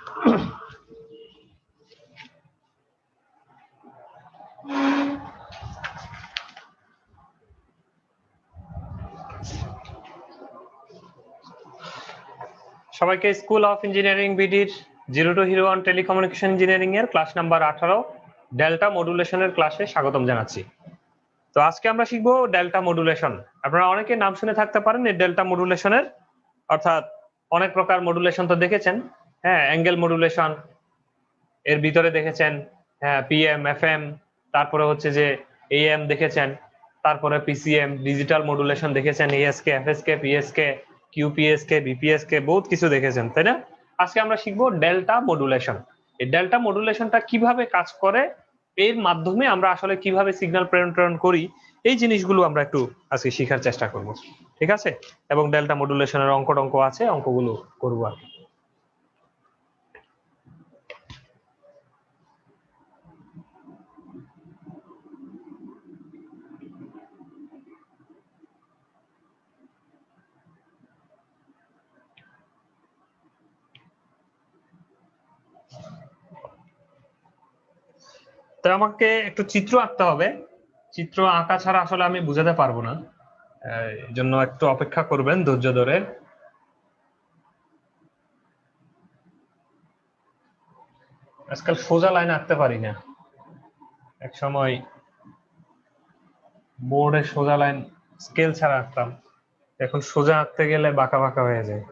সবাইকে school of engineering বিডির zero to hero on telecommunication engineering এর ক্লাস নাম্বার 18 ডেল্টা মডুলেশনের ক্লাসে স্বাগতম জানাচ্ছি। তো আজকে আমরা শিখবো ডেল্টা মডুলেশন। আপনারা অনেকে নাম শুনে থাকতে পারেন এই ডেল্টা মডুলেশনের, অর্থাৎ অনেক প্রকার মডুলেশন তো দেখেছেন। হ্যাঁ, অ্যাঙ্গেল মডুলেশন এর ভিতরে দেখেছেন, হ্যাঁ পিএম এফএম, তারপরে হচ্ছে যে এএম দেখেছেন, তারপরে পিসিএম ডিজিটাল মডুলেশন দেখেছেন, এএসকে এফএসকে পিএসকে কিউপিএসকে বিপিএসকে বহুত কিছু দেখেছেন, তাই না? আজকে আমরা শিখবো ডেল্টা মডুলেশন। এই ডেল্টা মডুলেশনটা কিভাবে কাজ করে, এর মাধ্যমে আমরা আসলে কিভাবে সিগন্যাল প্রেরণ করি, এই জিনিসগুলো আমরা একটু আজকে শেখার চেষ্টা করব, ঠিক আছে? এবং ডেল্টা মডুলেশনের অঙ্ক আছে, অঙ্কগুলো করবো আর কি। তো আমাকে একটু চিত্র আঁকতে হবে, চিত্র আঁকা ছাড়া আসলে আমি বুঝাতে পারবো না, এই জন্য একটু অপেক্ষা করবেন ধৈর্য ধরে। আজকাল সোজা লাইন আঁকতে পারি না, এক সময় বোর্ডে সোজা লাইন স্কেল ছাড়া আঁকতাম, এখন সোজা আঁকতে গেলে বাঁকা বাঁকা হয়ে যায়।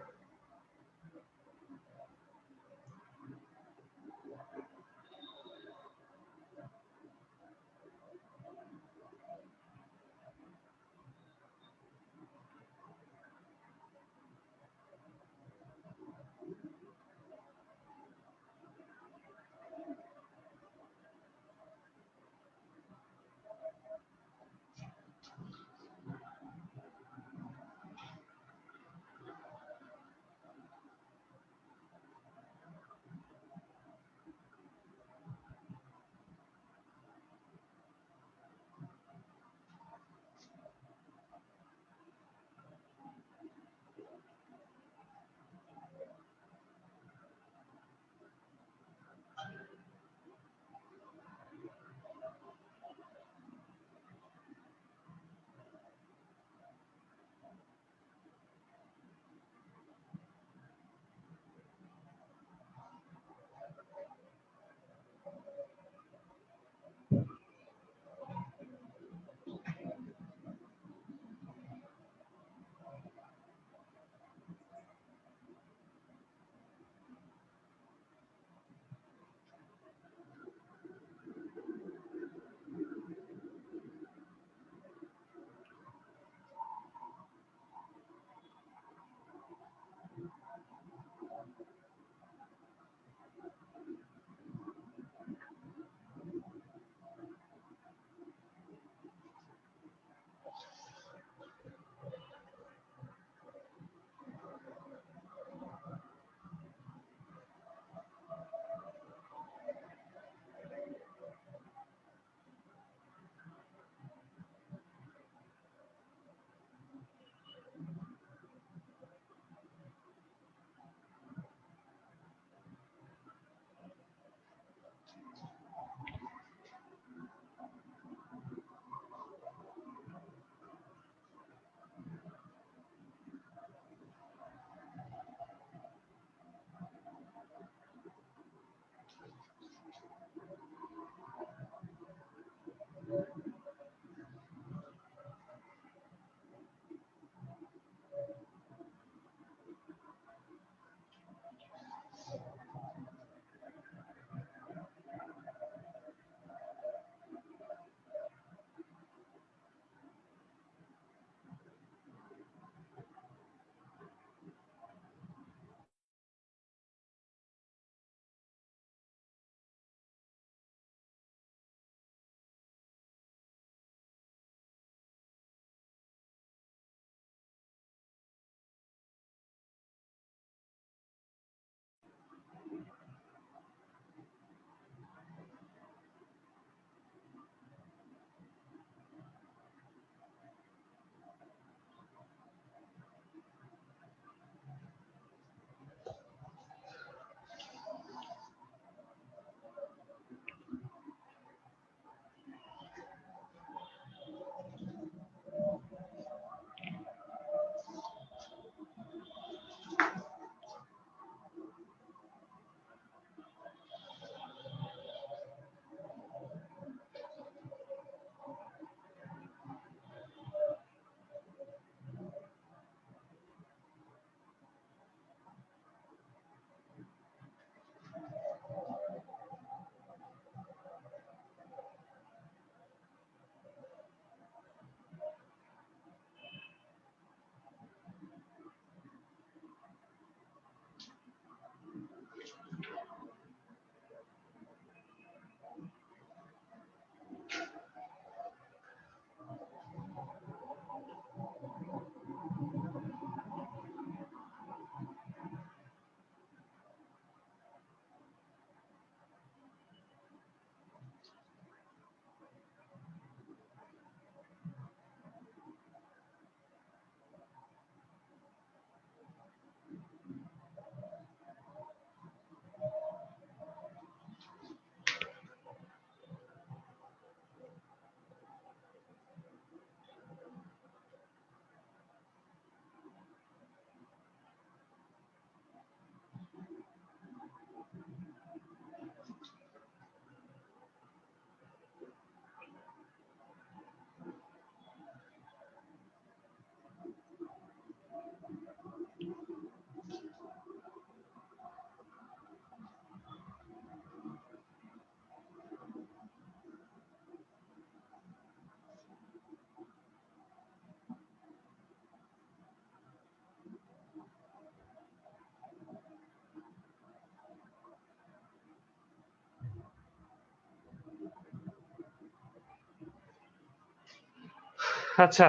আচ্ছা,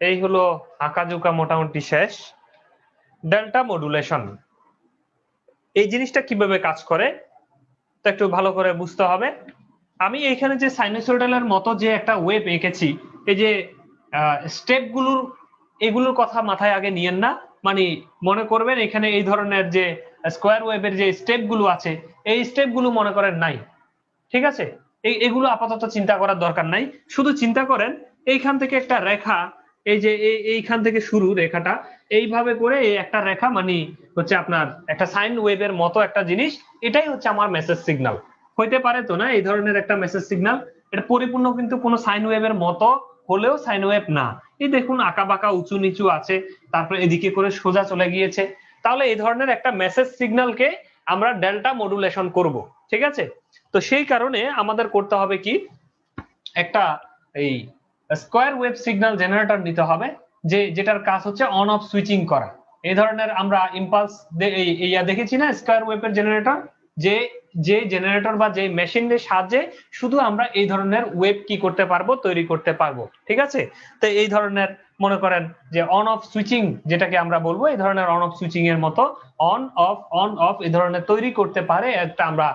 এই হলো আঁকাঝোঁকা মোটামুটি শেষ। ডেল্টা মডুলেশন এই জিনিসটা কিভাবে কাজ করে তো একটু ভালো করে বুঝতে হবে। আমি এখানে যে সাইনোসয়েডালের মতো যে একটা ওয়েভ এঁকেছি, এই যে স্টেপগুলোর এগুলোর কথা মাথায় আগে নিয়েন না। মানে মনে করবেন এখানে এই ধরনের যে স্কোয়ার ওয়েভের যে স্টেপগুলো আছে, এই স্টেপগুলো মনে করেন নাই। ঠিক আছে, এগুলো আপাতত চিন্তা করার দরকার নাই। শুধু চিন্তা করেন এইখান থেকে একটা রেখা, এই যে এইখান থেকে শুরু রেখাটা, এইভাবে করে এই একটা রেখা মানে হচ্ছে আপনার একটা সাইন ওয়েভের মতো একটা জিনিস। এটাই হচ্ছে আমার মেসেজ সিগন্যাল। হইতে পারে তো না এই ধরনের একটা মেসেজ সিগন্যাল, এটা পরিপূর্ণ কিন্তু কোনো সাইন ওয়েভের মতো হলেও সাইন ওয়েভ না। এই দেখুন আঁকা বাঁকা উঁচু নিচু আছে, তারপরে এদিকে করে সোজা চলে গিয়েছে। তাহলে এই ধরনের একটা মেসেজ সিগন্যালকে আমরা ডেল্টা মডুলেশন করব। ঠিক আছে, তো সেই কারণে আমাদের করতে হবে কি, একটা এই স্কোয়ার ওয়েভ সিগন্যাল জেনারেটর নিতে হবে, যেটার কাজ হচ্ছে অন অফ সুইচিং করা। এই ধরনের আমরা ইম্পালস দেখেছি না স্কোয়ার ওয়েভের জেনারেটর, যে যে জেনারেটর বা যে মেশিনের সাহায্যে শুধু আমরা এই ধরনের ওয়েভ কি করতে পারবো, তৈরি করতে পারবো। ঠিক আছে, তো এই ধরনের মনে করেন যে অন অফ সুইচিং যেটাকে আমরা বলবো, এই ধরনের অন অফ সুইচিং এর মতো অন অফ এই ধরনের তৈরি করতে পারে একটা আমরা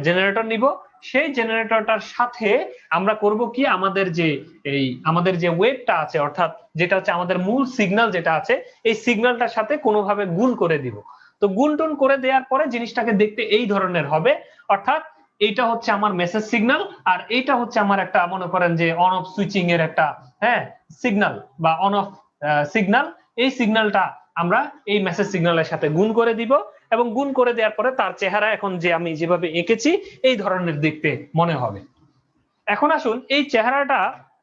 জেনারেটর নিব। সেই জেনারেটরটার সাথে আমরা করব কি, আমাদের যে ওয়েভটা আছে, অর্থাৎ যেটা হচ্ছে আমাদের মূল সিগন্যাল যেটা আছে, এই সিগন্যালটার সাথে কোনোভাবে গুণ করে দিব। তো গুণটুন করে দেওয়ার পরে জিনিসটাকে দেখতে এই ধরনের হবে। অর্থাৎ এইটা হচ্ছে আমার মেসেজ সিগন্যাল, আর এইটা হচ্ছে আমার একটা মনে করেন যে অন অফ সুইচিং এর একটা সিগন্যাল বা অন অফ সিগন্যাল। এই সিগন্যালটা আমরা এই মেসেজ সিগন্যালের সাথে গুণ করে দিব, এবং গুণ করে দেওয়ার পরে তার চেহারা এখন যে আমি যেভাবে এঁকেছি এই ধরনের দেখতে মনে হবে। এখন আসুন এই চেহারাটা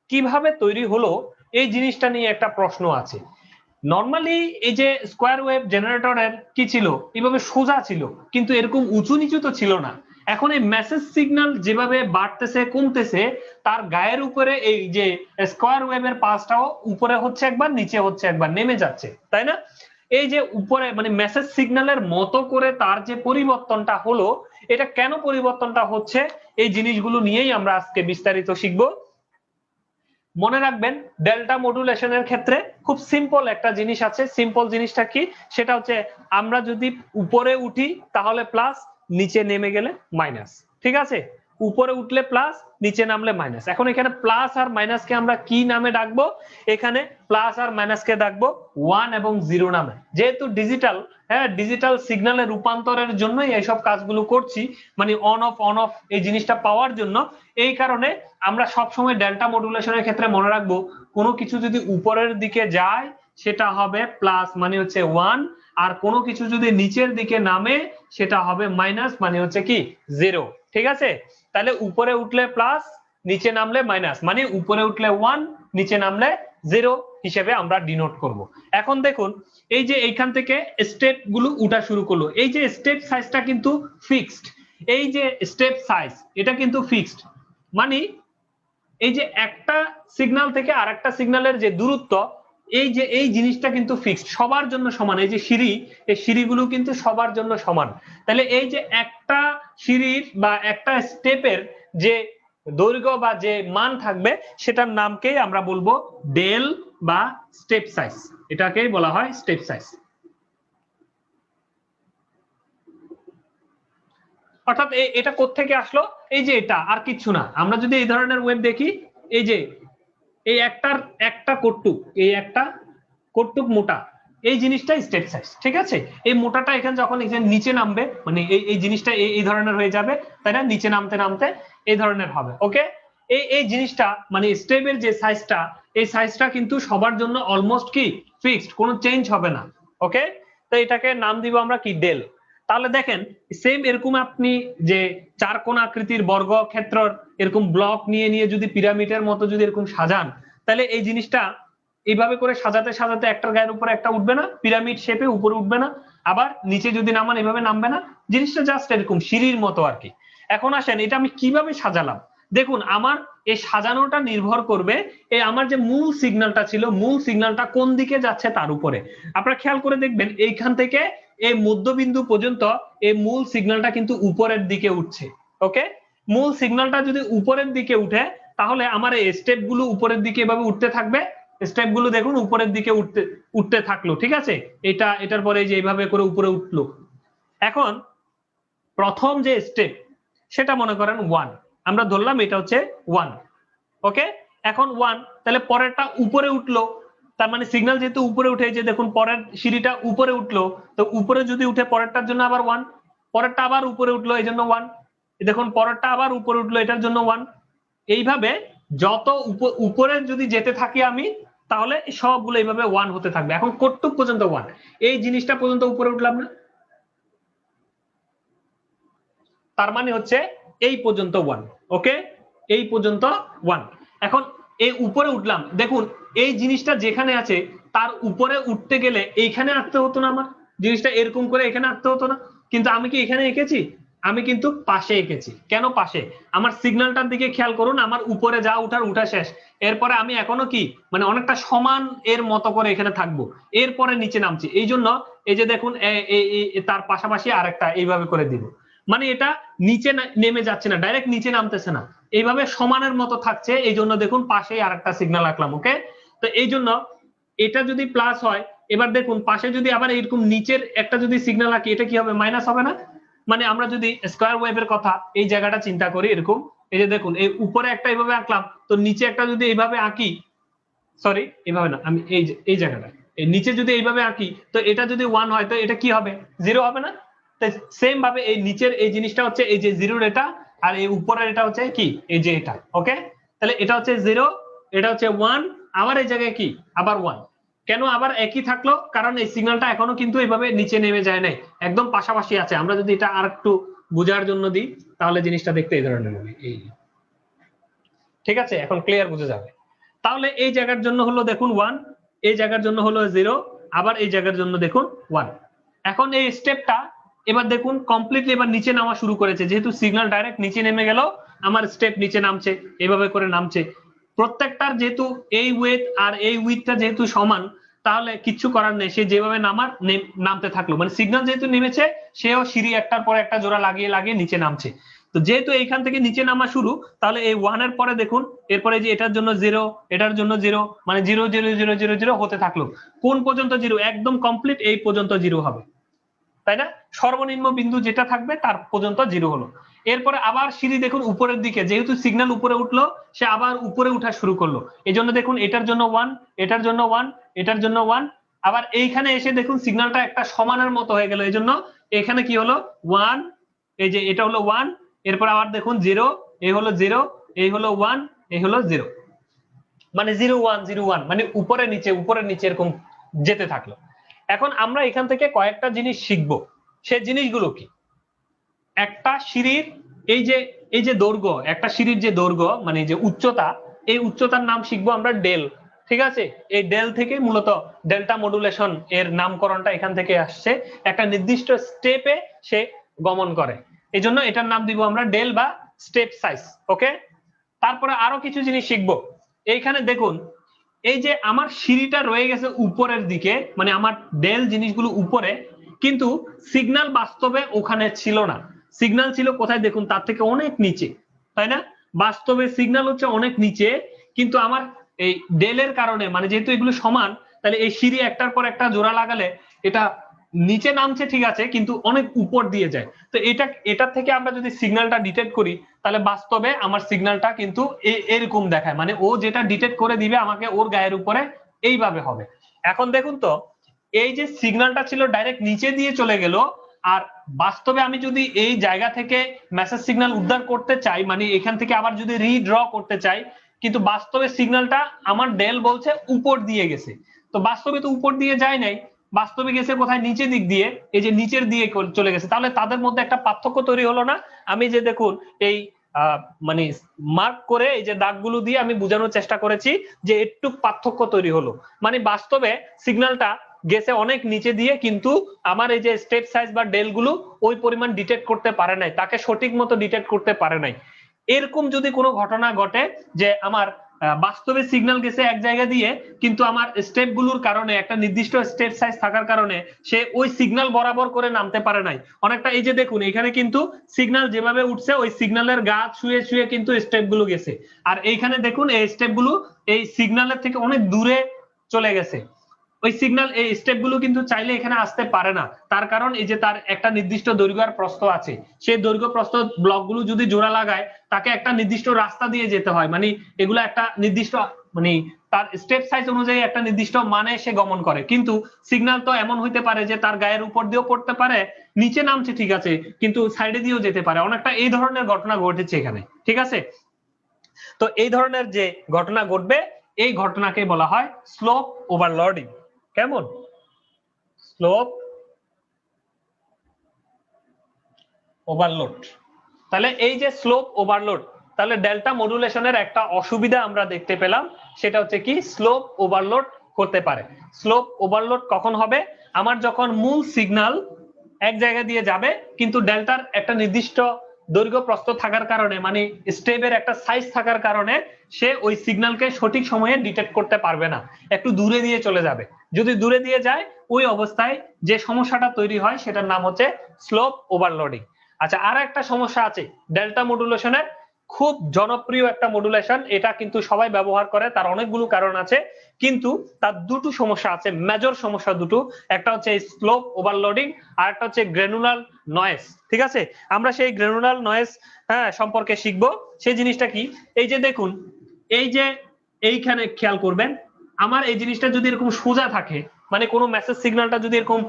কিভাবে তৈরি হলো, এই জিনিসটা নিয়ে একটা প্রশ্ন আছে। নরমালি এই যে স্কোয়ার ওয়েভ জেনারেটরের কি ছিল, এইভাবে সোজা ছিল, কিন্তু এরকম উঁচু নিচু তো ছিল না। এখন এই মেসেজ সিগন্যাল যেভাবে বাড়তেছে কমতেছে, তার গায়ের উপরে এই যে স্কোয়ার ওয়েভের পাশটাও উপরে হচ্ছে একবার, নিচে হচ্ছে একবার, নেমে যাচ্ছে, তাই না? এই যে উপরে মানে মেসেজ সিগন্যালের মতো করে তার যে পরিবর্তনটা হলো, এটা কেন পরিবর্তনটা হচ্ছে, এই জিনিসগুলো নিয়েই আমরা আজকে বিস্তারিত শিখবো। মনে রাখবেন ডেল্টা মডুলেশনের ক্ষেত্রে খুব সিম্পল একটা জিনিস আছে। সিম্পল জিনিসটা কি, সেটা হচ্ছে আমরা যদি উপরে উঠি তাহলে প্লাস, নিচে নেমে গেলে মাইনাস। ঠিক আছে, উপরে উঠলে প্লাস, নিচে নামলে মাইনাস। এখন এখানে প্লাস আর মাইনাসকে আমরা কি নামে ডাকবো, এখানে প্লাস আর মাইনাসকে ডাকবো 1 এবং 0 নামে। যেহেতু ডিজিটাল সিগন্যালের রূপান্তরের জন্যই এইসব কাজগুলো করছি, মানে অন অফ এই জিনিসটা পাওয়ার জন্য। এই কারণে আমরা সবসময় ডেল্টা মডুলেশনের ক্ষেত্রে মনে রাখবো, কোনো কিছু যদি উপরের দিকে যায় সেটা হবে প্লাস, মানে হচ্ছে 1, আর কোনো কিছু যদি নিচের দিকে নামে সেটা হবে মাইনাস, মানে হচ্ছে কি 0। ঠিক আছে, তাহলে উপরে উঠলে প্লাস, নিচে নামলে মাইনাস, মানে উপরে উঠলে 1, নিচে নামলে 0 হিসেবে আমরা ডিনোট করব। এখন দেখুন এই যে এইখান থেকে স্টেপ গুলো উঠা শুরু করলো, এই যে স্টেপ সাইজটা কিন্তু ফিক্সড। এই যে স্টেপ সাইজ এটা কিন্তু ফিক্সড, মানে এই যে একটা সিগন্যাল থেকে আরেকটা সিগন্যালের যে দূরত্ব, এই জিনিসটা কিন্তু ফিক্সড, সবার জন্য সমান। এই যে সিঁড়ি, এই সিঁড়িগুলো কিন্তু সবার জন্য সমান। তাহলে এই যে একটা সিঁড়ির বা একটা স্টেপের যে দৈর্ঘ্য বা যে মান থাকবে, সেটার নামকেই আমরা বলবো ডেল বা স্টেপ সাইজ। এটাকেই বলা হয় স্টেপ সাইজ। অর্থাৎ এটা কোত্থেকে আসলো, এই যে এটা আর কিচ্ছু না। আমরা যদি এই ধরনের ওয়েভ দেখি, এই যে এই একটা কটুক মোটা, এই জিনিসটা স্টেপ সাইজ। ঠিক আছে, এই মোটাটা এখানে যখন এখানে নিচে নামবে, মানে এই জিনিসটা এই ধরনের হয়ে যাবে, তাই না? নিচে নামতে নামতে এই ধরনের হবে। ওকে, এই জিনিসটা মানে স্টেপের যে সাইজটা, এই সাইজটা কিন্তু সবার জন্য অলমোস্ট কি ফিক্সড, কোনো চেঞ্জ হবে না। ওকে, তো এটাকে নাম দিব আমরা কি ডেল। তাহলে দেখেন সেম এরকম আপনি যে চার কোণ আকৃতির বর্গক্ষেত্র এরকম ব্লক নিয়ে নিয়ে যদি পিরামিডের মতো যদি এরকম সাজান, তাহলে এই জিনিসটা এইভাবে করে সাজাতে সাজাতে একটার গায়ের উপরে একটা উঠবে না, পিরামিড শেপে উপরে উঠবে না, আবার নিচে যদি নামান এভাবে নামবে না। জিনিসটা জাস্ট এরকম সিঁড়ির মতো আর কি। এখন আসেন এটা আমি কিভাবে সাজালাম। দেখুন আমার এই সাজানোটা নির্ভর করবে এই আমার যে মূল সিগন্যালটা ছিল, মূল সিগন্যালটা কোন দিকে যাচ্ছে তার উপরে। আপনারা খেয়াল করে দেখবেন এইখান থেকে এই মধ্যবিন্দু পর্যন্ত এই মূল সিগন্যালটা কিন্তু উপরের দিকে উঠছে। ওকে, মূল সিগন্যালটা যদি উপরের দিকে উঠে, তাহলে আমার এই স্টেপ গুলো উপরের দিকে এভাবে উঠতে থাকবে, স্টেপ গুলো দেখুন উপরের দিকে উঠতে থাকলো, ঠিক আছে। এটার পরে যে এইভাবে করে উপরে উঠলো। এখন প্রথম যে স্টেপ সেটা মনে করেন 1, আমরা ধরলাম এটা হচ্ছে 1, ওকে। এখন 1, তাহলে পরেরটা উপরে উঠলো, তার মানে সিগন্যাল যেহেতু উপরে উঠে, যে দেখুন পরের সিঁড়িটা উপরে উঠলো, তো উপরে যদি উঠে পরেরটার জন্য আবার 1, পরেরটা আবার উপরে উঠলো এই জন্য 1, দেখুন পরেরটা আবার উপরে উঠলো এটার জন্য 1। এইভাবে যত উপরে যদি যেতে থাকি আমি, তাহলে সবগুলো এইভাবে 1 হতে থাকবে। এখন কতটুক পর্যন্ত 1, এই জিনিসটা পর্যন্ত উপরে উঠলাম না, তার মানে হচ্ছে এই পর্যন্ত 1, ওকে, এই পর্যন্ত 1। এখন এই উপরে উঠলাম, দেখুন এই জিনিসটা যেখানে আছে তার উপরে উঠতে গেলে এইখানে আঁকতে হতো না, আমার জিনিসটা এরকম করে এখানে আঁকতে হতো না, কিন্তু আমি কি এখানে এঁকেছি? আমি কিন্তু পাশে এঁকেছি। কেন পাশে? আমার সিগন্যালটার দিকে খেয়াল করুন, আমার উপরে যা উঠা শেষ, এরপরে আমি এখনো কি মানে অনেকটা সমান এর মতো করে এখানে থাকবো, এরপরে নিচে নামছি, এই জন্য এই যে দেখুন তার পাশাপাশি আরেকটা এইভাবে করে দিব, মানে এটা নিচে নেমে যাচ্ছে না, ডাইরেক্ট নিচে নামতেছে না, এইভাবে সমানের মতো থাকছে, এই জন্য দেখুন পাশেই আরেকটা সিগন্যাল আঁকলাম, ওকে। তো এই জন্য এটা যদি প্লাস হয়, এবার দেখুন পাশে যদি আবার এরকম নিচের একটা যদি সিগন্যাল আঁকি, এটা কি হবে? মাইনাস হবে না? মানে আমরা যদি স্কয়ার ওয়েভের কথা এই জায়গাটা চিন্তা করি, এরকম এই যে দেখুন এই উপরে একটা এইভাবে আঁকলাম, তো নিচে একটা যদি এইভাবে আঁকি, সরি এইভাবে না, আমি এই জায়গাটা এই নিচে যদি এইভাবে আঁকি, তো এটা যদি 1 হয় তো এটা কি হবে? 0 হবে না? সেম ভাবে এই নিচের এই জিনিসটা হচ্ছে এই যে 0 এটা, আর এই উপরের এটা হচ্ছে কি এই যে এটা, ওকে। তাহলে এটা হচ্ছে 0, এটা হচ্ছে 1, আবার এই জায়গায় কি আবার 1। কেন আবার একই থাকলো? কারণ এই সিগন্যালটা এখনো কিন্তু এইভাবে নিচে নেমে যায় নাই, একদম পাশাপাশি আছে। আমরা যদি এটা আর একটু বোঝার জন্য দিই, তাহলে জিনিসটা দেখতে এই ধরনের হবে, এই ঠিক আছে, এখন ক্লিয়ার বুঝে যাবে। তাহলে এই জায়গার জন্য হলো দেখুন 1, এই জায়গার জন্য হলো 0, আবার এই জায়গার জন্য দেখুন 1। এখন এই স্টেপটা এবার দেখুন কমপ্লিটলি এবার নিচে নামা শুরু করেছে, যেহেতু সিগন্যাল ডাইরেক্ট নিচে নেমে গেল, আমার স্টেপ নিচে নামছে, এইভাবে করে নামছে। প্রত্যেকটার যেহেতু এই ওয়েট আর এই উইথটা যেহেতু সমান, তাহলে কিচ্ছু করার নেই, সে যেভাবে নামতে থাকলো, মানে সিগন্যাল যেহেতু নেমেছে, সেও সিঁড়ি একটার পর একটা জোড়া লাগিয়ে লাগিয়ে নিচে নামছে। তো যেহেতু এইখান থেকে নিচে নামা শুরু, তাহলে এই 1 এর পরে দেখুন এরপরে যে এটার জন্য 0, এটার জন্য 0, মানে 0 0 0 0 0 হতে থাকলো। কোন পর্যন্ত 0? একদম কমপ্লিট এই পর্যন্ত 0 হবে, তাই না? সর্বনিম্ন বিন্দু যেটা থাকবে তার পর্যন্ত 0 হলো। এরপরে আবার সিঁড়ি দেখুন উপরের দিকে, যেহেতু সিগন্যাল উপরে উঠলো, সে আবার উপরে উঠা শুরু করলো, এই জন্য দেখুন এটার জন্য 1, এটার জন্য 1, এটার জন্য 1, আবার এইখানে এসে দেখুন সিগন্যালটা একটা সমানের মতো হয়ে গেল, এই জন্য এখানে কি হলো 1, এই যে এটা হলো 1, এরপর আবার দেখুন 0, এই হলো 0, এই হলো 1, এই হলো 0, মানে 0 1 0 1, মানে উপরে নিচে এরকম যেতে থাকলো। এখন আমরা এখান থেকে কয়েকটা জিনিস শিখবো, সেই জিনিসগুলো কি? একটা সিঁড়ির এই যে দৈর্ঘ্য, একটা সিঁড়ির যে দৈর্ঘ্য মানে যে উচ্চতা, এই উচ্চতার নাম শিখবো আমরা ডেল, ঠিক আছে। এই ডেল থেকে মূলত ডেল্টা মডুলেশন এর নামকরণটা এখান থেকে আসছে, একটা নির্দিষ্ট স্টেপে সে গমন করে, এই জন্য এটার নাম দিব আমরা ডেল বা স্টেপ সাইজ, ওকে। তারপরে আরো কিছু জিনিস শিখবো। এইখানে দেখুন এই যে আমার সিঁড়িটা রয়ে গেছে উপরের দিকে, মানে আমার ডেল জিনিসগুলো উপরে, কিন্তু সিগন্যাল বাস্তবে ওখানে ছিল না, সিগন্যাল ছিল কোথায় দেখুন তার থেকে অনেক নিচে, তাই না? বাস্তবে সিগন্যাল হচ্ছে অনেক নিচে, কিন্তু আমার এই ডেলের কারণে, মানে যেহেতু এগুলো সমান, তাহলে এই সিঁড়ি একটার পর একটা জোড়া লাগালে এটা নিচে নামছে ঠিক আছে, কিন্তু অনেক উপর দিয়ে যায়। তো এটা থেকে আমরা যদি সিগন্যালটা ডিটেক্ট করি, তাহলে বাস্তবে আমার সিগন্যালটা কিন্তু এরকম দেখায়, মানে ও যেটা ডিটেক্ট করে দিবে আমাকে ওর গায়ের উপরে এইভাবে হবে। এখন দেখুন তো এই যে সিগন্যালটা ছিল ডাইরেক্ট নিচে দিয়ে চলে গেল, আর বাস্তবে আমি যদি এই জায়গা থেকে মেসেজ সিগন্যাল উদ্ধার করতে চাই, মানে এখান থেকে আবার যদি রিড্র করতে চাই, কিন্তু বাস্তবে সিগন্যালটা আমার ডেল বলছে উপর দিয়ে গেছে, তো বাস্তবে তো উপর দিয়ে যায় নাই, বাস্তবে গেছে কোথায়? নিচের দিক দিয়ে, এই যে নিচের দিয়ে চলে গেছে। তাহলে তাদের মধ্যে একটা পার্থক্য তৈরি হলো না? আমি যে দেখুন এই মানে মার্ক করে এই যে দাগগুলো দিয়ে আমি বোঝানোর চেষ্টা করেছি যে একটু পার্থক্য তৈরি হলো, মানে বাস্তবে সিগন্যালটা গেছে অনেক নিচে দিয়ে, কিন্তু আমার এই যে স্টেপ সাইজ বা ডেল গুলো ওই পরিমাণ ডিটেক্ট করতে পারে নাই, তাকে সঠিক মতো ডিটেক্ট করতে পারে নাই। এরকম যদি কোনো ঘটনা ঘটে যে আমার বাস্তবে সিগন্যাল গেছে এক জায়গা দিয়ে, কিন্তু আমার স্টেপ গুলোর কারণে একটা নির্দিষ্ট স্টেপ সাইজ থাকার কারণে সে ওই সিগন্যাল বরাবর করে নামতে পারে নাই। অনেকটা এই যে দেখুন এখানে কিন্তু সিগন্যাল যেভাবে উঠছে ওই সিগন্যালের গা ছুঁয়ে ছুঁয়ে কিন্তু স্টেপ গুলো গেছে, আর এইখানে দেখুন এই স্টেপ গুলো এই সিগন্যালের থেকে অনেক দূরে চলে গেছে। ওই সিগন্যাল এই স্টেপ গুলো কিন্তু চাইলে এখানে আসতে পারে না, তার কারণ এই যে তার একটা নির্দিষ্ট দৈর্ঘ্য আর প্রস্থ আছে। সেই দৈর্ঘ্য প্রস্থ ব্লকগুলো যদি জোড়া লাগায় তাকে একটা নির্দিষ্ট রাস্তা দিয়ে যেতে হয়, মানে এগুলো একটা নির্দিষ্ট মানে তার স্টেপ সাইজ অনুযায়ী একটা নির্দিষ্ট মানে সে গমন করে। কিন্তু সিগন্যাল তো এমন হইতে পারে যে তার গায়ের উপর দিয়েও পড়তে পারে, নিচে নামছে ঠিক আছে কিন্তু সাইডে দিয়েও যেতে পারে। অনেকটা এই ধরনের ঘটনা ঘটেছে এখানে, ঠিক আছে। তো এই ধরনের যে ঘটনা ঘটবে এই ঘটনাকে বলা হয় স্লোপ ওভারলোডিং। কেমন? Slope overload. তাহলে এই যে স্লোপ ওভারলোড, তাহলে ডেল্টা মডুলেশনের একটা অসুবিধা আমরা দেখতে পেলাম, সেটা হচ্ছে কি স্লোপ ওভারলোড করতে পারে। স্লোপ ওভারলোড কখন হবে? আমার যখন মূল সিগন্যাল এক জায়গা দিয়ে যাবে কিন্তু ডেল্টার একটা নির্দিষ্ট দৈর্ঘ্য প্রস্থ থাকার কারণে, মানে স্টেপের একটা সাইজ থাকার কারণে সে ওই সিগন্যালকে সঠিক সময়ে ডিটেক্ট করতে পারবে না, একটু দূরে দিয়ে চলে যাবে। যদি দূরে দিয়ে যায় ওই অবস্থায় যে সমস্যাটা তৈরি হয় সেটার নাম হচ্ছে স্লোপ ওভারলোডিং। আচ্ছা, আর একটা সমস্যা আছে ডেল্টা মডুলেশনের, খুব জনপ্রিয় একটা মডুলেশন, এটা কিন্তু সবাই ব্যবহার করে, তার অনেকগুলো কারণ আছে, কিন্তু তার দুটো সমস্যা আছে, মেজর সমস্যা দুটো। একটা হচ্ছে স্লোপ ওভারলোডিং আর একটা হচ্ছে গ্র্যানুলার নয়েজ। ঠিক আছে, আমরা সেই গ্র্যানুলার নয়েজ সম্পর্কে শিখবো। সেই জিনিসটা কি? এই যে দেখুন, এই যে এইখানে খেয়াল করবেন, আমার এই জিনিসটা যদি এরকম সোজা থাকে, মানে কোনো মেসেজ সিগন্যালটা যদি এরকম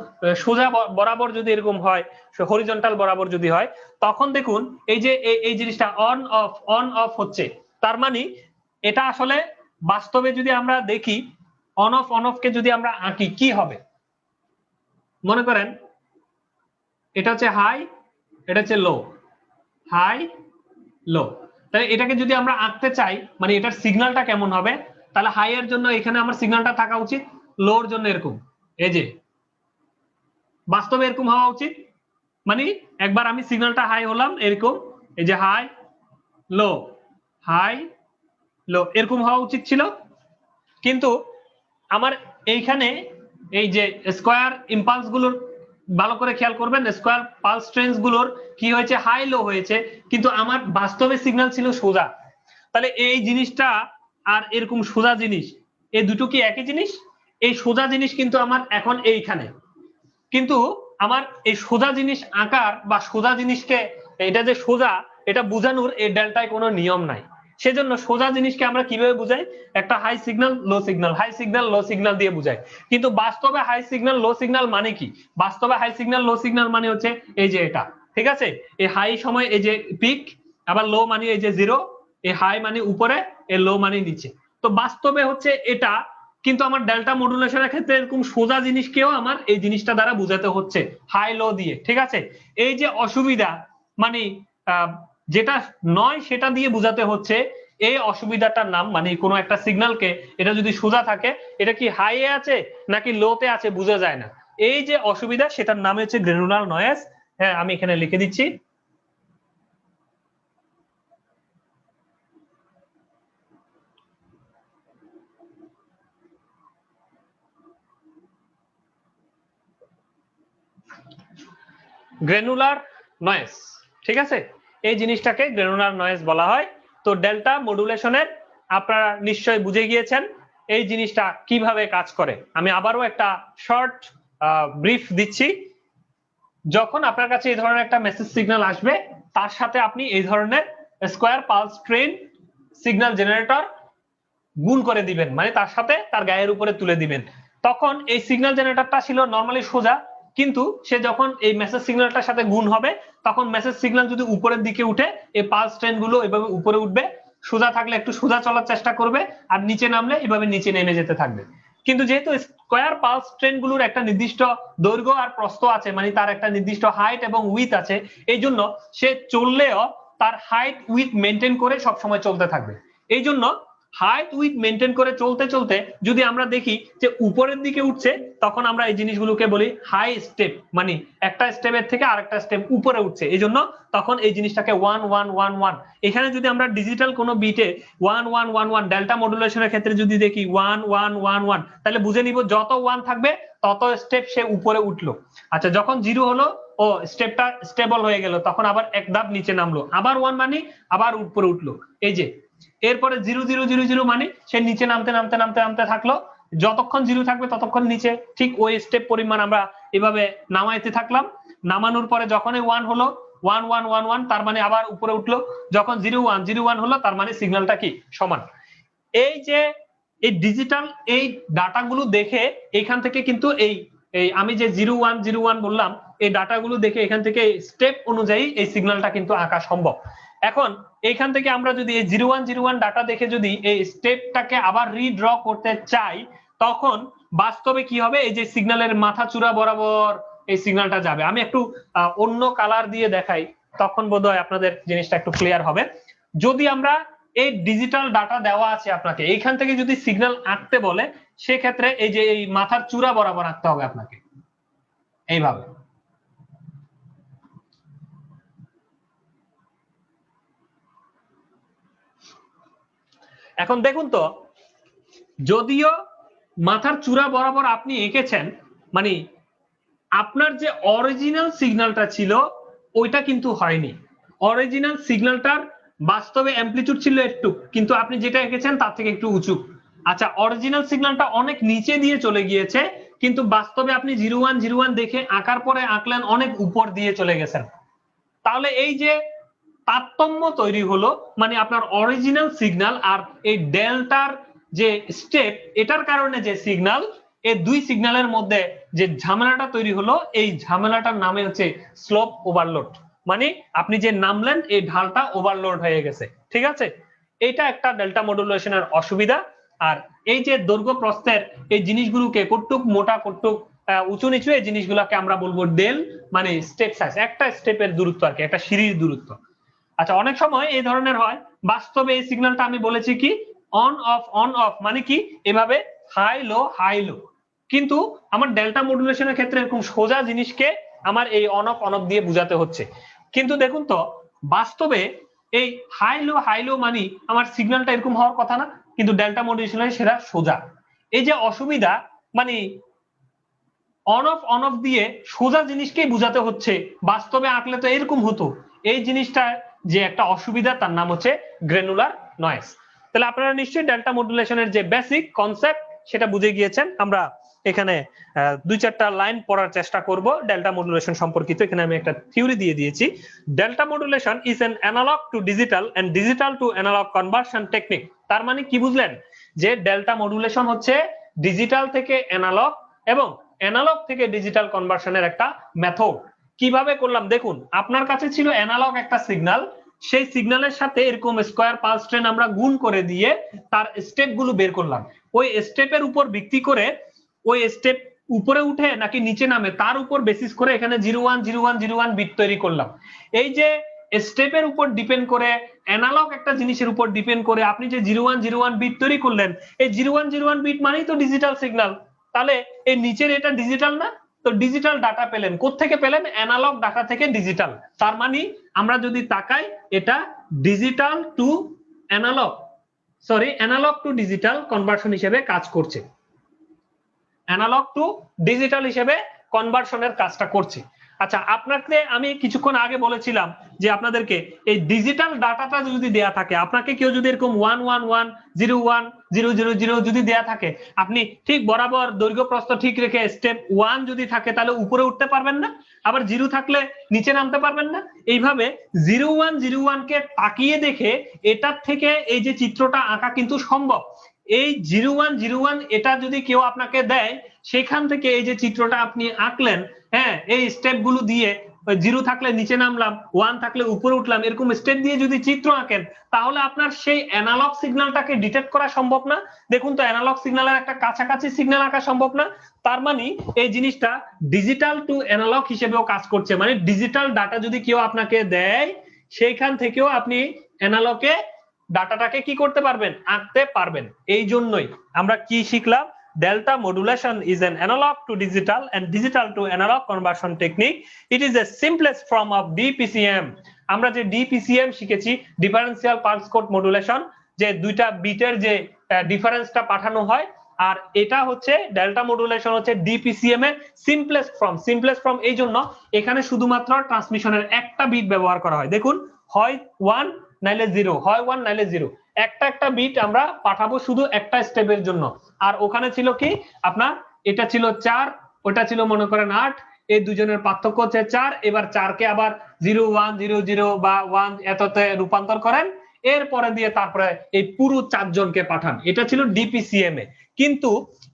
সোজা বরাবর যদি এরকম হয়, হরিজন্টাল বরাবর যদি হয়, তখন দেখুন এই যে এই জিনিসটা অন অফ হচ্ছে। তার মানে এটা আসলে বাস্তবে যদি আমরা দেখি অন অফ কে যদি আমরা আঁকি কি হবে? মনে করেন এটা হচ্ছে হাই, এটা হচ্ছে লো, হাই লো। তাহলে এটাকে যদি আমরা আঁকতে চাই, মানে এটার সিগন্যালটা কেমন হবে? তাহলে হাই এর জন্য এখানে আমার সিগন্যালটা থাকা উচিত, লোর জন্য এরকম, এই যে বাস্তবে এরকম হওয়া উচিত। মানে একবার আমি সিগন্যালটা হাই হলাম এরকম, এই যে হাই লো হাই লো, এরকম হওয়া উচিত ছিল। কিন্তু আমার এইখানে এই যে স্কয়ার ইম্পালস গুলোর ভালো করে খেয়াল করবেন, স্কয়ার পালস ট্রেন্স গুলোর কি হয়েছে? হাই লো হয়েছে, কিন্তু আমার বাস্তবে সিগন্যাল ছিল সোজা। তাহলে এই জিনিসটা আর এরকম সোজা জিনিস, এই দুটো কি একই জিনিস? এই সোজা জিনিস কিন্তু আমার এখন এইখানে, কিন্তু আমার এই সোজা জিনিস আঁকার বা সোজা জিনিসকে এটা যে সোজা এটা বোঝানোর এই ডেল্টায় কোনো নিয়ম নাই। সেজন্য সোজা জিনিসকে আমরা কিভাবে বুঝাই? একটা হাই সিগন্যাল লো সিগন্যাল, হাই সিগন্যাল লো সিগন্যাল দিয়ে বুঝাই। কিন্তু বাস্তবে হাই সিগন্যাল লো সিগন্যাল মানে কি? বাস্তবে হাই সিগন্যাল লো সিগন্যাল মানে হচ্ছে এই যে এটা, ঠিক আছে। এই হাই সময় এই যে পিক, আবার লো মানে এই যে জিরো, এই হাই মানে উপরে, এই লো মানে নিচে। তো বাস্তবে হচ্ছে এটা, কিন্তু আমার ডেল্টা মডুলেশনের ক্ষেত্রে এরকম সোজা জিনিসকেও আমার এই জিনিসটা দ্বারা বুঝাতে হচ্ছে হাই লো দিয়ে, ঠিক আছে। এই যে অসুবিধা, মানে যেটা নয় সেটা দিয়ে বুঝাতে হচ্ছে, এই অসুবিধাটার নাম, মানে কোনো একটা সিগন্যালকে এটা যদি সোজা থাকে এটা কি হাই এ আছে নাকি লোতে আছে বোঝা যায় না, এই যে অসুবিধা সেটার নাম হচ্ছে গ্র্যানুলার নয়েজ। হ্যাঁ, আমি এখানে লিখে দিচ্ছি। গ্র্যানুলার নয়েজ, ঠিক আছে, এই জিনিসটাকে গ্র্যানুলার নয়েজ বলা হয়। তো ডেল্টা মডুলেশনের আপনারা নিশ্চয়ই বুঝে গিয়েছেন এই জিনিসটা কিভাবে কাজ করে। আমি আবারও একটা শর্ট ব্রিফ দিচ্ছি। যখন আপনার কাছে এই ধরনের একটা মেসেজ সিগন্যাল আসবে, তার সাথে আপনি এই ধরনের square pulse train signal generator গুণ করে দিবেন, মানে তার সাথে তার গায়ের উপরে তুলে দিবেন। তখন এই সিগন্যাল জেনারেটরটা ছিল নরমালি সোজা, কিন্তু সে যখন এই মেসেজ সিগন্যালটার সাথে গুণ হবে তখন মেসেজ সিগন্যাল যদি উপরের দিকে উঠে এই পালস ট্রেন গুলো এভাবে উপরে উঠবে, সোজা থাকলে একটু সোজা চলার চেষ্টা করবে, আর নিচে নামলে এভাবে নিচে নেমে যেতে থাকবে। কিন্তু যেহেতু স্কয়ার পালস ট্রেন গুলোর একটা নির্দিষ্ট দৈর্ঘ্য আর প্রস্থ আছে, মানে তার একটা নির্দিষ্ট হাইট এবং উইথ আছে, এই জন্য সে চললেও তার হাইট উইথ মেনটেন করে সবসময় চলতে থাকবে। এই জন্য হাইট উইথ মেনটেন করে চলতে চলতে যদি আমরা দেখি যে উপরের দিকে উঠছে, তখন আমরা এই জিনিসগুলোকে বলি হাই স্টেপ, মানে একটা স্টেপের থেকে আরেকটা স্টেপ উপরে উঠছে, এই জন্য তখন এই জিনিসটাকে 1111। এখানে যদি আমরা ডিজিটাল কোনো বিটে 1111 ডেল্টা মডুলেশনের ক্ষেত্রে যদি দেখি 1111, তাহলে বুঝে নিব যত 1 থাকবে তত স্টেপ সে উপরে উঠলো। আচ্ছা, যখন 0 হলো, ও স্টেপটা স্টেবল হয়ে গেল, তখন আবার এক ধাপ নিচে নামলো, আবার 1 মানে আবার উপরে উঠলো। এই যে এরপরে 0000 মানে সে নিচে নামতে নামতে নামতে নামতে থাকলো, যতক্ষণ 0 থাকবে ততক্ষণ নিচে, ঠিক ওই স্টেপ পরিমাণ আমরা এভাবে নামাইতে থাকলাম। নামানোর পরে যখনই 1 হলো 1111, তার মানে আবার উপরে উঠলো, যখন 0101 হলো তার মানে সিগন্যালটা কি সমান। এই যে এই ডিজিটাল এই ডাটাগুলো দেখে এখান থেকে কিন্তু এই আমি যে 0101 বললাম, এই ডাটাগুলো দেখে এখান থেকে স্টেপ অনুযায়ী এই সিগন্যালটা কিন্তু আঁকা সম্ভব। এখন এইখান থেকে আমরা যদি এই 0101 ডাটা দেখে যদি এই স্টেপটাকে আবার রিড্র করতে চাই, তখন বাস্তবে কি হবে, এই যে সিগন্যালের মাথা চূড়া বরাবর এই সিগন্যালটা যাবে। আমি একটু অন্য কালার দিয়ে দেখাই, তখন বোধহয় আপনাদের জিনিসটা একটু ক্লিয়ার হবে। যদি আমরা এই ডিজিটাল ডাটা দেওয়া আছে আপনাকে, এইখান থেকে যদি সিগন্যাল আঁকতে বলে, সেক্ষেত্রে এই যে এই মাথার চূড়া বরাবর আঁকতে হবে আপনাকে এইভাবে। এখন দেখুন তো, যদিও মাথার চূড়া বরাবর আপনি এঁকেছেন, মানে আপনার যে অরিজিনাল সিগন্যালটা ছিল ওইটা কিন্তু হয়নি। অরিজিনাল সিগন্যালটার বাস্তবে অ্যামপ্লিটিউড ছিল একটু, কিন্তু আপনি যেটা এঁকেছেন তার থেকে একটু উঁচু। আচ্ছা, অরিজিনাল সিগন্যালটা অনেক নিচে দিয়ে চলে গিয়েছে, কিন্তু বাস্তবে আপনি 0101 দেখে আঁকার পরে আঁকলেন অনেক উপর দিয়ে চলে গেছেন। তাহলে এই যে তারতম্য তৈরি হলো, মানে আপনার অরিজিনাল সিগন্যাল আর এই ডেল্টার যে স্টেপ, এটার কারণে যে সিগন্যাল, এই দুই সিগন্যালের মধ্যে যে ঝামেলাটা তৈরি হলো, এই ঝামেলাটার নামে হচ্ছে স্লোপ ওভারলোড। মানে আপনি যে নামলেন এই ঢালটা ওভারলোড হয়ে গেছে, ঠিক আছে? এটা একটা ডেল্টা মডুলেশনের অসুবিধা। আর এই যে দৈর্ঘ্য প্রস্থের এই জিনিসগুলোকে কটুক মোটা কটুক উঁচু নিচু, এই জিনিসগুলোকে আমরা বলবো ডেল, মানে স্টেপ সাইজ, একটা স্টেপের দূরত্ব আর কি, একটা সিঁড়ির দূরত্ব। আচ্ছা, অনেক সময় এই ধরনের হয়, বাস্তবে এই সিগন্যালটা আমি বলেছি কি অন অফ, মানে কি এভাবে হাই লো, কিন্তু আমার ডেল্টা মডুলেশনের ক্ষেত্রে এরকম সোজা জিনিসকে আমার এই অন অফ দিয়ে বোঝাতে হচ্ছে। কিন্তু দেখুন তো, বাস্তবে এই হাই লো মানে আমার সিগন্যালটা এরকম হওয়ার কথা না, কিন্তু ডেল্টা মডুলেশনে সেটা সোজা। এই যে অসুবিধা, মানে অন অফ দিয়ে সোজা জিনিসকেই বোঝাতে হচ্ছে, বাস্তবে আঁকলে তো এরকম হতো। এই জিনিসটা যে একটা অসুবিধা, তার নাম হচ্ছে গ্র্যানুলার নয়েজ। তাহলে আপনারা নিশ্চয়ই ডেল্টা মডুলেশনের যে বেসিক কনসেপ্ট সেটা বুঝে গিয়েছেন। আমরা এখানে 2-4টা লাইন পড়ার চেষ্টা করব ডেল্টা মডুলেশন সম্পর্কিত। এখানে আমি একটা থিওরি দিয়ে দিয়েছি। Delta modulation is an analog to digital and digital to analog conversion technique. তার মানে কি বুঝলেন, যে ডেল্টা মডুলেশন হচ্ছে ডিজিটাল থেকে অ্যানালগ এবং অ্যানালগ থেকে ডিজিটাল কনভার্সনের একটা মেথড। কিভাবে করলাম দেখুন, আপনার কাছে ছিল অ্যানালগ একটা সিগন্যাল, সেই সিগন্যালের সাথে এরকম স্কয়ার পালস ট্রেন আমরা গুণ করে দিয়ে তার স্টেপ গুলো বের করলাম। ওই স্টেপের উপর ভিত্তি করে ওই স্টেপ উপরে উঠে নাকি নিচে নামে তার উপর বেসিস করে এখানে 010101 বিট তৈরি করলাম। এই যে স্টেপের উপর ডিপেন্ড করে, অ্যানালগ একটা জিনিসের উপর ডিপেন্ড করে আপনি যে 0101 বিট তৈরি করলেন, এই 0101 বিট মানেই তো ডিজিটাল সিগন্যাল। তাহলে এই নিচের এটা ডিজিটাল না, তো ডিজিটাল ডাটা পেলেন কোত্থেকে পেলেন, অ্যানালগ ডাটা থেকে ডিজিটাল। তার মানে আমরা যদি তাকাই, এটা digital to analog, analog to digital conversion হিসেবে কাজ করছে, অ্যানালগ টু ডিজিটাল হিসেবে কনভার্সনের কাজটা করছে। আচ্ছা, আপনাকে আমি কিছুক্ষণ আগে বলেছিলাম যে আপনাদেরকে এই ডিজিটাল ডাটাটা যদি দেয়া থাকে, আপনাকে কেউ যদি এরকম 111010000 যদি দেয়া থাকে, আপনি ঠিক বরাবর দৈর্ঘ্য প্রস্থ ঠিক রেখে স্টেপ 1 যদি থাকে তাহলে উপরে উঠতে পারবেন না, আবার 0 থাকলে নিচে নামতে পারবেন না। এইভাবে 0101 কে তাকিয়ে দেখে এটার থেকে এই যে চিত্রটা আঁকা কিন্তু সম্ভব। এই 0101 এটা যদি কেউ আপনাকে দেয়, সেখান থেকে এই যে চিত্রটা আপনি আঁকলেন, হ্যাঁ, এই স্টেপ গুলো দিয়ে 0 থাকলে নিচে নামলাম, 1 থাকলে উপরে উঠলাম, এরকম স্টেপ দিয়ে যদি চিত্র আঁকেন, তাহলে আপনার সেই অ্যানালগ সিগন্যালটাকে ডিটেক্ট করা সম্ভব না। দেখুন তো, অ্যানালগ সিগন্যালের একটা কাছাকাছি সিগন্যাল আঁকা সম্ভব না। তার মানে এই জিনিসটা ডিজিটাল টু অ্যানালগ হিসেবেও কাজ করছে। মানে ডিজিটাল ডাটা যদি কেউ আপনাকে দেয়, সেইখান থেকেও আপনি অ্যানালগে ডাটাটাকে কি করতে পারবেন, আঁকতে পারবেন। এই জন্যই আমরা কি শিখলাম, delta modulation is an analog to digital and digital to analog conversion technique. It is the simplest form of DPCM. আমরা যে DPCM শিখেছি, ডিফারেন্সিয়াল পালস কোড মডুলেশন, যে দুইটা বিটের যে ডিফারেন্সটা পাঠানো হয়, আর এটা হচ্ছে ডেল্টা মডুলেশন হচ্ছে ডিপিসিএম এর সিম্পলেস্ট ফর্ম। এই জন্য এখানে শুধুমাত্র ট্রান্সমিশনের একটা বিট ব্যবহার করা হয়। দেখুন, হয় 1 নাইলে 0, হয় 1 নাইলে 0, একটা বিট আমরা পাঠাবো শুধু একটা স্টেপের জন্য। আর ওখানে ছিল কি আপনার, এটা ছিল 4, ওটা ছিল মনে করেন 8, এই দুজনের পার্থক্য হচ্ছে 4। এবার 4 কে আবার 0 1 0 0 বা 1 এততে রূপান্তর করেন, এরপরে দিয়ে তারপরে এই পুরো 4 জনকে পাঠান। এটা ছিল ডিপিসিএম এ। কিন্তু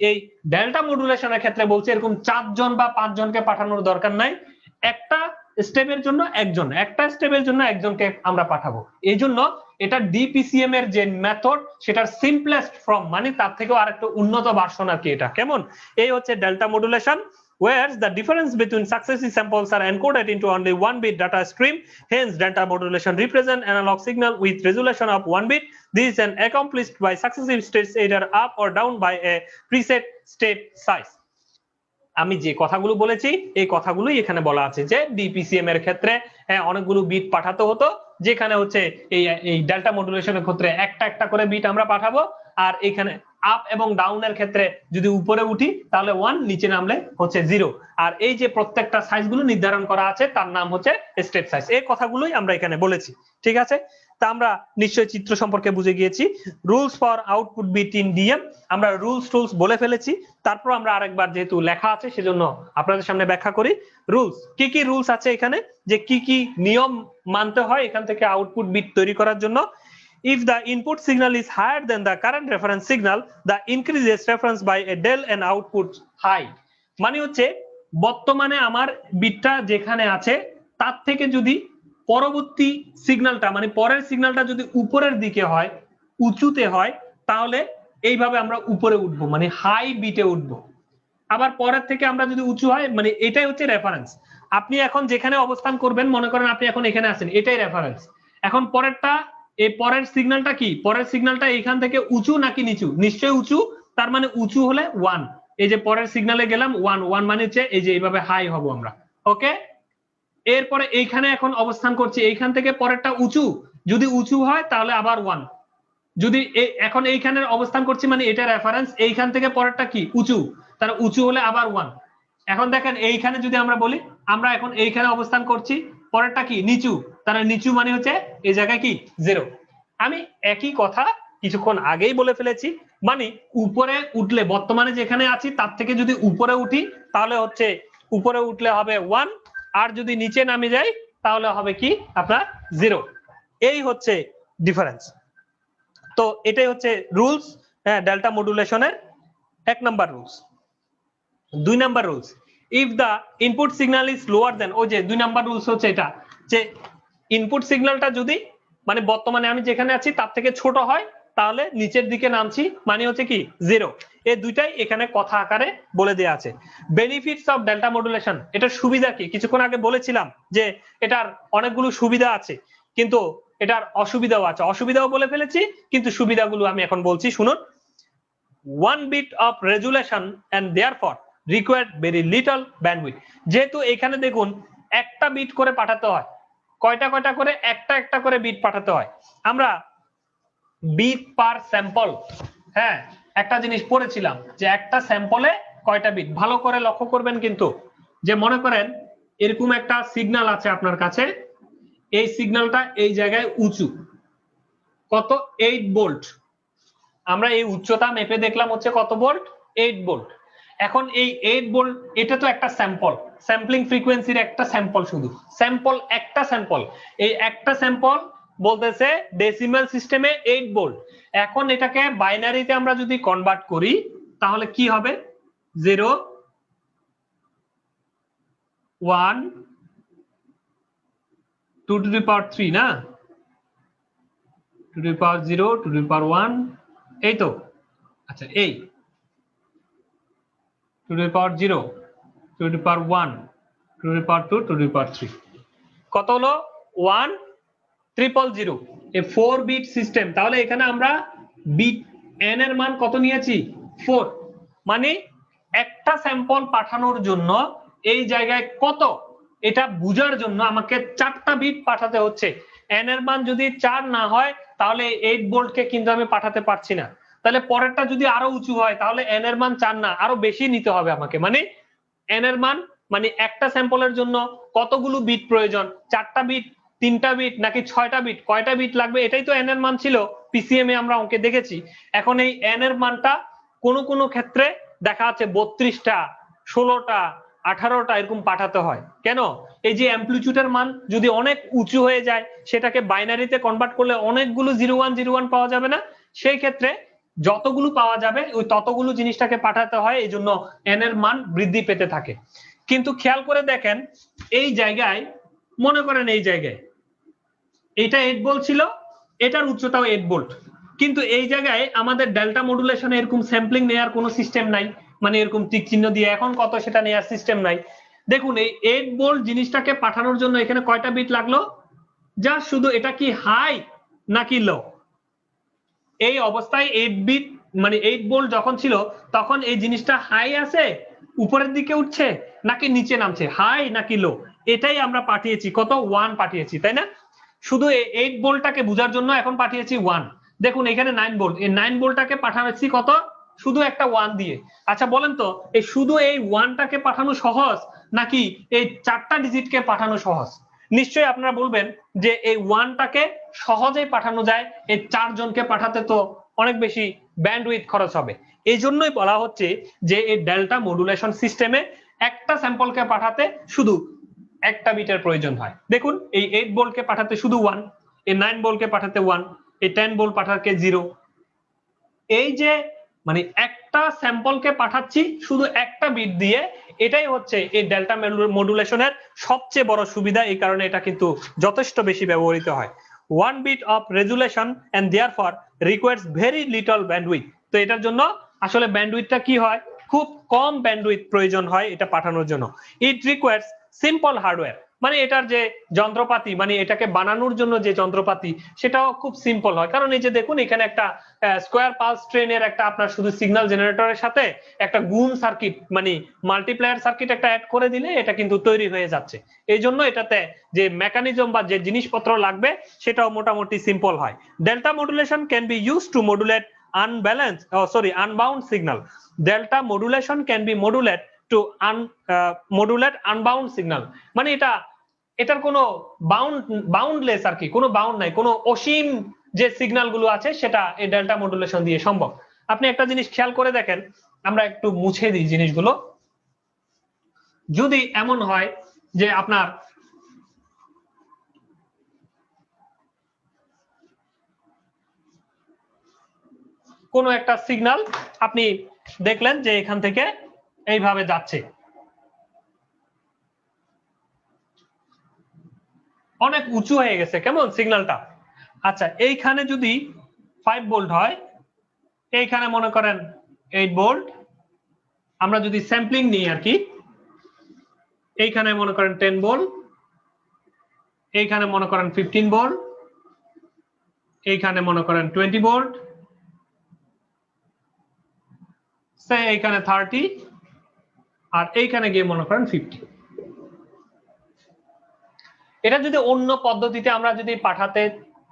এই ডেল্টা মডুলেশনের ক্ষেত্রে বলছে এরকম 4 জন বা 5 জনকে পাঠানোর দরকার নাই, একটা স্টেপের জন্য একজন, একটা স্টেপের জন্য একজনকে আমরা পাঠাবো। এই জন্য এটা ডিপিসিএম এর যে মেথড সেটার সিম্পলেস্ট ফর্ম, মানে তার থেকেও আরেকটু উন্নত ভার্সন আর কি। এটা কেমন, এই হচ্ছে delta modulation, where the difference between successive samples are encoded into only one bit data stream. Hence, delta modulation represents analog signal with resolution of 1 bit. This is accomplished by successive states either up or down by a preset state size. আমি যে কথাগুলো বলেছি এই কথাগুলোই এখানে বলা আছে যে ডিপিসিএম এর ক্ষেত্রে অনেকগুলো বিট পাঠাতে হতো, যেখানে হচ্ছে এই ডেল্টা মডুলেশনের ক্ষেত্রে একটা একটা করে বিট আমরা পাঠাবো। আর এখানে আপ এবং ডাউনের ক্ষেত্রে যদি উপরে উঠি তাহলে 1, নিচে নামলে হচ্ছে 0। আর এই যে প্রত্যেকটা সাইজগুলো নির্ধারণ করা আছে তার নাম হচ্ছে স্টেপ সাইজ। এই কথাগুলোই আমরা এখানে বলেছি, ঠিক আছে। তা আমরা নিশ্চয়ই চিত্র সম্পর্কে বুঝে গিয়েছি। Rules for output bit in DM, আমরা রুলস বলে ফেলেছি। তারপর আমরা আরেকবার যেহেতু লেখা আছে সেজন্য আপনাদের সামনে ব্যাখ্যা করি। রুলস, কি কি রুলস আছে এখানে, যে কি কি নিয়ম মানতে হয় এখান থেকে আউটপুট বিট তৈরি করার জন্য। If the input signal is higher than the current reference signal, the increases reference by a del and output high. মানে হচ্ছে বর্তমানে আমার বিটটা যেখানে আছে তার থেকে যদি পরবর্তী সিগন্যালটা, মানে পরের সিগন্যালটা যদি উপরের দিকে হয়, উঁচুতে হয়, তাহলে এইভাবে আমরা উপরে উঠবো, মানে হাই বিটে উঠবো। আবার পরের থেকে আমরা যদি উঁচু হয়, মানে এটাই হচ্ছে রেফারেন্স। আপনি এখন যেখানে অবস্থান করবেন, মনে করেন আপনি এখন এখানে আছেন, এটাই রেফারেন্স। এখন পরেরটা, এই পরের সিগন্যালটা কি, পরের সিগন্যালটা এখান থেকে উঁচু নাকি নিচু, নিশ্চয়ই উঁচু, তার মানে উঁচু হলে 1। এই যে পরের সিগন্যালে গেলাম 1 মানে হচ্ছে এই যে এইভাবে হাই হব আমরা, ওকে। এরপরে এইখানে এখন অবস্থান করছি, এইখান থেকে পরেরটা উঁচু, যদি উঁচু হয় তাহলে আবার 1। যদি এখন এইখানের অবস্থান করছি মানে এটা রেফারেন্স, এইখান থেকে পরেরটা কি উঁচু, তার উঁচু হলে আবার 1। এখন দেখেন এইখানে যদি আমরা বলি, আমরা এখন এইখানে অবস্থান করছি, পরেরটা কি নিচু, তার নিচু মানে হচ্ছে এই জায়গায় কি 0। আমি একই কথা কিছুক্ষণ আগেই বলে ফেলেছি, মানে উপরে উঠলে, বর্তমানে যেখানে আছি তার থেকে যদি উপরে উঠি তাহলে হচ্ছে উপরে উঠলে হবে 1, আর যদি নিচে নামে যাই তাহলে হবে কি আপনার 0। এই হচ্ছে ডিফারেন্স। তো এটাই হচ্ছে রুলস ডেল্টা মডুলেশনের 1 number rules. 2 number rules, if the input signal is lower then, ওই যে 2 নাম্বার রুলস হচ্ছে এটা, যে ইনপুট সিগন্যালটা যদি মানে বর্তমানে আমি যেখানে আছি তার থেকে ছোট হয় তাহলে নিচের দিকে নামছি, মানে হচ্ছে কি 0। এই দুইটাই এখানে কথা আকারে বলে দেয়া আছে। বেনিফিটস অফ ডেল্টা মডুলেশন, এটার সুবিধা কি, কিছুক্ষণ আগে বলেছিলাম যে এটার অনেকগুলো সুবিধা আছে, কিন্তু এটার অসুবিধাও আছে। অসুবিধাও বলে ফেলেছি, কিন্তু সুবিধাগুলো আমি এখন বলছি, শুনুন। 1 bit of resolution and therefore required very little bandwidth. যেহেতু এখানে দেখুন একটা বিট করে পাঠাতে হয়, কয়টা করে, একটা করে বিট পাঠাতে হয়। আমরা বিট পার স্যাম্পল, হ্যাঁ একটা জিনিস পড়েছিলাম যে একটা স্যাম্পলে কয়টা বিট, ভালো করে লক্ষ্য করবেন কিন্তু। যে মনে করেন এরকম একটা সিগন্যাল আছে আপনার কাছে, এই সিগন্যালটা এই জায়গায় উঁচু, কত 8 ভোল্ট, আমরা এই উচ্চতা মেপে দেখলাম হচ্ছে কত ভোল্ট, 8 ভোল্ট। এখন এই 8 ভোল্ট এটা তো একটা স্যাম্পল, স্যাম্পলিং ফ্রিকোয়েন্সির একটা স্যাম্পল, শুধু স্যাম্পল, একটা স্যাম্পল। এই একটা স্যাম্পল বলতেছে ডেসিমাল সিস্টেমে 8 ভোল্ট। এখন এটাকে বাইনারিতে আমরা যদি কনভার্ট করি তাহলে কি হবে, 0 1 2 টু দি পাওয়ার 3 না, 2 to the power 0 2 to the পাওয়ার 1, এই তো। আচ্ছা, এই 2 to the power 0, 2 to the power 1, 2 to the power 2, 2 to the power 3, কত হলো 1 000 এই 4 বিট সিস্টেম। তাহলে এখানে আমরা বিট n এর মান কত নিয়েছি 4, মানে একটা স্যাম্পল পাঠানোর জন্য এই জায়গায় কত এটা বোঝার জন্য আমাকে 4টা বিট পাঠাতে হচ্ছে। n এর মান যদি 4 না হয় তাহলে 8 ভোল্টকে কিন্তু আমি পাঠাতে পারছি না। তাহলে পরেরটা যদি আরো উঁচু হয় তাহলে n এর মান 4 না আরো বেশি নিতে হবে আমাকে, মানে n এর মান মানে একটা স্যাম্পলের জন্য কতগুলো বিট প্রয়োজন, 4টা বিট, 3টা বিট নাকি 6টা বিট, কয়টা বিট লাগবে, এটাই তো n এর মান ছিল পিসিএম এ আমরা অঙ্কে দেখেছি। এখন এই n এর মানটা কোন কোন ক্ষেত্রে দেখা যাচ্ছে 32টা, 16টা, 18টা এরকম পাঠাতে হয়। কেন? এই যে অ্যামপ্লিটিউডের মান যদি অনেক উঁচু হয়ে যায় সেটাকে বাইনারিতে কনভার্ট করলে অনেকগুলো 0101 পাওয়া যাবে না, সেই ক্ষেত্রে যতগুলো পাওয়া যাবে ওই ততগুলো জিনিসটাকে পাঠাতে হয়, এই জন্য n এর মান বৃদ্ধি পেতে থাকে। কিন্তু খেয়াল করে দেখেন এই জায়গায়, মনে করেন এই জায়গায় এটা 8 ভোল্ট ছিল, এটার উচ্চতাও 8 ভোল্ট, কিন্তু এই জায়গায় আমাদের ডেল্টা মডুলেশনে এরকম স্যাম্পলিং নেয়ার কোনো সিস্টেম নাই, মানে এরকম টিক চিহ্ন দিয়ে এখন কত সেটা নেয়ার সিস্টেম নাই। দেখুন এই 8 ভোল্ট জিনিসটাকে পাঠানোর জন্য এখানে কয়টা বিট লাগলো, যা শুধু এটা কি হাই নাকি লো। এই অবস্থায় 8 বিট মানে 8 ভোল্ট যখন ছিল তখন এই জিনিসটা হাই আছে উপরের দিকে উঠছে নাকি নিচে নামছে, হাই নাকি লো, এটাই আমরা পাঠিয়েছি কত 1 পাঠিয়েছি, তাই না? শুধু 8 ভোল্টটাকে বোঝার জন্য এখন পাঠিয়েছি 1। দেখুন এখানে 9 ভোল্ট, এই 9 ভোল্টটাকে পাঠাচ্ছি কত, শুধু একটা 1 দিয়ে। আচ্ছা বলেন তো এই শুধু এই 1টাকে পাঠানো সহজ নাকি এই 4টা ডিজিটকে পাঠানো সহজ? নিশ্চয়ই আপনারা বলবেন যে এই 1টাকে সহজেই পাঠানো যায়, এই 4 জনকে পাঠাতে তো অনেক বেশি ব্যান্ডউইথ খরচ হবে। এই জন্যই বলা হচ্ছে যে এই ডেল্টা মডুলেশন সিস্টেমে একটা স্যাম্পলকে পাঠাতে শুধু একটা বিটের প্রয়োজন হয়। দেখুন এই 8 ভোল্টকে পাঠাতে শুধু 1, এই 9 ভোল্টকে পাঠাতে 1, এই 10 ভোল্ট পাঠাতে 0। এই যে মানে একটা স্যাম্পলকে পাঠাচ্ছি শুধু একটা বিট দিয়ে, এটাই হচ্ছে এই ডেল্টা মডুলেশনের সবচেয়ে বড় সুবিধা, এই কারণে এটা কিন্তু যথেষ্ট বেশি ব্যবহৃত হয়। 1 bit of resolution and therefore requires very little bandwidth। তো এটার জন্য আসলে ব্যান্ডউইথটা কি হয়, খুব কম ব্যান্ডউইথ প্রয়োজন হয় এটা পাঠানোর জন্য। ইট রিকোয়ার্স সিম্পল হার্ডওয়্যার, মানে এটার যে যন্ত্রপাতি মানে এটাকে বানানোর জন্য যে যন্ত্রপাতি সেটাও খুব সিম্পল হয়। কারণ এই যে দেখুন এখানে একটা স্কোয়ার পালস ট্রেনের একটা আপনার শুধু সিগন্যাল জেনারেটরের সাথে একটা গুণ সার্কিট মানে মাল্টিপ্লায়ার সার্কিট একটা অ্যাড করে দিলে এটা কিন্তু তৈরি হয়ে যাচ্ছে। এই জন্য এটাতে যে মেকানিজম বা যে জিনিসপত্র লাগবে সেটাও মোটামুটি সিম্পল হয়। Delta modulation can be used to modulate unbound signal. Delta modulation can be modulated to modulate unbound signal, মানে এটার কোনো বাউন্ডলেস আর কি, কোনো বাউন্ড নাই, কোনো অসীম যে সিগন্যাল গুলো আছে সেটা এই ডেল্টা মডুলেশন দিয়ে সম্ভব। আপনি একটা জিনিস খেয়াল করে দেখেন, আমরা একটু মুছে দিই জিনিসগুলো। যদি এমন হয় যে আপনার কোনো একটা সিগন্যাল আপনি দেখলেন যে এখান থেকে এইভাবে যাচ্ছে, অনেক উঁচু হয়ে গেছে কেমন সিগন্যালটা। আচ্ছা এইখানে যদি 5 ভোল্ট হয়, এইখানে মনে করেন 8 ভোল্ট, আমরা যদি স্যাম্পলিং নিই আর কি, এইখানে মনে করেন 10 ভোল্ট, এইখানে মনে করেন 15 ভোল্ট, এইখানে মনে করেন 20 ভোল্ট, এইখানে 30, আর এইখানে গিয়ে মনে করেন 50। এটা যদি অন্য পদ্ধতিতে আমরা যদি পাঠাতে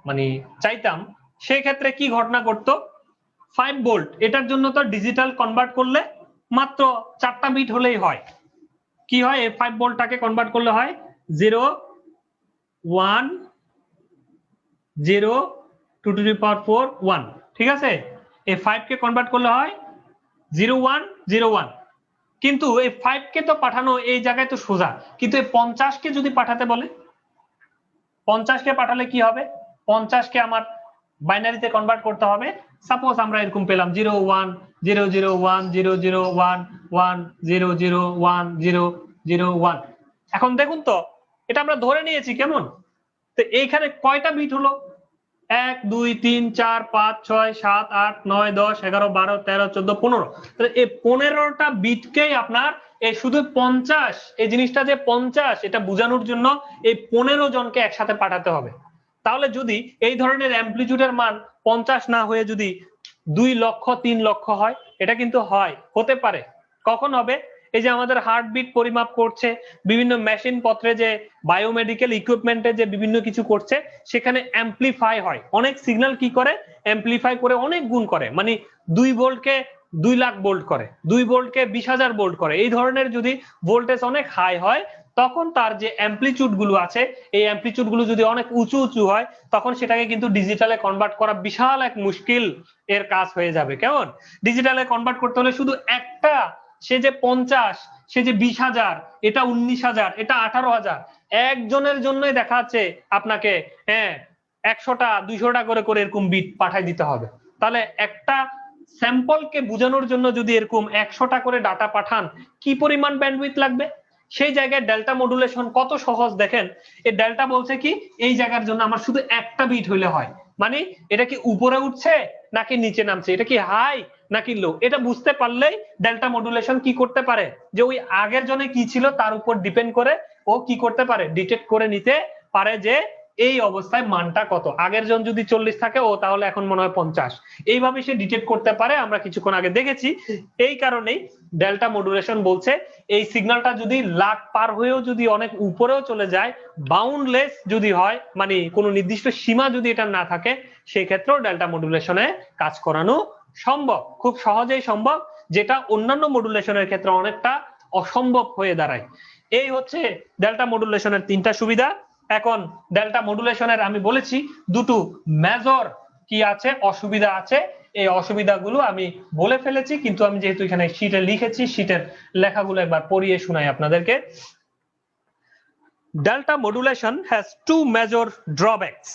মানে চাইতাম সেই ক্ষেত্রে কি ঘটনা ঘটতো, 5 ভোল্ট এটার জন্য তো ডিজিটাল কনভার্ট করলে মাত্র 4টা বিট হলেই হয়। কি হয় এই 5 ভোল্টটাকে কনভার্ট করলে হয় 0 1 0 2 to the power 4 1, ঠিক আছে? এই 5 কে কনভার্ট করলে হয় 0 1 0 1, কিন্তু এই 5 কে তো পাঠানো এই জায়গায় তো সোজা, কিন্তু এই 50 কে যদি পাঠাতে বলে, 50 কে পাঠালে কি হবে, 50 কে আমার বাইনারিতে কনভার্ট করতে হবে। সাপোজ আমরা এরকম পেলাম 0 1 0 0 1 0 0 1 1 0 0 1 0 0 1। এখন দেখুন তো এটা আমরা ধরে নিয়েছি কেমন, তো এইখানে কয়টা বিট হলো, 1 2 3 4 5 6 7 8 9 10 11 12 13 14 15। তাহলে এই 15টা বিটকেই আপনার এই শুধু 50 এই জিনিসটা যে 50 এটা বোঝানোর জন্য এই 15 জনকে একসাথে পাঠাতে হবে। তাহলে যদি এই ধরনের অ্যামপ্লিটিউডের মান 50 না হয়ে যদি 2 লক্ষ 3 লক্ষ হয়, এটা কিন্তু হতে পারে। কখন হবে? এই যে আমাদের হার্টবিট পরিমাপ করছে, বিভিন্ন মেশিন পত্রে যে বায়োমেডিক্যাল ইকুইপমেন্টে যে বিভিন্ন কিছু করছে, সেখানে অ্যাম্পলিফাই হয়, অনেক সিগন্যাল কি করে অ্যাম্পলিফাই করে অনেক গুণ করে, মানে 2 ভোল্টকে 2 লাখ ভোল্ট করে, 2 ভোল্টকে 20,000 ভোল্ট করে। এই ধরনের যদি ভোল্টেজ অনেক হাই হয়, তখন তার যে অ্যাম্পলিটিউড গুলো আছে, এই অ্যাম্পলিটিউড গুলো যদি অনেক উঁচু উঁচু হয়, তখন সেটাকে কিন্তু ডিজিটালে কনভার্ট করা বিশাল এক মুশকিল এর কাজ হয়ে যাবে। কেমন? ডিজিটালে কনভার্ট করতে হলে শুধু একটা, সে যে 50, সে যে 20,000, এটা 19,000, এটা 18,000, একজনের জন্যই দেখা যাচ্ছে আপনাকে 100টা 200টা করে করে এরকম বিট পাঠাই দিতে হবে। তাহলে একটা স্যাম্পলকে বোঝানোর জন্য যদি এরকম 100টা করে ডাটা পাঠান, কি পরিমাণ ব্যান্ডউইথ লাগবে? সেই জায়গায় ডেল্টা মডুলেশন কত সহজ দেখেন। এই ডেল্টা বলছে কি, এই জায়গার জন্য আমার শুধু একটা বিট হইলে হয়, মানে এটা কি উপরে উঠছে নাকি নিচে নামছে, এটা কি হাই নাকি লো, এটা বুঝতে পারলেই ডেল্টা মডুলেশন কি করতে পারে, যে ওই আগের জনে কি ছিল তার উপর ডিপেন্ড করে ও কি করতে পারে, ডিটেক্ট করে নিতে পারে যে এই অবস্থায় মানটা কত। আগের জন যদি 40 থাকে, ও তাহলে এখন মনে হয় 50, এইভাবে সে ডিটেক্ট করতে পারে। আমরা কিছুক্ষণ আগে দেখেছি। এই কারণেই ডেল্টা মডুলেশন বলছে এই সিগন্যালটা যদি লাখ পার হয়েও যদি অনেক উপরেও চলে যায়, বাউন্ডলেস যদি হয়, মানে কোনো নির্দিষ্ট সীমা যদি এটা না থাকে, সেই ক্ষেত্রেও ডেল্টা মডুলেশনে কাজ করানো সম্ভব, খুব সহজেই সম্ভব, যেটা অন্যান্য মডুলেশনের ক্ষেত্রে অনেকটা অসম্ভব হয়ে দাঁড়ায়। এই হচ্ছে ডেল্টা মডুলেশনের 3টা সুবিধা। এখন ডেল্টা মডুলেশনের আমি বলেছি দুটো মেজর কি আছে, অসুবিধা আছে। এই অসুবিধাগুলো আমি বলে ফেলেছি, কিন্তু আমি যেহেতু এখানে শীটে লিখেছি, শীটের লেখাগুলো একবার পড়িয়ে শোনাই আপনাদেরকে। Delta modulation has two major drawbacks.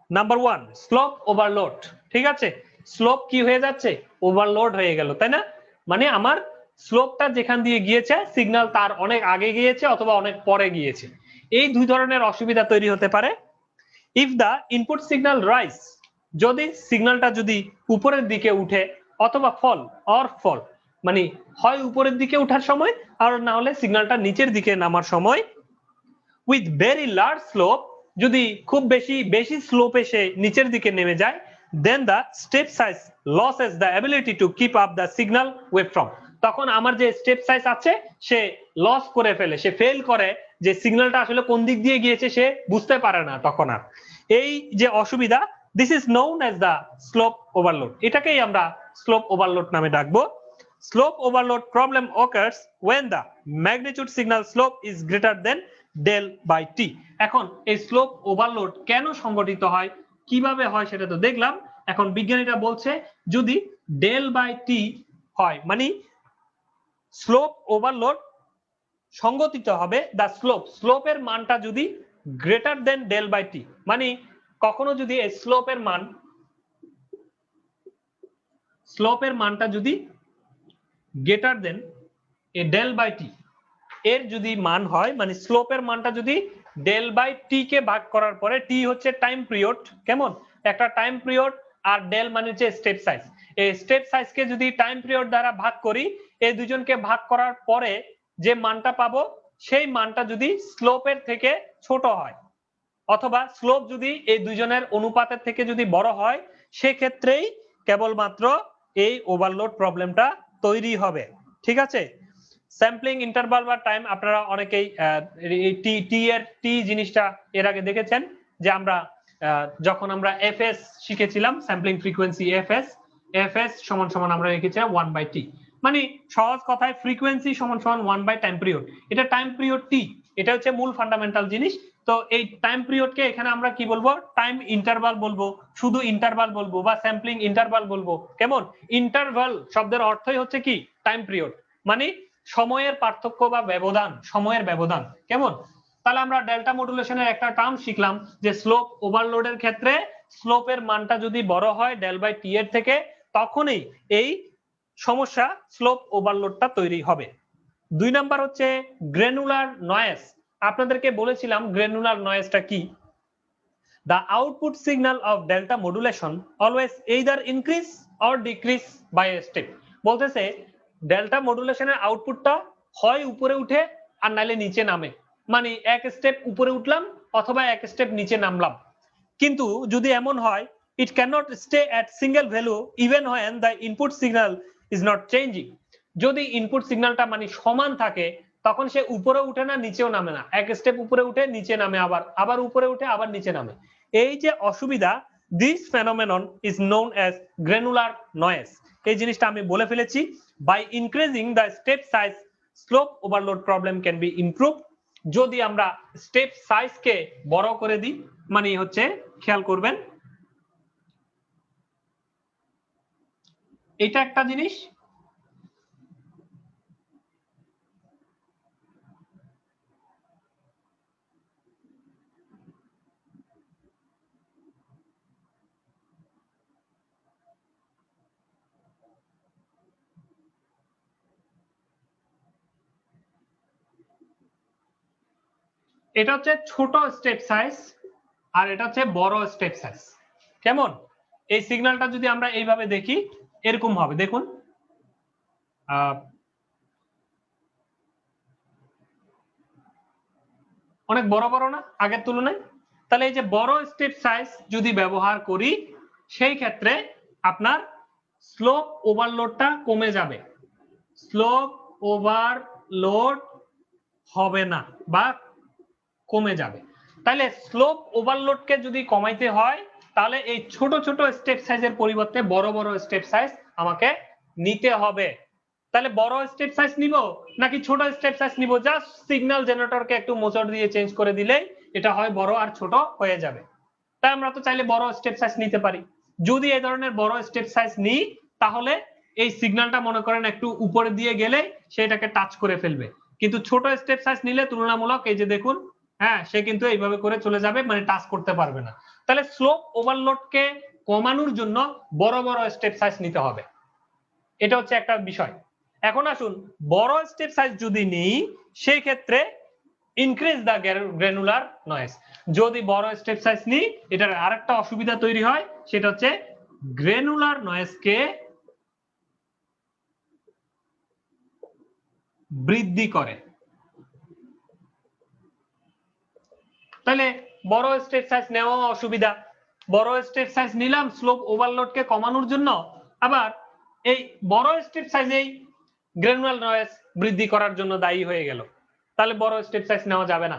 Number 1, slope overload. ঠিক আছে, স্লোপ কি হয়ে যাচ্ছে, ওভারলোড হয়ে গেল, তাই না? মানে আমার স্লোপটা যেখান দিয়ে গিয়েছে, সিগন্যাল তার অনেক আগে গিয়েছে অথবা অনেক পরে গিয়েছে। এই দুই ধরনের অসুবিধা তৈরি হতে পারে। If the input signal rise, যদি সিগন্যালটা যদি উপরের দিকে উঠে, অথবা ফল, মানে হয় উপরের দিকে ওঠার সময়, আর না হলে সিগন্যালটা নিচের দিকে নামার সময়, উইথ ভেরি লার্জ স্লোপ, যদি খুব বেশি স্লোপ এসে নিচের দিকে নেমে যায়, then the step size loses the ability to keep up the signal waveform. তখন আমার যে স্টেপ সাইজ আছে সে লস করে ফেলে, সে ফেল করে, যে সিগন্যালটা আসলে কোন দিক দিয়ে গিয়েছে সে বুঝতে পারে না তখন আর। এই যে অসুবিধা, this is known as the slope overload, এটাকেই আমরা স্লোপ ওভারলোড নামে ডাকবো। Slope overload problem occurs when the magnitude signal slope is greater than del by t. এখন এই স্লোপ ওভারলোড কেন সংঘটিত হয়, কিভাবে হয় সেটা তো দেখলাম। এখন বিজ্ঞানীরা বলছে যদি ডেল বাই টি হয়, মানে স্লোপ ওভারলোড সংঘটিত হবে দা স্লোপের মানটা যদি greater than del by T, মানে কখনো যদি এই স্লোপের মানটা যদি greater than a del by T এর যদি মান হয়, মানে স্লোপের মানটা যদি ডেল বাই টি কে ভাগ করার পরে, টি হচ্ছে টাইম পিরিয়ড, কেমন একটা টাইম পিরিয়ড, আর ডেল মানে হচ্ছে স্টেপ সাইজ, এই স্টেপ সাইজকে যদি টাইম পিরিয়ড দ্বারা ভাগ করি, এই দুজনকে ভাগ করার পরে যে মানটা পাবো, সেই মানটা যদি স্লোপের থেকে ছোট হয়, অথবা স্লোপ যদি এই দুজনের অনুপাতের থেকে যদি বড় হয়, সেক্ষেত্রেই কেবলমাত্র এই ওভারলোড প্রবলেমটা তৈরি হবে। ঠিক আছে, স্যাম্পলিং ইন্টারভাল বা টাইম আপনারা অনেকেই টি জিনিসটা এর আগে দেখেছেন, যে আমরা যখন আমরা এফএস শিখেছিলাম, স্যাম্পলিং ফ্রিকোয়েন্সি এফএস সমান সমান আমরা লিখেছিলাম 1/t, মানে সহজ কথায় ফ্রিকোয়েন্সি সমান সমান 1/টাইম পিরিয়ড। এটা টাইম পিরিয়ড টি, এটা হচ্ছে মূল ফান্ডামেন্টাল জিনিস। তো এই টাইম পিরিয়ডকে এখানে আমরা কি বলবো, টাইম ইন্টারভাল বলবো, শুধু ইন্টারভাল বলবো, বা স্যাম্পলিং ইন্টারভাল বলবো। কেমন, ইন্টারভাল শব্দের অর্থই হচ্ছে কি টাইম পিরিয়ড, মানে সময়ের পার্থক্য বা ব্যবধান, সময়ের ব্যবধান। কেমন, তাহলে আমরা ডেল্টা মডুলেশনের একটা টার্ম শিখলাম, যে স্লোপ ওভারলোডের ক্ষেত্রে স্লোপের মানটা যদি বড় হয় ডেল বাই টি এর থেকে, তখনই এই সমস্যা স্লোপ ওভারলোডটা তৈরি হবে। 2 নাম্বার হচ্ছে গ্র্যানুলার নয়েজ। আপনাদেরকে বলেছিলাম গ্র্যানুলার নয়েজটা কি। The output signal of delta modulation always either increase or decrease by a step. বলতেছে ডেল্টা মডুলেশনের আউটপুটটা হয় উপরে উঠে আর নাইলে নিচে নামে, মানে এক স্টেপ উপরে উঠলাম অথবা এক স্টেপ নিচে নামলাম। কিন্তু যদি এমন হয় it cannot stay at single value even when the input signal is not changing, যদি ইনপুট সিগন্যালটা মানে সমান থাকে তখন সে উপরে উঠে না নিচেও নামে না, এক স্টেপ উপরে উঠে নিচে নামে, আবার উপরে উঠে আবার নিচে নামে। এই যে অসুবিধা, this phenomenon is known as granular noise। এই জিনিসটা আমি বলে ফেলেছি। by increasing the step size slope overload problem can be improved। যদি আমরা স্টেপ সাইজকে বড় করে দিই, মানে হচ্ছে খেয়াল করবেন এটা একটা জিনিস। এটা হচ্ছে ছোট স্টেপ সাইজ আর এটা হচ্ছে বড় স্টেপ সাইজ। কেমন? এই সিগন্যালটা যদি আমরা এইভাবে দেখি এরকম হবে, দেখুন অনেক বড় বড় না আগের তুলনায়? তাহলে এই যে বড় স্টেপ সাইজ যদি ব্যবহার করি সেই ক্ষেত্রে আপনার স্লোপ ওভারলোডটা কমে যাবে, স্লোপ ওভারলোড হবে না বা কমে যাবে। তাহলে স্লোপ ওভারলোডকে যদি কমাইতে হয় তাহলে এই ছোট ছোট স্টেপ সাইজের পরিবর্তে বড় বড় স্টেপ সাইজ আমাকে নিতে হবে। তাহলে বড় স্টেপ সাইজ নিব নাকি ছোট স্টেপ সাইজ নিব? জাস্ট সিগন্যাল জেনারেটরকে একটু মোচড় দিয়ে চেঞ্জ করে দিলেই এটা হয় বড় আর ছোট হয়ে যাবে। তাই আমরা তো চাইলে বড় স্টেপ সাইজ নিতে পারি। যদি এই ধরনের বড় স্টেপ সাইজ নিই তাহলে এই সিগন্যালটা মনে করেন একটু উপরে দিয়ে গেলে সেটাকে টাচ করে ফেলবে, কিন্তু ছোট স্টেপ সাইজ নিলে তুলনামূলক এই যে দেখুন, হ্যাঁ সে কিন্তু এইভাবে করে চলে যাবে, মানে টাচ করতে পারবে না। তাহলে স্লোপ ওভারলোডকে কমানোর জন্য বড় বড় স্টেপ সাইজ নিতে হবে, এটা হচ্ছে একটা বিষয়। এখন আসুন বড় স্টেপ সাইজ যদি নিই সেই ক্ষেত্রে ইনক্রিজ দা গ্রানুলার নয়েজ। যদি বড় স্টেপ সাইজ নিই এটার আরেকটা অসুবিধা তৈরি হয়, সেটা হচ্ছে গ্রানুলার নয়েজকে বৃদ্ধি করে। তাহলে বড় স্টেপ সাইজ নেওয়া অসুবিধা, বড় স্টেপ সাইজ নিলাম স্লোপ ওভারলোডকে কমানোর জন্য, আবার এই বড় স্টেপ সাইজেই গ্রানুলার নয়েজ বৃদ্ধি করার জন্য দায়ী হয়ে গেল, তাহলে বড় স্টেপ সাইজ নেওয়া যাবে না।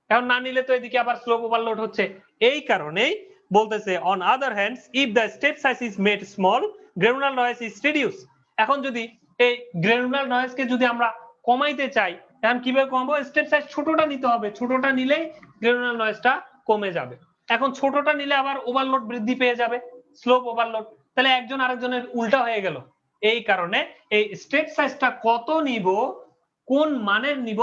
এখন না নিলে তো এদিকে আবার স্লোপ ওভারলোড হচ্ছে। এই কারণেই বলতেছে on other hands if the step size is made small granular noise is reduce. এখন যদি এই গ্রানুলার নয়েজকে যদি আমরা কমাইতে চাই এখন কিভাবে কমাবো? স্টেপ সাইজ ছোটটা নিতে হবে, ছোটটা নিলেই গ্রানুলার নয়েজটা কমে যাবে। এখন ছোটটা নিলে আবার ওভারলোড বৃদ্ধি পেয়ে যাবে, স্লোপ ওভারলোড, তাহলে একজন আরেকজনের উল্টা হয়ে গেল। এই কারণে এই স্টেপ সাইজটা কত নিব, কোন মানের নিব,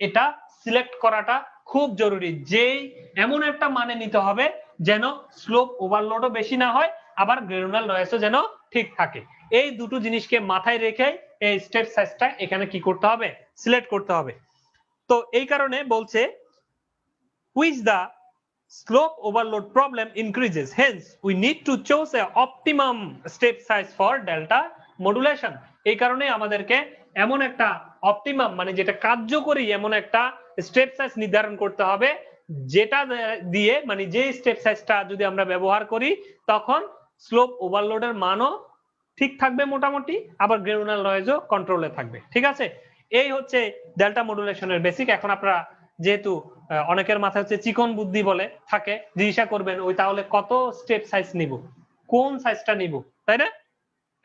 এটা সিলেক্ট করাটা খুব জরুরি। যেই এমন একটা মানে নিতে হবে যেন স্লোপ ওভারলোডও বেশি না হয় আবার গ্রানুলার নয়েজও যেন ঠিক থাকে। এই দুটো জিনিসকে মাথায় রেখে এই স্টেপ সাইজটা এখানে কি করতে হবে? সিলেক্ট করতে হবে। তো এই কারণে বলছে which the slope overload problem increases, hence we need to choose a optimum step size for delta modulation। এই কারণে আমাদেরকে এমন একটা অপটিমাম মানে যেটা কার্যকরী এমন একটা স্টেপ সাইজ নির্ধারণ করতে হবে যেটা দিয়ে মানে যে স্টেপ সাইজটা যদি আমরা ব্যবহার করি তখন স্লোপ ওভারলোডের মানও ঠিক থাকবে মোটামুটি, আবার গ্রানুলার নয়েজও কন্ট্রোলে থাকবে। ঠিক আছে, এই হচ্ছে ডেল্টা মডুলেশনের বেসিক। এখন আপনারা যেহেতু অনেকের মাথায় হচ্ছে চিকন বুদ্ধি বলে থাকে, জিজ্ঞাসা করবেন ওই তাহলে কত স্টেপ সাইজ নিব, কোন সাইজটা নিব, তাই না?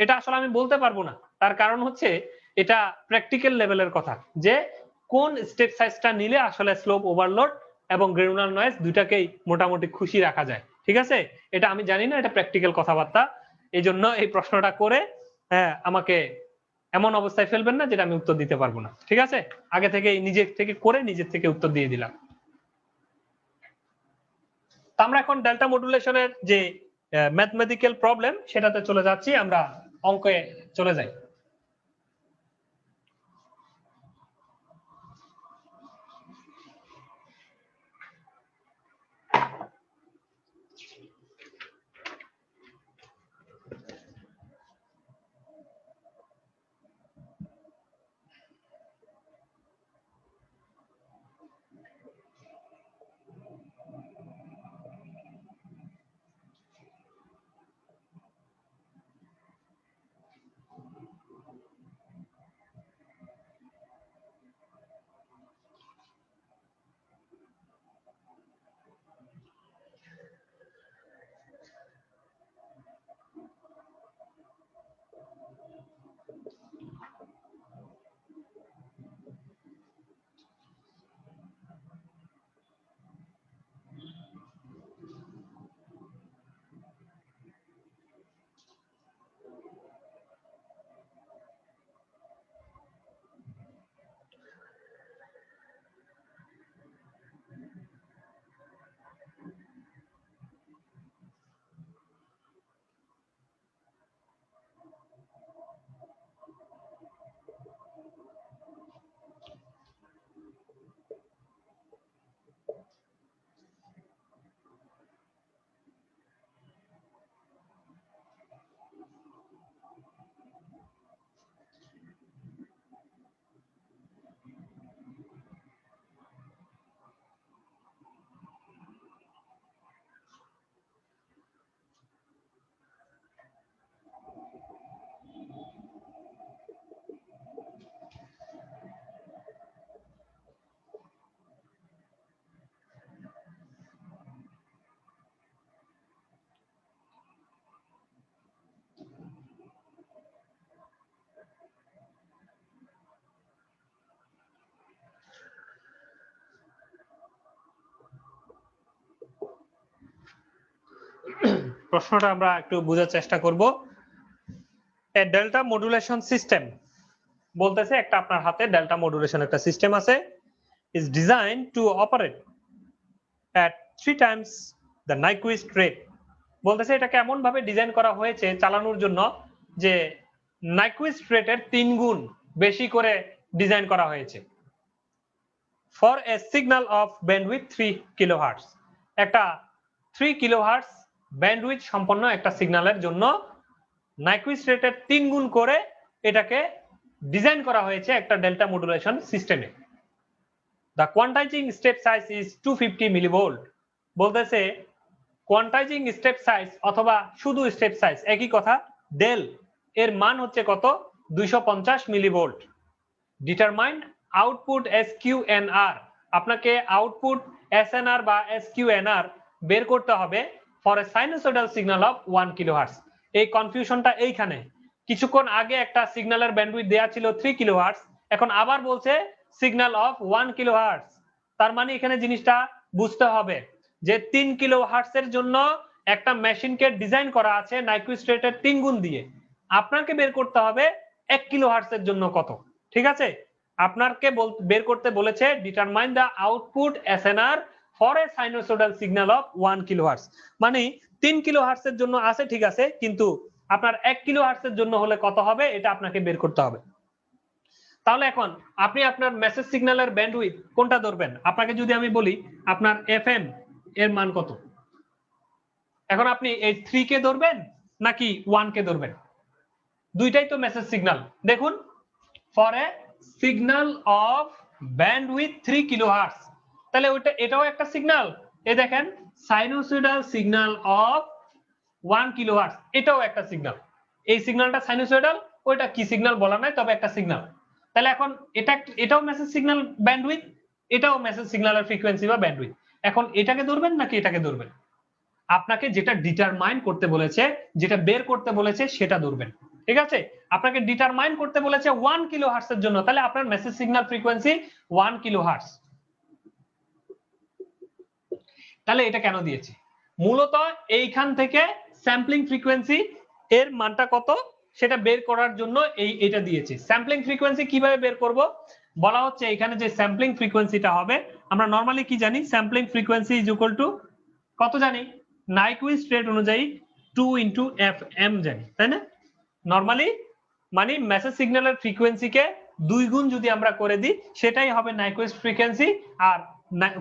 এটা আসলে আমি বলতে পারবো না, তার কারণ হচ্ছে এটা প্র্যাকটিক্যাল লেভেলের কথা যে কোন স্টেপ সাইজটা নিলে আসলে স্লোপ ওভারলোড এবং গ্রানুলার নয়েজ দুটাকেই মোটামুটি খুশি রাখা যায়। ঠিক আছে, এটা আমি জানি না, এটা প্র্যাকটিক্যাল কথাবার্তা, এই জন্য এই প্রশ্নটা করে আমাকে এমন অবস্থায় ফেলবেন না যেটা আমি উত্তর দিতে পারবো না। ঠিক আছে, আগে থেকে নিজের থেকে করে নিজের থেকে উত্তর দিয়ে দিলাম। আমরা এখন ডেল্টা মডুলেশনের যে ম্যাথমেটিক্যাল প্রবলেম সেটাতে চলে যাচ্ছি, আমরা অঙ্কে চলে যাই। প্রশ্নটা আমরা একটু বোঝার চেষ্টা করব। এ ডেল্টা মডুলেশন সিস্টেম বলতেছে একটা আপনার হাতে ডেল্টা মডুলেশন একটা সিস্টেম আছে, is designed to operate at 3 times the Nyquist rate। বলতেছে এটা কেমন ভাবে ডিজাইন করা হয়েছে চালানোর জন্য যে Nyquist রেটের 3 গুণ বেশি করে ডিজাইন করা হয়েছে। for a signal of bandwidth 3 kilohertz, একটা 3 কিলোহার্টজ ব্যান্ডউইথ সম্পন্ন একটা সিগন্যালের জন্য Nyquist রেটের 3 গুণ করে এটাকে ডিজাইন করা হয়েছে একটা ডেল্টা মডুলেশন সিস্টেমে। The quantizing step size is 250 millivolt। বলতেছে কোয়ান্টাইজিং স্টেপ সাইজ অথবা শুধু স্টেপ সাইজ একই কথা, ডেল এর মান হচ্ছে কত 250 মিলিভোল্ট। ডিটারমাইন্ড আউটপুট SQNR, আপনাকে আউটপুট SNR বা SQNR বের করতে হবে for a sinusoidal signal of 1 kilohertz. এই কনফিউশনটা এইখানে, কিছুক্ষণ আগে একটা সিগন্যালের ব্যান্ডউইথ দেয়া ছিল 3 কিলোহার্টজ, এখন আবার বলছে সিগন্যাল অফ 1 কিলোহার্টজ। তার মানে এখানে জিনিসটা বুঝতে হবে যে 3 কিলোহার্টজ এর জন্য একটা মেশিনকে ডিজাইন করা আছে Nyquist রেটের 3 গুণ দিয়ে, আপনাকে বের করতে হবে 1 কিলোহার্টজ এর জন্য কত। ঠিক আছে, আপনাকে বের করতে বলেছে determine the output SNR for a sinusoidal signal of 1 kilohertz. মানে 3 কিলোহার্টজ এর জন্য আছে ঠিক আছে, কিন্তু আপনার 1 কিলোহার্টজ এর জন্য হলে কত হবে এটা আপনাকে বের করতে হবে। তাহলে এখন আপনি আপনার মেসেজ সিগন্যালের ব্যান্ডউইথ কোনটা ধরবেন? আপনাকে যদি আমি বলি আপনার FM এর মান কত, এখন আপনি এই 3 কে ধরবেন নাকি 1 কে ধরবেন? দুইটাই তো মেসেজ সিগন্যাল। দেখুন, for a signal of bandwidth 3 kilohertz, তাহলে ওইটা এটাও একটা সিগন্যাল। এই দেখেন সাইনোসয়েডাল সিগন্যাল অফ 1 কিলোহার্টজ, এটাও একটা সিগন্যাল। এই সিগন্যালটা সাইনোসয়েডাল, ওইটা কি সিগন্যাল বলা নাই, তবে একটা সিগন্যাল। তাহলে এখন এটাও মেসেজ সিগন্যাল ব্যান্ডউইথ, এটাও মেসেজ সিগন্যালের ফ্রিকোয়েন্সি বা ব্যান্ডউইথ। এখন এটাকে ধরবেন নাকি এটাকে ধরবেন? আপনাকে যেটা ডিটারমাইন করতে বলেছে, যেটা বের করতে বলেছে সেটা ধরবেন। ঠিক আছে, আপনাকে ডিটারমাইন করতে বলেছে 1 কিলোহার্টজ এর জন্য, তাহলে আপনার মেসেজ সিগন্যাল ফ্রিকোয়েন্সি 1 কিলোহার্টজ। তাহলে এটা কেন দিয়েছে? মূলত এইখান থেকে স্যাম্পলিং ফ্রিকোয়েন্সি এর মানটা কত সেটা বের করার জন্য এটা দিয়েছে। স্যাম্পলিং ফ্রিকোয়েন্সি কিভাবে বের করব? বলা হচ্ছে এখানে যে স্যাম্পলিং ফ্রিকোয়েন্সিটা হবে, আমরা নরমালি কি জানি, sampling frequency is equal two কত জানি, Nyquist রেট অনুযায়ী 2 * FM জানি, তাই না? নরমালি মানে মেসেজ সিগন্যালের ফ্রিকোয়েন্সিকে 2 গুণ যদি আমরা করে দিই সেটাই হবে Nyquist ফ্রিকোয়েন্সি, আর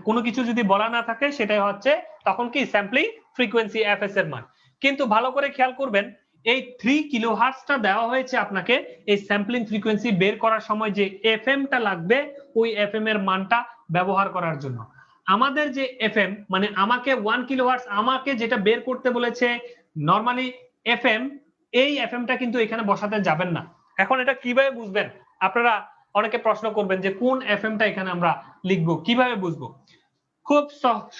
কোনো কিছু যদি বলা না থাকে সেটাই হচ্ছে তখন কি স্যাম্পলিং ফ্রিকোয়েন্সি FS এর মান। কিন্তু ভালো করে খেয়াল করবেন, এই 3 কিলোহার্টজটা দেওয়া হয়েছে আপনাকে এই স্যাম্পলিং ফ্রিকোয়েন্সি বের করার সময় যে FM টা লাগবে ওই FM এর মানটা ব্যবহার করার জন্য। আমাদের যে FM মানে আমাকে 1 কিলোহার্টজ আমাকে যেটা বের করতে বলেছে নরমালি FM, এই FM টা কিন্তু এখানে বসাতে যাবেন না। এখন এটা কিভাবে বুঝবেন? আপনারা অনেকে প্রশ্ন করবেন যে কোন FM টা এখানে আমরা লিখব, কিভাবে বুঝবো? খুব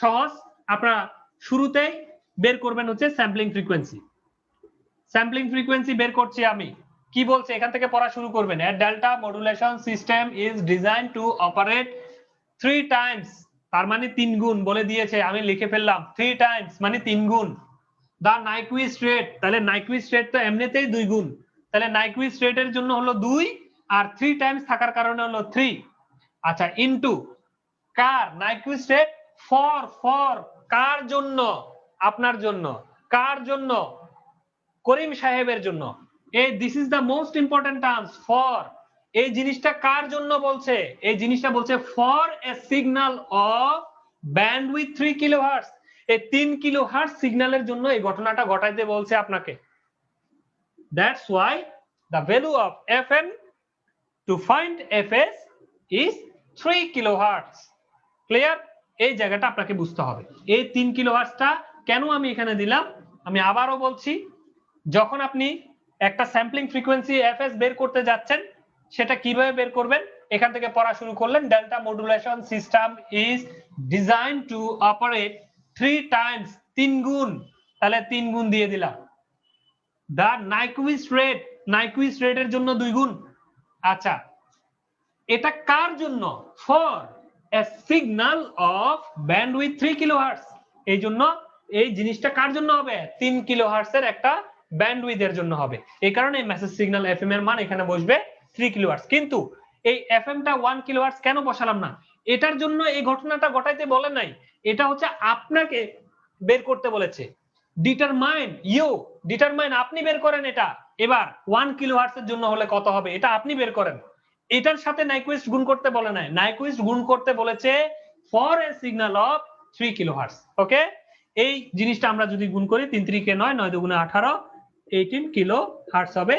সহজ, আপনারা শুরুতেই বের করবেন হচ্ছে স্যাম্পলিং ফ্রিকোয়েন্সি। স্যাম্পলিং ফ্রিকোয়েন্সি বের করছি আমি, কি বলছে এখান থেকে পড়া শুরু করবেন। এ delta modulation system is design two operate 3 Times, তার মানে 3 গুণ বলে দিয়েছে, আমি লিখে ফেললাম 3 টাইমস মানে 3 গুণ। দা Nyquist রেট, তাহলে Nyquist রেট তো এমনিতেই 2 গুণ, তাহলে Nyquist রেটের জন্য হলো 2 আর 3 টাইমস থাকার কারণে হলো 3। আচ্ছা, ইনটু কার Nyquist রেট ফর কার জন্য, আপনার জন্য, কার জন্য, করিম সাহেবের জন্য। এই this is the most important terms, for. এই জিনিসটা কার জন্য বলছে? এই জিনিসটা বলছে for a signal of bandwidth 3 kilohertz. এই 3 কিলোহার্টজ সিগন্যালের জন্য এই ঘটনাটা ঘটাইতে বলছে আপনাকে। That's why the value of FM to find FS is 3 kilohertz. Clear? এই জায়গাটা আপনাকে বুঝতে হবে। এই 3 কিলোহার্টজটা কেন আমি এখানে দিলাম আমি আবারও বলছি, যখন আপনি একটা স্যাম্পলিং ফ্রিকোয়েন্সি FS বের করতে যাচ্ছেন সেটা কিভাবে বের করবেন এখান থেকে পড়া শুরু করলেন। Delta modulation system is design two operate 3 Times, 3 গুণ, তাহলে 3 গুণ দিয়ে দিলাম। দা Nyquist রেটের জন্য 2 গুণ। আচ্ছা, এটা কার জন্য? For a signal of bandwidth 3 kilohertz. এই জন্য এই জিনিসটা কার জন্য হবে 3 কিলোহার্টজ এর একটা ব্যান্ডউইথের জন্য হবে এই কারণে মেসেজ সিগন্যাল এফএম এর মান এখানে বসবে 3 কিলোহার্টজ কিন্তু এই এফএম টা 1 কিলোহার্টজ কেন বসালাম না এটার জন্য এই ঘটনাটা ঘটাইতে বলে নাই এটা হচ্ছে আপনাকে বের করতে বলেছে ডিটারমাইন আপনি বের করেন এটা এবার 1 কিলোহার্টজ এর জন্য হলে কত হবে এটা আপনি বের করেন এটার সাথে নাইকুইস্ট গুণ করতে বলে নাই নাইকুইস্ট গুণ করতে বলেছে for a signal of 3 kilohertz okay এই জিনিসটা আমরা যদি গুণ করি 3 3 কে 9 9 দুগুণে 18 18 কিলো হার্টজ হবে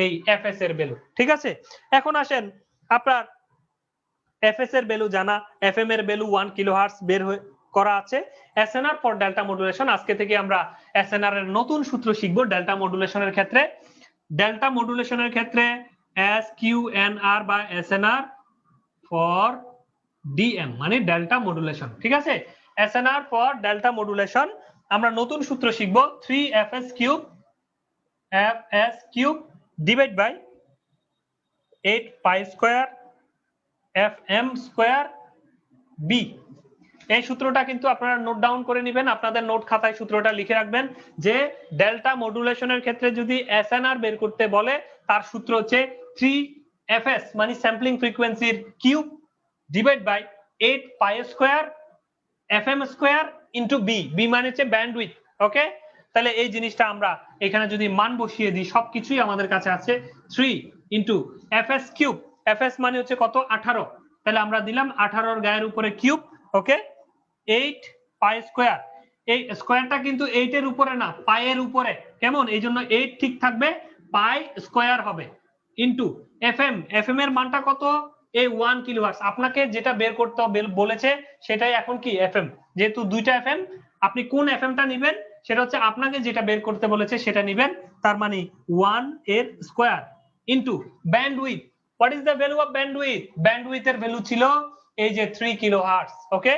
এই এফএস এর ভ্যালু ঠিক আছে এখন আসেন আপনার এফএস এর ভ্যালু জানা এফএম এর ভ্যালু 1 কিলোহার্টজ বের করা আছে এসএনআর ফর ডেল্টা মডুলেশন আজকে থেকে আমরা এসএনআর এর নতুন সূত্র শিখব ডেল্টা মডুলেশনের ক্ষেত্রে এস কিউ এন আর বা এসএনআর ফর ডিএম মানে ডেল্টা মডুলেশন ঠিক আছে এসএনআর ফর ডেল্টা মডুলেশন আমরা নতুন সূত্র শিখব 3fs cube divide by 8 pi square fm square B এই সূত্রটা কিন্তু আপনারা নোট ডাউন করে নেবেন আপনাদের নোট খাতায় সূত্রটা লিখে রাখবেন যে ডেল্টা মডুলেশনের ক্ষেত্রে যদি এসএনআর বের করতে বলে তার সূত্র হচ্ছে 3fs মানে স্যাম্পলিং ফ্রিকোয়েন্সির cube divide by 8 pi square fm square into B মানে হচ্ছে ব্যান্ডউইথ ওকে তাহলে এই জিনিসটা আমরা এখানে যদি মান বসিয়ে দিই সবকিছুই আমাদের কাছে আছে 3 ইনটু fs কিউব fs মানে হচ্ছে কত 18 তাহলে আমরা দিলাম 18 এর গায়ের উপরে কিউব ওকে 8 পাই স্কয়ার এই স্কয়ারটা কিন্তু 8 এর উপরে না পাই এর উপরে কেমন এইজন্য 8 ঠিক থাকবে পাই স্কয়ার হবে ইনটু fm এর মানটা কত এই 1 কিলোহার্টজ আপনাকে যেটা বের করতে বলেছে সেটাই এখন কি এফএম যেহেতু দুইটা এফএম আপনি কোন এফএমটা নেবেন সেটা হচ্ছে আপনাকে যেটা বের করতে বলেছে সেটা নেবেন তার মানে 1 এর square into bandwidth what is the value of bandwidth এর ভ্যালু ছিল এই যে 3 কিলোহার্টজ ওকে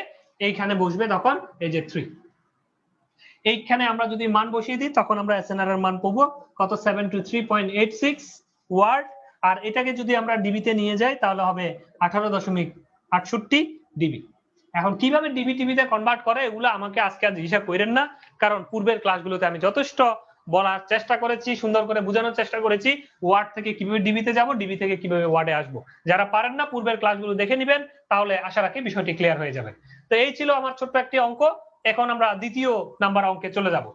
এইখানে বসবে তখন এই যে 3 এইখানে আমরা যদি মান বসিয়ে দিই তখন আমরা এসএনআর এর মান পাবো কত 723.86 ওয়াট আর এটাকে যদি আমরা ডিবিতে নিয়ে যাই তাহলে হবে 18.68 ডিবি এখন কিভাবে ডিবি টিভিতে কনভার্ট করে এগুলো আমাকে আজকে আর জিজ্ঞাসা করেন না কারণ পূর্বের ক্লাসগুলোতে আমি যথেষ্ট বলার চেষ্টা করেছি সুন্দর করে বোঝানোর চেষ্টা করেছি ওয়ার্ড থেকে কিভাবে ডিবিতে যাব ডিবি থেকে কিভাবে ওয়ার্ডে আসব যারা পারেন না পূর্বের ক্লাসগুলো দেখে নেবেন তাহলে আশা রাখি বিষয়টি ক্লিয়ার হয়ে যাবে তো এই ছিল আমার ছোট্ট একটি অঙ্ক এখন আমরা দ্বিতীয় নাম্বার অঙ্কে চলে যাব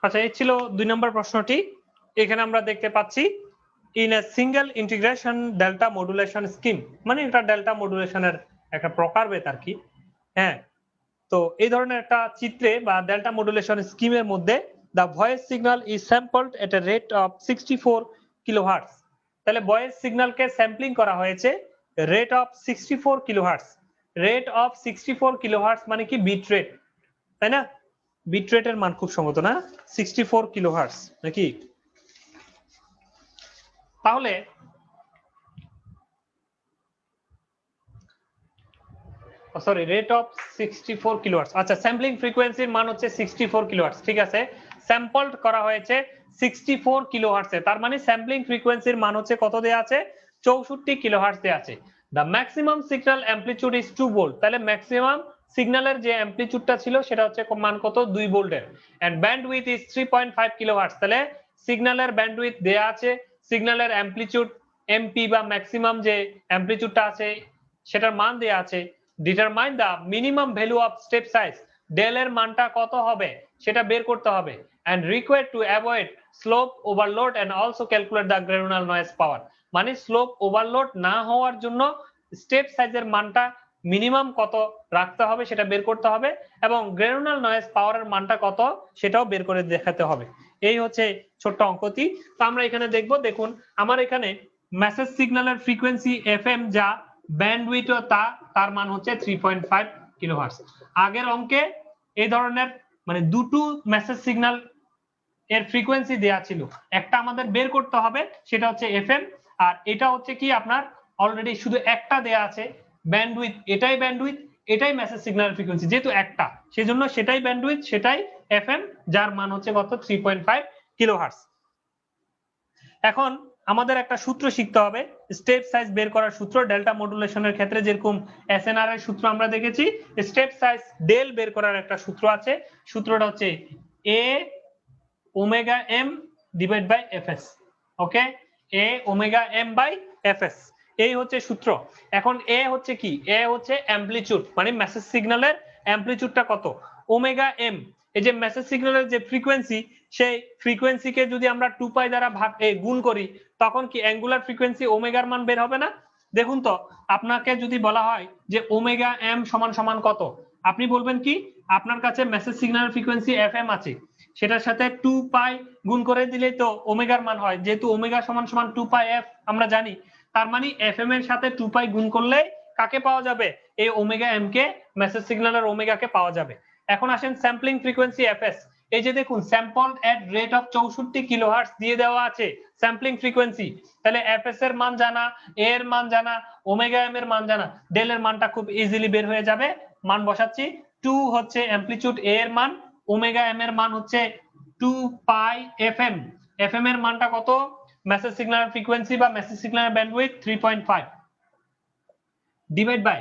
আচ্ছা, এই ছিল 2 নম্বর প্রশ্নটি। এখানে আমরা দেখতে পাচ্ছি in a single integration delta modulation scheme, মানে এটা ডেল্টা মডুলেশনের একটা প্রকারভেদ আর কি। হ্যাঁ, তো এই ধরনের একটা চিত্রে বা ডেল্টা মডুলেশন স্কিমের মধ্যে the voice signal is sampled at a rate of 64 kilohertz. তাহলে ভয়েস সিগন্যালকে স্যাম্পলিং করা হয়েছে rate of 64 kilohertz. Rate of 64 kilohertz মানে কি বিট রেট, তাই না? বিট রেটের মান খুব সম্ভবত না 64 কিলোহার্টজ নাকি? তাহলে সরি, রেট অফ 64 কিলোহার্টজ। আচ্ছা, স্যাম্পলিং ফ্রিকোয়েন্সির মান হচ্ছে 64 কিলোহার্টজ, ঠিক আছে। স্যাম্পলড করা হয়েছে 64 কিলোহার্টজে, তার মানে স্যাম্পলিং ফ্রিকোয়েন্সির মান হচ্ছে কত দেয়া আছে? 64 কিলোহার্টজ দেয়া আছে। The maximum signal amplitude is 2 volt. তাহলে ম্যাক্সিমাম সিগন্যালের যে অ্যামপ্লিটিউডটা ছিল সেটা হচ্ছে মান কত? 2 ভোল্টের। And bandwidth is 3.5 kilohertz. তাহলে সিগন্যালের ব্যান্ডউইথ দেয়া আছে, সিগন্যালের অ্যামপ্লিটিউড এমপি বা ম্যাক্সিমাম যে অ্যামপ্লিটিউডটা আছে সেটার মান দেয়া আছে। Determine the minimum value of step size. Del এর মানটা কত হবে সেটা বের করতে হবে। And required to avoid slope overload and also calculate the granular noise power. মানে স্লোপ ওভারলোড না হওয়ার জন্য স্টেপ সাইজের মানটা মিনিমাম কত রাখতে হবে সেটা বের করতে হবে, এবং গ্রেনুলার নয়েজ পাওয়ারের মানটা কত সেটাও বের করে দেখাতে হবে। এই হচ্ছে ছোট্ট অঙ্কটি। তো আমরা এখানে দেখব, দেখুন আমার এখানে মেসেজ সিগন্যালের ফ্রিকোয়েন্সি এফএম যা ব্যান্ডউইথ তার মান হচ্ছে 3.5 কিলোহার্টজ। আগের অঙ্কে এই ধরনের মানে দুটো মেসেজ সিগন্যাল এর ফ্রিকোয়েন্সি দেয়া ছিল, একটা আমাদের বের করতে হবে সেটা হচ্ছে এফএম, আর এটা হচ্ছে কি আপনার অলরেডি শুধু একটা দেয়া আছে ব্যান্ডউইথ, এটাই মেসেজ সিগন্যাল ফ্রিকোয়েন্সি, যেহেতু একটা সেজন্য সেটাই ব্যান্ডউইথ সেটাই এফএম, যার মান হচ্ছে কত? 3.5 কিলোহার্টজ। এখন আমাদের একটা সূত্র শিখতে হবে স্টেপ সাইজ বের করার সূত্র। ডেল্টা মডুলেশনের ক্ষেত্রে যেরকম এসএনআর এর সূত্র আমরা দেখেছি, স্টেপ সাইজ ডেল বের করার একটা সূত্র আছে। সূত্রটা হচ্ছে a omega M divide by FS. Okay, a omega M by FS, এই হচ্ছে সূত্র। এখন এ হচ্ছে কি? এ হচ্ছে অ্যামপ্লিটিউড, মানে মেসেজ সিগন্যালের অ্যামপ্লিটিউডটা কত? Omega M. এই যে মেসেজ সিগন্যালের যে ফ্রিকোয়েন্সি, সেই ফ্রিকোয়েন্সিকে যদি আমরা 2 পাই দ্বারা গুণ করি তখন কি অ্যাঙ্গুলার ফ্রিকোয়েন্সি ওমেগার মান বের হবে না? দেখুন তো, আপনাকে যদি বলা হয় যে ওমেগা এম সমান সমান কত, আপনি বলবেন কি? আপনার কাছে মেসেজ সিগন্যালের ফ্রিকোয়েন্সি এফএম আছে, সেটার সাথে 2 পাই গুণ করে দিলেই তো ওমেগার মান হয়। যেহেতু ওমেগা সমান সমান 2 পাই এফ আমরা জানি, তার মানে এফএম এর সাথে 2 পাই গুণ করলে কাকে পাওয়া যাবে? এই ওমেগা এম কে, মেসেজ সিগন্যালের ওমেগাকে পাওয়া যাবে। এখন আসেন স্যাম্পলিং ফ্রিকোয়েন্সি এফএস। এই যে দেখুন sample at rate of 64 kilohertz দিয়ে দেওয়া আছে স্যাম্পলিং ফ্রিকোয়েন্সি। তাহলে এফএস এর মান জানা, এ এর মান জানা, ওমেগা এম এর মান জানা, ডেল এর মানটা খুব ইজিলি বের হয়ে যাবে। মান বসাচ্ছি, 2 হচ্ছে অ্যামপ্লিটিউড এ এর মান, ওমেগা এম এর মান হচ্ছে 2 পাই এফএম। এফএম এর মানটা কত? মেসেজ সিগন্যালের ফ্রিকোয়েন্সি বা মেসেজ সিগন্যালের bandwidth 3.5 divide by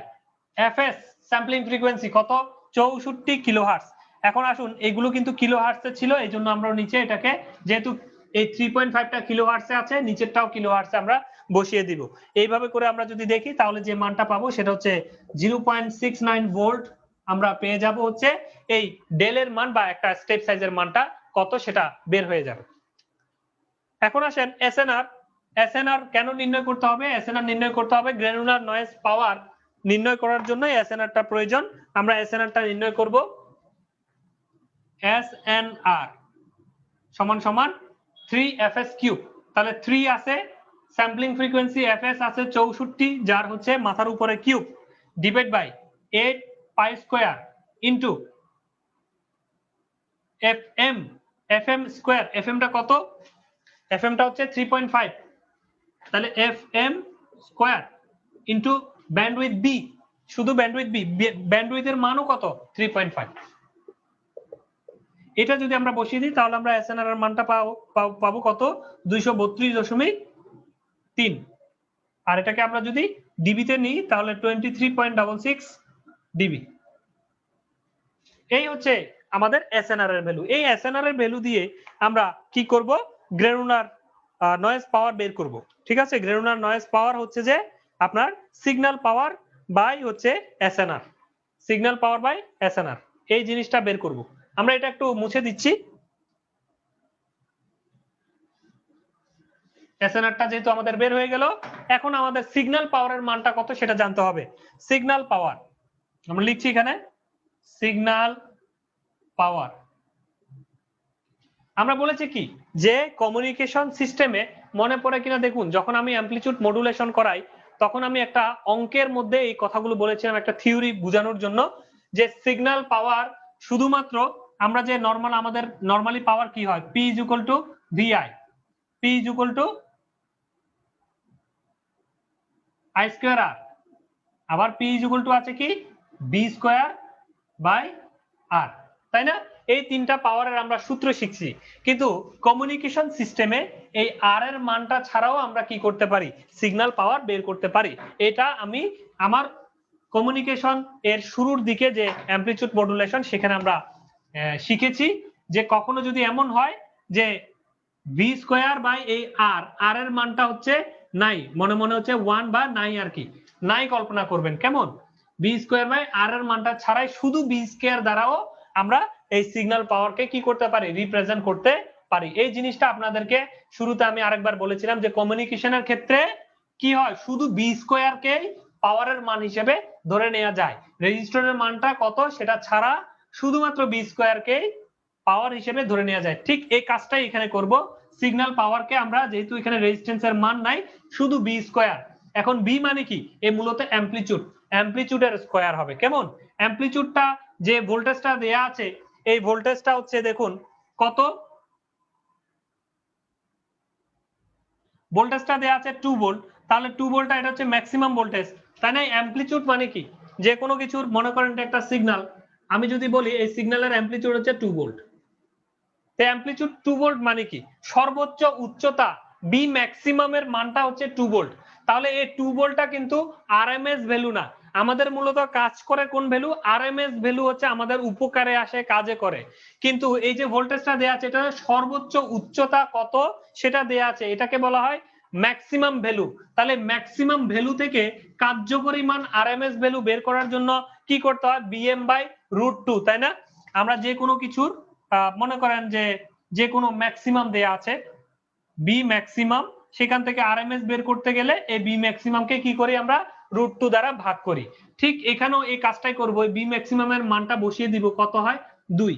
FS sampling frequency কত? 64 কিলোহার্টজ। এখন আসুন, এগুলো কিন্তু কিলোহার্টজে ছিল, এই জন্য আমরা নিচে এটাকে, যেহেতু এই 3.5টা কিলোহার্টজে আছে, নিচেরটাও কিলোহার্টজে আমরা বসিয়ে দিব। এইভাবে করে আমরা যদি দেখি তাহলে যে মানটা পাবো সেটা হচ্ছে 0.69 ভোল্ট আমরা পেয়ে যাব হচ্ছে এই ডেলের মান বা একটা স্টেপ সাইজের মানটা কত সেটা বের হয়ে যাবে। এখন আসেন এসএনআর। এসএনআর কেন নির্ণয় করতে হবে? এসএনআর নির্ণয় করতে হবে গ্র্যানুলার নয়েজ পাওয়ার নির্ণয় করার জন্য এসএনআরটা প্রয়োজন। আমরা এসএনআরটা নির্ণয় করব এসএনআর সমান সমান 3fs কিউব। তাহলে 3 আছে স্যাম্পলিং ফ্রিকোয়েন্সি, এফএস আছে 64 যার হচ্ছে মাথার উপরে cube, divide by 8 pi square into FM. FM square, এফএমটা কত? এফএমটা হচ্ছে 3.5, তাহলে FM square into bandwidth B, শুধু ব্যান্ডউইথ বি, ব্যান্ডউইথের মানও কত? 3.5। এটা যদি আমরা বসিয়ে দিই তাহলে আমরা এসএনআর এর মানটা পাবো কত? 232.3। আর এটাকে আমরা যদি ডিবি তে নিই তাহলে 23.66 ডিবি। এই হচ্ছে আমাদের এসএনআর এর ভ্যালু। এই এসএনআর এর ভ্যালু দিয়ে আমরা কি করব? গ্র্যানুলার নয়েজ পাওয়ার বের করব। ঠিক আছে, গ্র্যানুলার নয়েজ পাওয়ার হচ্ছে যে আপনার সিগন্যাল পাওয়ার বাই হচ্ছে SNR, signal power by SNR, এই জিনিসটা বের করব। আমরা এটা একটু মুছে দিচ্ছি। এসএনআরটা যেহেতু আমাদের বের হয়ে গেল, এখন আমাদের সিগন্যাল পাওয়ারের মানটা কত সেটা জানতে হবে। সিগন্যাল পাওয়ার আমরা লিখছি এখানে, সিগন্যাল পাওয়ার। আমরা বলেছি কি যে কমিউনিকেশন সিস্টেমে, মনে পড়ে কিনা দেখুন, যখন আমি অ্যামপ্লিটিউড মডুলেশন করাই তখন আমি একটা অঙ্কের মধ্যে এই কথাগুলো বলেছিলাম একটা থিওরি বোঝানোর জন্য, যে সিগন্যাল পাওয়ার শুধুমাত্র আমরা যে নরমাল, আমাদের নরমালি পাওয়ার কি হয়, P is equal to VI, P is equal to I square R, আবার P is equal to আছে কি B square by R, তাই না? এই তিনটা পাওয়ারের আমরা সূত্র শিখছি, কিন্তু কমিউনিকেশন সিস্টেমে এই আর এর মানটা ছাড়াও আমরা কি করতে পারি, সিগন্যাল পাওয়ার বের করতে পারি। এটা আমি আমার কমিউনিকেশন এর শুরুর দিকে যে অ্যামপ্লিটিউড মডুলেশন সেখানে আমরা শিখেছি, যে কখনো যদি এমন হয় যে ভি স্কোয়ার বাই এই আর এর মানটা হচ্ছে নাই, মনে মনে হচ্ছে 1 বা নাই, আর কি নাই কল্পনা করবেন, কেমন বি স্কোয়ার বাই আর এর মানটা ছাড়াই শুধু বি স্কোয়ার দ্বারাও আমরা এই সিগন্যাল পাওয়ারকে কি করতে পারি, রিপ্রেজেন্ট করতে পারি। এই জিনিসটা আপনাদেরকে শুরুতে আমি আরেকবার বলেছিলাম যে কমিউনিকেশনের ক্ষেত্রে কি হয়, শুধু বি স্কোয়ারকে পাওয়ারের মান হিসেবে ধরে নেওয়া যায়, রেজিস্টরের মানটা কত সেটা ছাড়া শুধুমাত্র বি স্কোয়ারকে পাওয়ার হিসেবে ধরে নেওয়া যায়। ঠিক এই কাজটাই এখানে করব, সিগন্যাল পাওয়ারকে আমরা যেহেতু এখানে রেজিস্ট্যান্সের মান নাই, শুধু বি স্কোয়ার। এখন বি মানে কি, এই মূলত অ্যামপ্লিটিউড, অ্যামপ্লিটিউডের স্কোয়ার হবে, কেমন অ্যামপ্লিটিউডটা যে ভোল্টেজটা দেয়া আছে, এই ভোল্টেজটা হচ্ছে দেখুন কত, ভোল্টেজটা দেয়া আছে 2 ভোল্ট, তাহলে 2 ভোল্টটা এটা হচ্ছে ম্যাক্সিমাম ভোল্টেজ, তাই না? অ্যামপ্লিটিউড মানে কি, যে কোনো কিছুর মনে করেন একটা সিগন্যাল, আমি যদি বলি এই সিগন্যালের অ্যামপ্লিটিউড হচ্ছে 2 ভোল্ট, তো অ্যামপ্লিটিউড 2 ভোল্ট মানে কি, সর্বোচ্চ উচ্চতা বি ম্যাক্সিমামের মানটা হচ্ছে 2 ভোল্ট। তাহলে এই 2 ভোল্টটা কিন্তু আরএমএস ভ্যালু না, আমাদের মূলত কাজ করে কোন ভ্যালু, আরএমএস ভ্যালু হচ্ছে আমাদের উপকারে আসে, কাজে করে। কিন্তু এই যে ভোল্টেজটা দেয়া আছে এটা সর্বোচ্চ উচ্চতা কত সেটা দেয়া আছে, এটাকে বলা হয় ম্যাক্সিমাম ভ্যালু। তাহলে ম্যাক্সিমাম ভ্যালু থেকে কার্যকরী মান আরএমএস ভ্যালু বের করার জন্য কি করতে হয়, বিএম বাই √2, তাই না? আমরা যে কোনো কিছুর মনে করেন যে কোনো ম্যাক্সিমাম দেয়া আছে বি ম্যাক্সিমাম, সেখান থেকে আরএমএস বের করতে গেলে এই বি ম্যাক্সিমামকে কি করি আমরা, √2 দ্বারা ভাগ করি। ঠিক এখানেও এই কাজটাই করব, বি ম্যাক্সিমামের মানটা বসিয়ে দিব, কত হয় 2।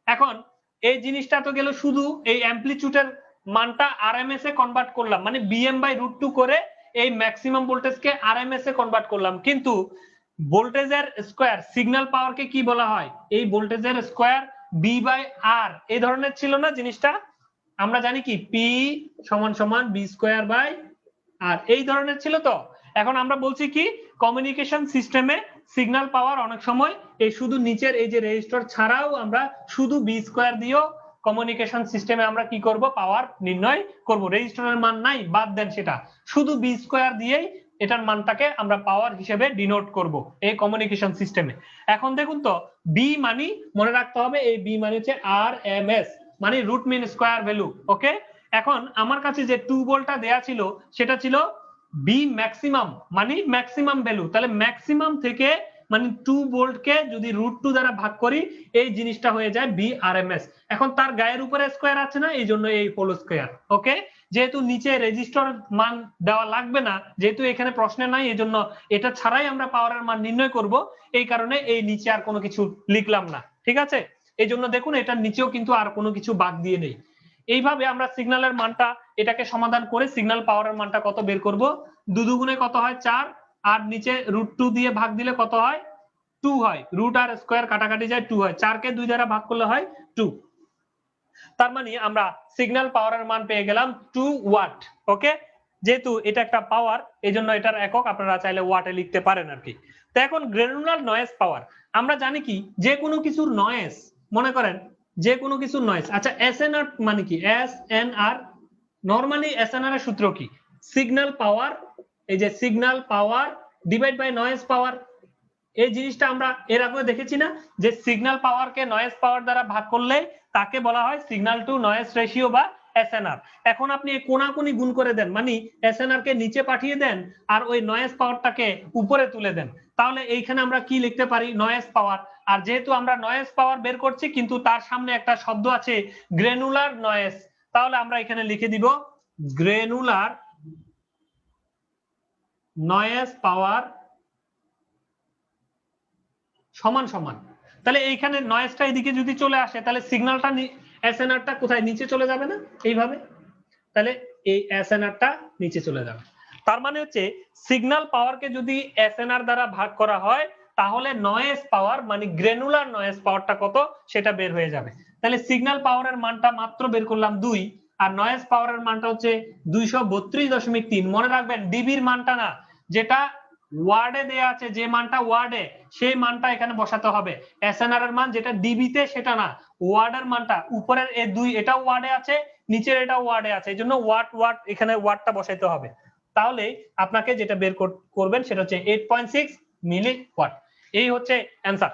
এখন এই জিনিসটা তো গেল শুধু এই অ্যামপ্লিটিউডের মানটা আরএমএস এ কনভার্ট করলাম, মানে বিএম বাই √2 করে এই ম্যাক্সিমাম ভোল্টেজকে আরএমএস এ কনভার্ট করলাম, কিন্তু ভোল্টেজের স্কয়ার, সিগন্যাল পাওয়ারকে কি বলা হয়, এই ভোল্টেজের স্কয়ার বি বাই আর, এই ধরনের ছিল না জিনিসটা, আমরা জানি কি পি সমান সমান বি স্কয়ার বাই আর, এই ধরনের ছিল। তো এখন আমরা বলছি কি, কমিউনিকেশন সিস্টেমে সিগন্যাল পাওয়ার অনেক সময় এই শুধু নিচের এই যে রেজিস্টার ছাড়াও আমরা শুধু বি স্কয়ার দিয়েও কমিউনিকেশন সিস্টেমে আমরা কি করব, পাওয়ার নির্ণয় করব। রেজিস্টারের মান নাই, বাদ দেন সেটা, শুধু বি স্কয়ার দিয়েই এটার মানটাকে আমরা পাওয়ার হিসেবে ডিনোট করব এই কমিউনিকেশন সিস্টেমে। এখন দেখুন তো, বি মানে মনে রাখতে হবে, এই বি মানে হচ্ছে আরএমএস, মানে রুট মিন স্কয়ার ভ্যালু, ওকে। এখন আমার কাছে যে 2 ভোল্টটা দেয়া ছিল সেটা ছিল বি ম্যাক্সিমাম, মানে ম্যাক্সিমাম ভ্যালু, তাহলে ম্যাক্সিমাম থেকে মানে 2 ভোল্টকে যদি √2 দ্বারা ভাগ করি এই জিনিসটা হয়ে যায় বি আরএমএস। এখন তার গায়ের উপরে স্কয়ার আছে না, এই জন্য এই হোল স্কয়ার, ওকে। যেহেতু নিচে রেজিস্টার মান দেওয়া লাগবে না, যেহেতু এখানে প্রশ্নে নাই, এই জন্য এটা ছাড়াই আমরা পাওয়ারের মান নির্ণয় করব, এই কারণে এই নিচে আর কোনো কিছু লিখলাম না, ঠিক আছে। এই জন্য দেখুন এটার নিচেও কিন্তু আর কোনো কিছু বাদ দিয়ে নেই। এইভাবে আমরা সিগন্যালের মানটা এটাকে সমাধান করে সিগন্যাল পাওয়ারের মানটা কত বের করব, 2 দুগুণে কত হয় 4, আর নিচে √2 দিয়ে ভাগ দিলে কত হয় 2 হয়, রুট আর স্কয়ার কাটাকাটি যায় 2 হয়, 4 কে 2 দ্বারা ভাগ করলে হয় 2। তার মানে আমরা সিগন্যাল পাওয়ারের মান পেয়ে গেলাম 2 ওয়াট, ওকে। যেহেতু এটা একটা পাওয়ার, এইজন্য এটার একক আপনারা চাইলে ওয়াটে লিখতে পারেন আর কি। তো এখন গ্র্যানুলার নয়েজ পাওয়ার, আমরা জানি কি যে কোনো কিছুর নয়েজ, মনে করেন যে কোনো কিছুর নয়েজ, আচ্ছা এসএনআর মানে কি, এসএনআর, নরমালি এসএনআর এর সূত্র কি, সিগন্যাল পাওয়ার, এই যে signal power divide by noise power. এই জিনিসটা আমরা এর আগে দেখেছি না, যে সিগন্যাল পাওয়ারকে নয়েজ পাওয়ার দ্বারা ভাগ করলে তাকে বলা হয় সিগন্যাল টু নয়েজ রেশিও বা এসএনআর। এখন আপনি কোনাকুনি গুণ করে দেন, মানে এসএনআর কে নিচে পাঠিয়ে দেন আর ওই নয়েজ পাওয়ারটাকে উপরে তুলে দেন, তাহলে এইখানে আমরা কি লিখতে পারি, নয়েজ পাওয়ার। আর যেহেতু আমরা নয়েজ পাওয়ার বের করছি কিন্তু তার সামনে একটা শব্দ আছে গ্র্যানুলার নয়েজ, তাহলে আমরা এখানে লিখে দিব গ্রেনুলার নয়েজ পাওয়ার সমান সমান, তাহলে এইখানে নয়েজটা এদিকে যদি চলে আসে তাহলে সিগন্যালটা এসএনআরটা কোথায় নিচে চলে যাবে না এইভাবে, তাহলে এই এসএনআরটা নিচে চলে যাবে। তার মানে হচ্ছে সিগন্যাল পাওয়ারকে যদি এসএনআর দ্বারা ভাগ করা হয় তাহলে নয়েজ পাওয়ার মানে গ্রেনুলার নয়েজ পাওয়ারটা কত সেটা বের হয়ে যাবে। তাহলে সিগন্যাল পাওয়ারের মানটা মাত্র বের করলাম 2 আর নয়েজ পাওয়ারের মানটা হচ্ছে 232.3। মনে রাখবেন ডিবির মানটা না, যেটা ওয়ার্ডে দেয়া আছে যে মানটা ওয়ার্ডে সেই মানটা এখানে বসাতে হবে। এসএনআর এর মান যেটা ডিবিতে সেটা না, ওয়ার্ডের মানটা উপরের এই 2 এটাও ওয়ার্ডে আছে নিচের এটাও ওয়ার্ডে আছে, এইজন্য ওয়াট এখানে ওয়াটটা বসাইতে হবে। তাহলে আপনাকে যেটা বের করবেন সেটা হচ্ছে 8.6 মিলি ওয়াট। এই হচ্ছে অ্যানসার।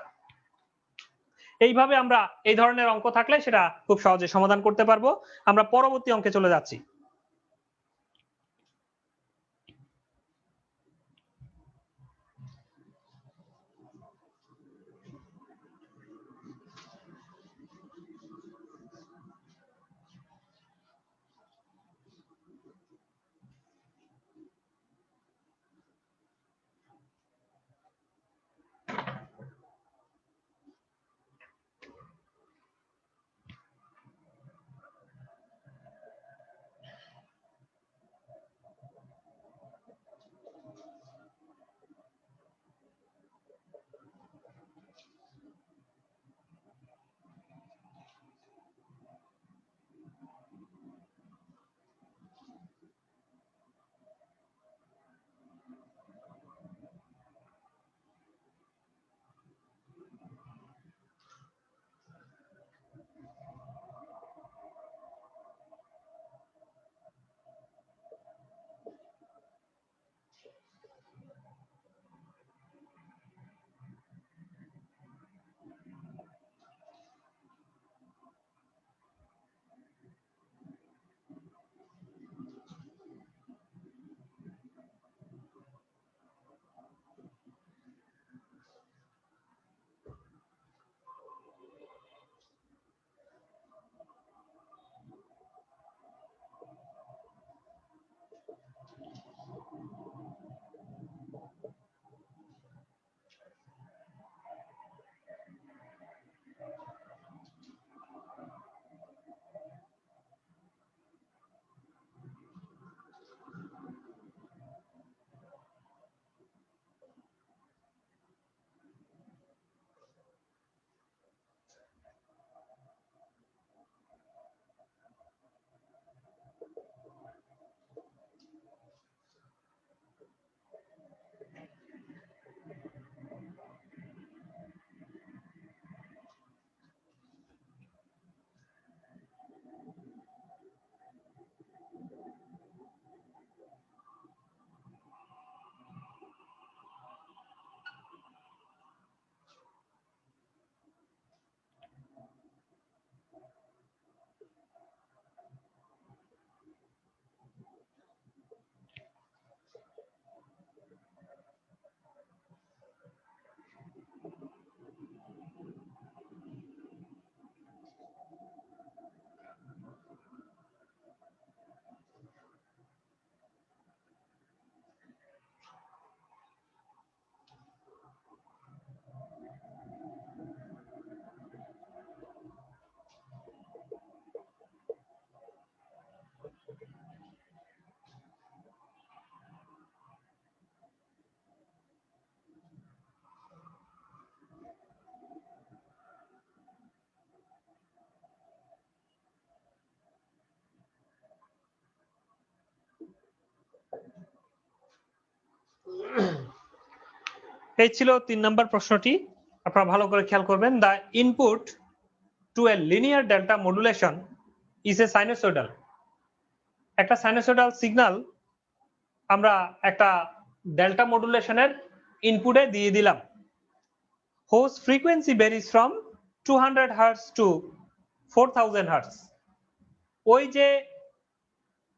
এইভাবে আমরা এই ধরনের অঙ্ক থাকলে সেটা খুব সহজে সমাধান করতে পারবো। আমরা পরবর্তী অঙ্কে চলে যাচ্ছি। এই ছিল 3 নম্বর প্রশ্নটি। আপনারা ভালো করে খেয়াল করবেন। The input to a linear delta modulation is a sinusoidal. একটা সাইনোসয়েডাল সিগন্যাল আমরা একটা ডেল্টা মডুলেশনের ইনপুটে দিয়ে দিলাম, whose frequency varies from 200 Hz to 4000 Hz। ওই যে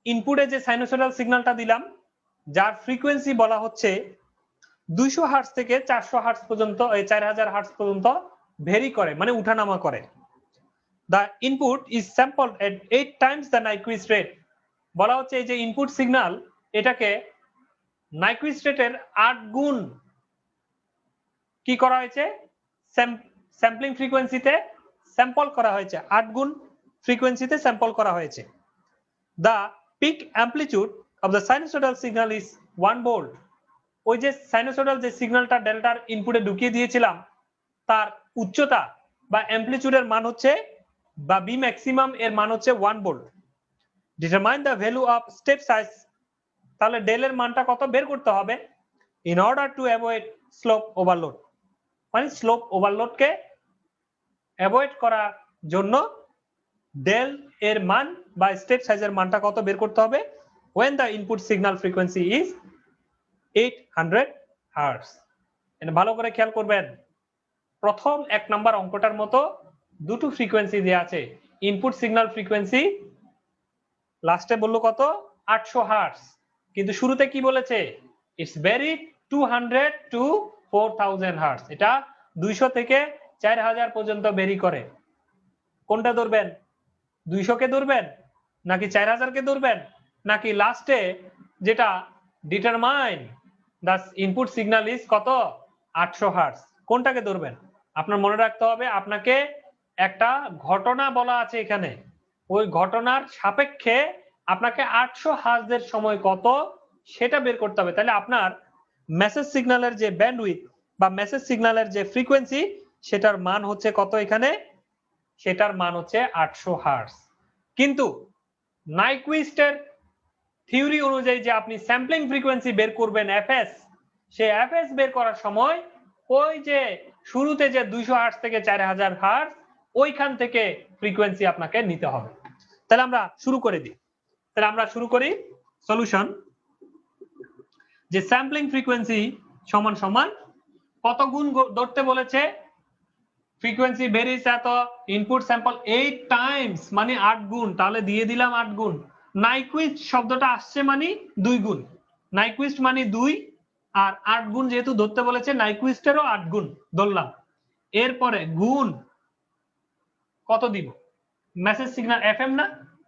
ইনপুটে যে সাইনোসয়েডাল সিগন্যালটা দিলাম যার ফ্রিকোয়েন্সি বলা হচ্ছে 200 হার্টজ থেকে 400 হার্টজ পর্যন্ত, 4000 হার্টজ পর্যন্ত ভেরি করে, মানে উঠানামা করে। The input is sampled at 8 times the Nyquist rate বলা হচ্ছে এই যে ইনপুট সিগন্যাল এটাকে নাইকুইস্ট রেটের 8 গুণ কি করা হয়েছে, স্যাম্পলিং ফ্রিকোয়েন্সিতে স্যাম্পল করা হয়েছে, 8 গুণ ফ্রিকোয়েন্সিতে স্যাম্পল করা হয়েছে। The peak amplitude of the sinusoidal signal is 1 volt. ওই যে সাইনোসয়েডাল যে সিগন্যালটা ডেল্টার ইনপুটে ঢুকিয়ে দিয়েছিলাম তার উচ্চতা বা অ্যাম্পলিটিউডের মান হচ্ছে বা বি ম্যাক্সিমাম এর মান হচ্ছে 1 volt. Determine the value of step size, তাহলে ডেল এর মানটা কত বের করতে হবে in order to avoid slope overload, মানে স্লোপ ওভারলোডকে অ্যাভয়েড করার জন্য ডেল এর মান বা স্টেপ সাইজের মানটা কত বের করতে হবে when the input signal frequency is 800 hertz। এটা ভালো করে খেয়াল করবেন, প্রথম 1 নাম্বার অঙ্কটার মতো দুটো ফ্রিকোয়েন্সি দেয়া আছে। ইনপুট সিগন্যাল ফ্রিকোয়েন্সি লাস্টে বললো কত 800 হার্টজ, কিন্তু শুরুতে কি বলেছে ইটস ভেরি 200 টু 4000 হার্টজ, এটা 200 থেকে 4000 পর্যন্ত ভেরি করে। কোনটা ধরবেন, 200 কে ধরবেন নাকি 4000 কে ধরবেন নাকি লাস্টে যেটা determine the input signal is কত 800 হার্টজ, কোনটাকে ধরবেন? আপনার মনে রাখতে হবে আপনাকে একটা ঘটনা বলা আছে এখানে, ওই ঘটনার সাপেক্ষে আপনাকে 800 হার্টজের সময় কত সেটা বের করতে হবে। তাহলে আপনার মেসেজ সিগন্যালের যে ব্যান্ডউইথ বা মেসেজ সিগন্যালের যে ফ্রিকোয়েন্সি সেটার মান হচ্ছে কত, এখানে সেটার মান হচ্ছে 800 হার্টজ। কিন্তু নাইকুইস্টের থিওরি অনুযায়ী যে আপনি স্যাম্পলিং ফ্রিকোয়েন্সি বের করবেন এফএস, সেই এফএস বের করার সময় ওই যে শুরুতে যে 200 হার্টজ থেকে 4000 হার্টজ ওইখান থেকে ফ্রিকোয়েন্সি আপনাকে নিতে হবে। তাহলে আমরা শুরু করে দিই, তাহলে আমরা শুরু করি সলিউশন। যে স্যাম্পলিং ফ্রিকোয়েন্সি সমান সমান কত গুণ ধরতে বলেছে, ফ্রিকোয়েন্সি ভেরিস এত, ইনপুট স্যাম্পল 8 টাইমস মানে 8 গুণ, তাহলে দিয়ে দিলাম 8 গুণ। নাইকুইস্ট শব্দটা আসছে মানে 2 গুণ, নাইকুইস্ট মানে 2 আর 8 গুণ যেহেতু ধরতে বলেছে নাইকুইস্টেরও 8 গুণ ধরলাম। এরপরে গুণ কত দিব, মেসেজ সিগন্যাল এফএম না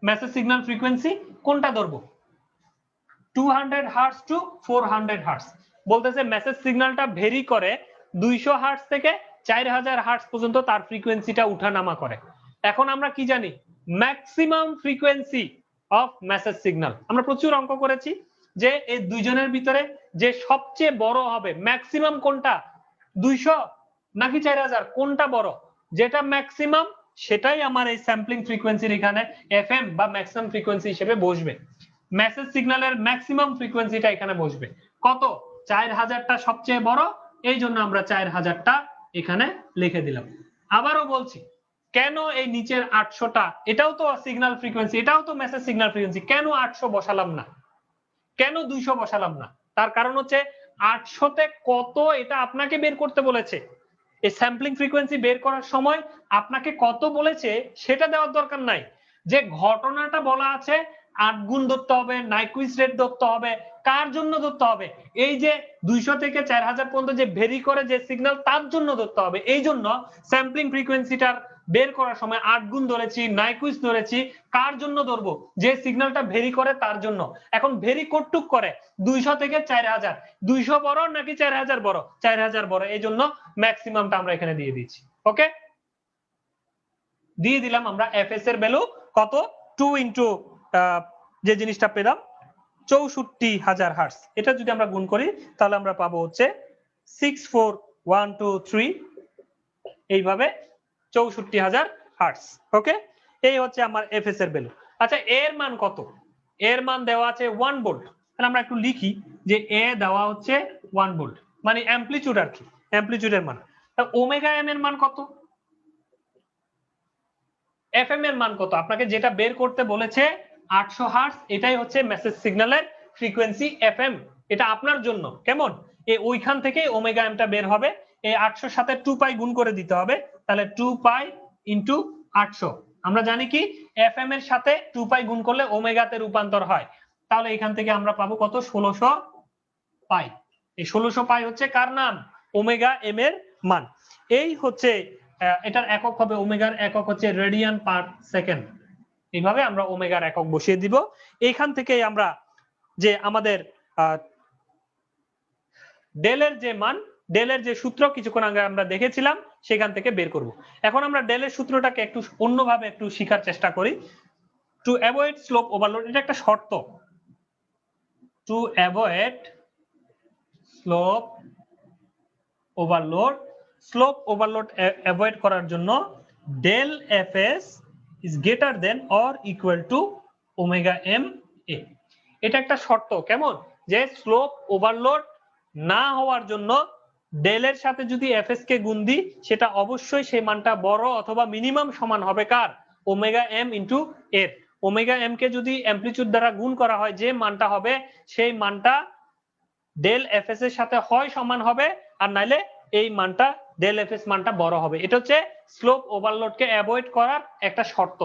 মেসেজ সিগন্যাল ফ্রিকোয়েন্সি, কোনটা ধরবো 200 হার্টজ টু 400 হার্টজ। বলতেছে মেসেজ সিগন্যালটা ভেরি করে 200 হার্টজ থেকে 4000 হার্টজ পর্যন্ত তার ফ্রিকোয়েন্সিটা উঠানামা করে। এখন আমরা কি জানি maximum frequency of message signal, আমরা প্রচুর অঙ্ক করেছি যে এই দুইজনের ভিতরে যে সবচেয়ে বড় হবে ম্যাক্সিমাম কোনটা 200 নাকি 4000, কোনটা বড়, যেটা ম্যাক্সিমাম সেটাই আমার এই স্যাম্পলিং ফ্রিকোয়েন্সির এখানে এফএম বা ম্যাক্সিমাম ফ্রিকোয়েন্সি হিসেবে বসবে। মেসেজ সিগন্যালের ম্যাক্সিমাম ফ্রিকোয়েন্সিটা এখানে বসবে কত 4000টা সবচেয়ে বড়, এই জন্য আমরা 4000টা এখানে লিখে দিলাম। আবারও বলছি কেন এই নিচের 800টা, এটাও তো সিগন্যাল ফ্রিকোয়েন্সি, এটাও তো মেসেজ সিগন্যাল ফ্রিকোয়েন্সি, কেন 800 বসালাম না, কেন 200 বসালাম না? তার কারণ হচ্ছে 800 তে কত এটা আপনাকে বের করতে বলেছে। এই স্যাম্পলিং ফ্রিকোয়েন্সি বের করার সময় আপনাকে কত বলেছে সেটা দেওয়ার দরকার নাই, যে ঘটনাটা বলা আছে 8 গুণ ধরতে হবে, নাইকুইস্ট রেট ধরতে হবে, কার জন্য ধরতে হবে, এই যে 200 থেকে 4000 পর্যন্ত যে ভেরি করে যে সিগন্যাল তার জন্য ধরতে হবে। এই জন্য স্যাম্পলিং ফ্রিকোয়েন্সিটার বের করার সময় 8 গুণ ধরেছি, নাইকুইস্ট ধরেছি, কার জন্য ধরবো যে সিগন্যালটা ভেরি করে তার জন্য। এখন ভেরি কতটুক করে 200 থেকে 4000, 200 বড় নাকি 4000 বড়, 4000 বড়, এই জন্য ম্যাক্সিমামটা আমরা এখানে দিয়ে দিচ্ছি। ওকে, দিয়ে দিলাম আমরা এফএস এর ভ্যালু কত 2 ইনটু যে জিনিসটা পেলাম 64000 হার্টজ, এটা যদি আমরা গুণ করি তাহলে আমরা পাবো হচ্ছে 64123, এইভাবে 64000 হার্টজ। ওকে, এই হচ্ছে আমার এফএস এর ভ্যালু। আচ্ছা এর মান কত, এর মান দেওয়া আছে 1 ভোল্ট, তাহলে আমরা একটু লিখি যে এ দেওয়া হচ্ছে 1 ভোল্ট মানে অ্যাম্পলিটিউড আর কি, অ্যাম্পলিটিউডের মান। ওমেগা এম এর মান কত, এফএম এর মান কত, আপনাকে যেটা বের করতে বলেছে 800 হার্টজ, এটাই হচ্ছে মেসেজ সিগন্যালের ফ্রিকোয়েন্সি এফএম, এটা আপনার জন্য কেমন, এই ওইখান থেকে ওমেগা এমটা বের হবে, এই 800 সাথে 2 পাই গুণ করে দিতে হবে, তাহলে 2 পাই ইনটু 800। আমরা জানি কি এফএম এর সাথে 2 পাই গুণ করলে ওমেগাতে রূপান্তর হয়, তাহলে এখান থেকে আমরা পাবো কত 1600 পাই। এই 1600 পাই হচ্ছে কার নাম, ওমেগা এম এর মান। এই হচ্ছে এটার একক হবে, ওমেগার একক হচ্ছে রেডিয়ান পার সেকেন্ড। এইভাবে আমরা ওমেগার একক বসিয়ে দিব। এইখান থেকে আমরা যে আমাদের ডেলের যে মান, ডেলের যে সূত্র কিছুক্ষণ আগে আমরা দেখেছিলাম সেখান থেকে বের করব। এখন আমরা ডেলের সূত্রটাকে একটু অন্যভাবে একটু শেখার চেষ্টা করি। টু অ্যাভয়েড স্লোপ ওভারলোড, এটা একটা শর্ত। To avoid slope overload, slope overload avoid করার জন্য del FS is greater than or equal to omega M A. এটা একটা শর্ত। কেমন? যে স্লোপ ওভারলোড না হওয়ার জন্য ডেলের সাথে যদি এফএস কে গুণ দিই সেটা অবশ্যই সেই মানটা বড় অথবা মিনিমাম সমান হবে কার? ওমেগা এম ইন্টু এর। ওমেগা এম কে যদি অ্যামপ্লিটিউড দ্বারা গুণ করা হয় যে মানটা হবে সেই মানটা ডেল এফএস এর সাথে হয় সমান হবে, আর নাইলে এই মানটা ডেল এফএস মানটা বড় হবে। এটা হচ্ছে স্লোপ ওভারলোডকে অ্যাভয়েড করার একটা শর্ত।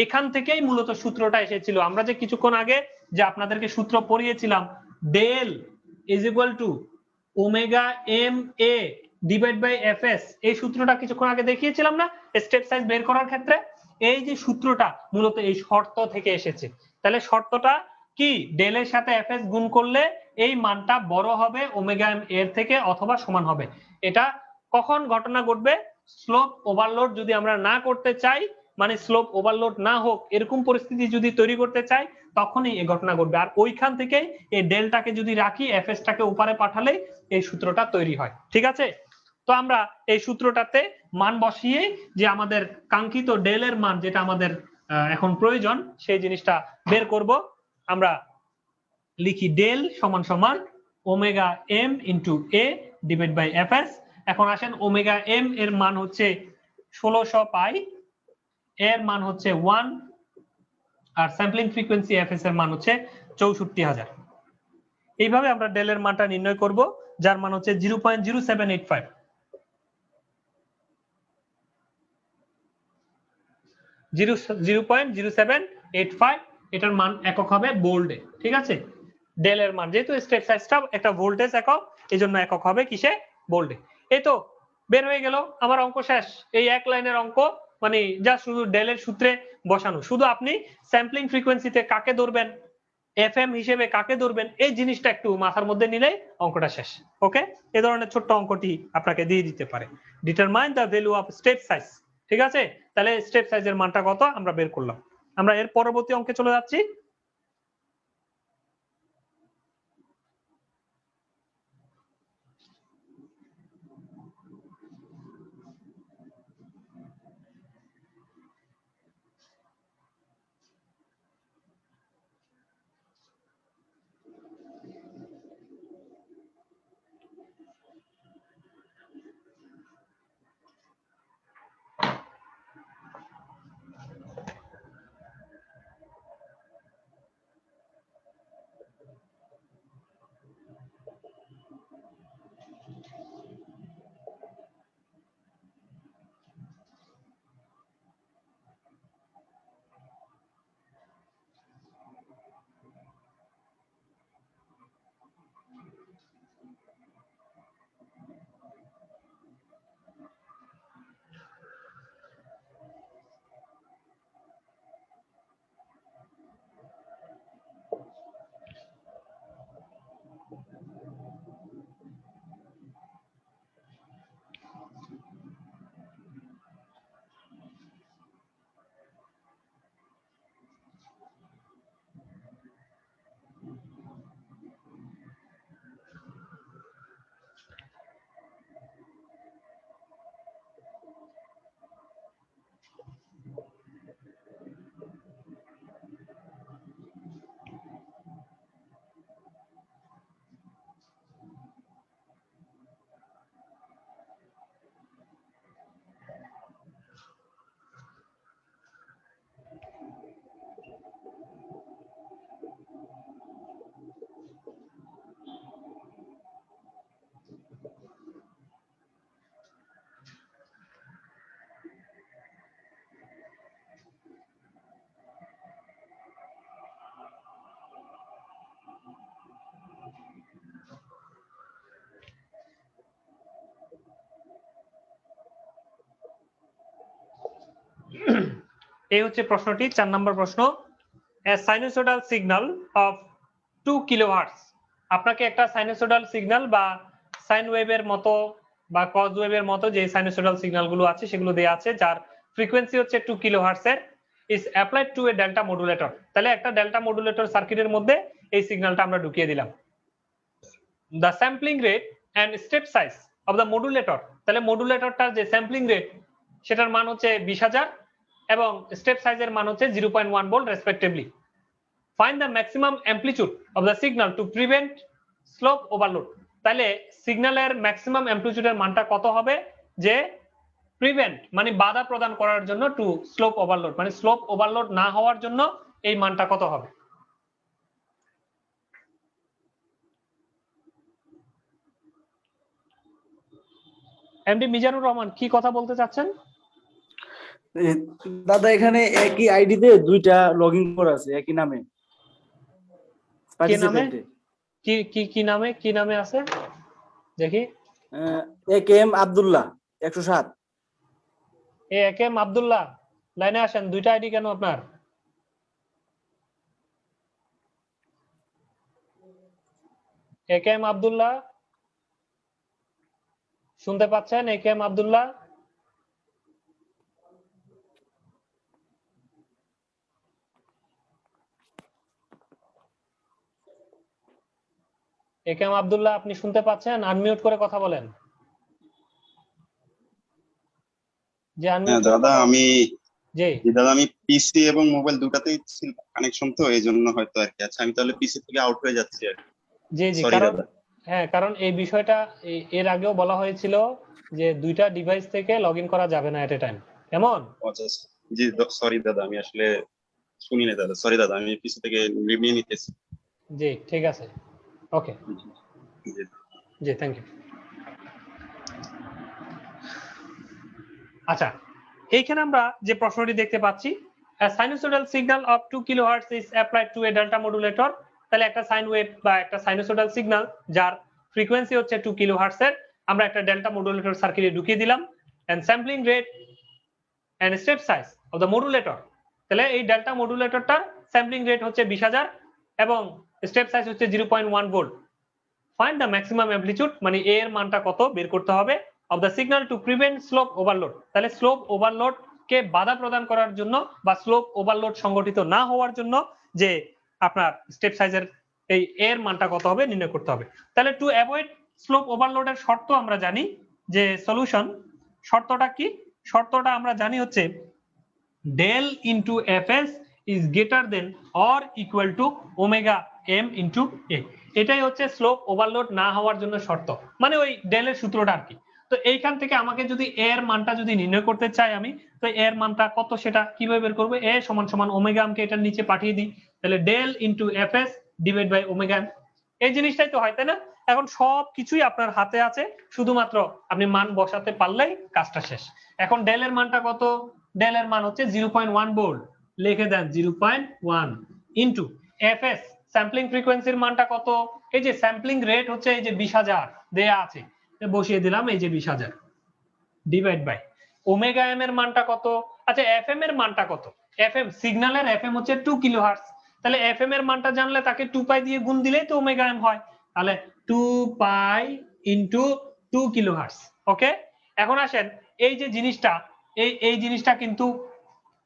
এখান থেকেই মূলত সূত্রটা এসেছিল। আমরা যে কিছুক্ষণ আগে যে আপনাদেরকে সূত্র পড়িয়েছিলাম, del is equal to omega M A divide by FS, এই সূত্রটা কিছুক্ষণ আগে দেখিয়েছিলাম না স্টেপ সাইজ বের করার ক্ষেত্রে? এই যে সূত্রটা মূলত এই শর্ত থেকে এসেছে। তাহলে শর্তটা কি? ডেলের সাথে এফএস গুণ করলে এই মানটা বড় হবে ওমেগা এম এর থেকে অথবা সমান হবে। এটা কখন ঘটনা ঘটবে? স্লোপ ওভারলোড যদি আমরা না করতে চাই, মানে স্লোপ ওভারলোড না হোক এরকম পরিস্থিতি যদি তৈরি করতে চাই, তখনই এই ঘটনা ঘটবে। আর ওইখান থেকেই এই ডেলটাকে যদি রাখি, এফএস টাকে উপরে পাঠালেই এই সূত্রটা তৈরি হয়। ঠিক আছে? তো আমরা এই সূত্রটাতে মান বসিয়ে যে আমাদের কাঙ্ক্ষিত ডেলের মান যেটা আমাদের এখন প্রয়োজন সেই জিনিসটা বের করব। আমরা লিখি ডেল সমান সমান omega M into A divide by FS. এখন আসেন ওমেগা এম এর মান হচ্ছে 1600 পাই, এর মান হচ্ছে 1, আর স্যাম্পলিং ফ্রিকোয়েন্সি এফএস এর মান হচ্ছে 64000। এইভাবে আমরা ডেলের মানটা নির্ণয় করব, যার মান হচ্ছে 0.0785। 0.0785, এটার মান একক হবে বোল্ডে। ঠিক আছে? ডেলের মান যেহেতু স্টেপ সাইজটা একটা ভোল্টেজ একক, এই জন্য একক হবে কিসে? বোল্ডে। এই তো বের হয়ে গেল আমার অঙ্ক শেষ। এই এক লাইনের অঙ্ক, মানে যা শুধু ডেলের সূত্রে বসানো। শুধু আপনি স্যাম্পলিং ফ্রিকোয়েন্সিতে কাকে ধরবেন, এফএম হিসেবে কাকে ধরবেন, এই জিনিসটা একটু মাথার মধ্যে নিলেই অঙ্কটা শেষ। ওকে? এই ধরনের ছোট্ট অঙ্কটি আপনাকে দিয়ে দিতে পারে। Determine the value of step size. ঠিক আছে? তাহলে স্টেপ সাইজের মানটা কত আমরা বের করলাম। আমরা এর পরবর্তী অঙ্কে চলে যাচ্ছি। এই হচ্ছে প্রশ্নটি, 4 নম্বর প্রশ্ন। A sinusoidal signal of 2 kilohertz, আপনাকে একটা সাইনোসয়েডাল সিগন্যাল বা সাইন ওয়েভের মতো বা কজ ওয়েভের মতো যে সাইনোসয়েডাল সিগন্যাল গুলো আছে সেগুলো দেয়া আছে, যার ফ্রিকোয়েন্সি হচ্ছে 2 কিলোহার্টজ এর, is applied to a delta modulator। তাহলে একটা ডেল্টা মডুলেটর সার্কিটের মধ্যে এই সিগন্যালটা আমরা ঢুকিয়ে দিলাম। The sampling rate and step size of the modulator, তাহলে মডুলেটরটার যে স্যাম্পলিং রেট সেটার মান হচ্ছে 20,000 এবং স্টেপ সাইজের মান হচ্ছে 0.1 volt respectively. Find the maximum amplitude of the signal to prevent slope overload। তাহলে সিগন্যালের ম্যাক্সিমাম অ্যামপ্লিটিউডের মানটা কত হবে, যে প্রিভেন্ট মানে বাধা প্রদান করার জন্য, টু স্লোপ ওভারলোড মানে স্লোপ ওভারলোড না হওয়ার জন্য এই মানটা কত হবে। এমডি মিজানুর রহমান কি কথা বলতে চাচ্ছেন? দাদা এখানে একই আইডিতে দুইটা লগইন করা আছে একই নামে। কি নামে কি নামে আছে দেখি। একেএম আব্দুল্লাহ 107। একেএম আব্দুল্লাহ, লাইনে আসেন। দুইটা আইডি কেন আপনার? একেএম আব্দুল্লাহ শুনতে পাচ্ছেন? একেএম আব্দুল্লাহ, একেএম আব্দুল্লাহ আপনি শুনতে পাচ্ছেন? আনমিউট করে কথা বলেন। যে আনমিউট দাদা আমি জি দাদা আমি পিসি এবং মোবাইল দুটাতেই কানেকশন, তো এই জন্য হয়তো আর কি। আচ্ছা আমি তাহলে পিসি থেকে আউট হয়ে যাচ্ছি আর কি। জি জি, কারণ হ্যাঁ, কারণ এই বিষয়টা এর আগেও বলা হয়েছিল যে দুইটা ডিভাইস থেকে লগইন করা যাবে না এট এ টাইম, এমন। জি সরি দাদা, আমি আসলে শুনিনি দাদা, সরি দাদা, আমি পিসি থেকে নিয়ে নিতেছি। জি ঠিক আছে, ওকে জি, থ্যাংক ইউ। আচ্ছা, এইখানে আমরা যে প্রশ্নটি দেখতে পাচ্ছি, a sinusoidal signal of 2 kilohertz is applied to a delta modulator। তাহলে একটা সাইন ওয়েভ বা একটা সাইনোসয়েডাল সিগন্যাল যার ফ্রিকোয়েন্সি হচ্ছে 2 কিলোহার্টজ এর, আমরা একটা ডেল্টা মডুলেটর সার্কিটে ঢুকিয়ে দিলাম। and sampling rate and step size of the modulator, তাহলে এই ডেল্টা মডুলেটরটার স্যাম্পলিং রেট হচ্ছে 20,000 এবং স্টেপ সাইজ হচ্ছে 0.1 volt. Find the maximum amplitude মানে এর মানটা কত বের করতে হবে, of the signal to prevent slope overload. তাহলে স্লোপ ওভারলোড কে বাধা প্রদান করার জন্য বা স্লোপ ওভারলোড সংগঠিত না হওয়ার জন্য যে আপনার স্টেপ সাইজের এই এর মানটা কত হবে নির্ণয় করতে হবে। তাহলে টু অ্যাভয়েড স্লোপ ওভারলোডের শর্ত আমরা জানি যে সলিউশন, শর্তটা কি? শর্তটা আমরা জানি হচ্ছে del into fs is greater than or equal to omega m into a। এটাই হচ্ছে স্লোপ ওভারলোড না হওয়ার জন্য শর্ত, মানে ওই ডেলের সূত্রটা আর কি। তো এইখান থেকে আমাকে যদি এর মানটা যদি নির্ণয় করতে চাই আমি, তো এর মানটা কত সেটা কিভাবে বের করব? এ সমান সমান ওমেগা এম কে এটার নিচে পাঠিয়ে দিই, তাহলে del into fs divide by omega M. এই জিনিসটাই তো হয়, তাই না? এখন সব কিছুই আপনার হাতে আছে, শুধুমাত্র আপনি মান বসাতে পারলেই কাজটা শেষ। এখন ডেল এর মানটা কত? ডেল এর মান হচ্ছে 0.1 ভোল্ট, লিখে দেন 0.1 ইনটু এফএস স্যাম্পলিং ফ্রিকোয়েন্সির মানটা কত? এই যে স্যাম্পলিং রেট হচ্ছে এই যে 20,000 দেয়া আছে, বসিয়ে দিলাম এই যে 20,000 ডিভাইড বাই ওমেগা এম এর মানটা কত? আচ্ছা এফএম এর মানটা কত? এফএম সিগন্যালের এফএম হচ্ছে 2 কিলোহার্টজ, তাহলে এফএম এর মানটা জানলে তাকে 2 পাই দিয়ে গুণ দিলেই তো ওমেগা এম হয়। তাহলে 2 পাই ইনটু 2 কিলোহার্টজ। ওকে, এখন আসেন এই যে জিনিসটা, এই জিনিসটা কিন্তু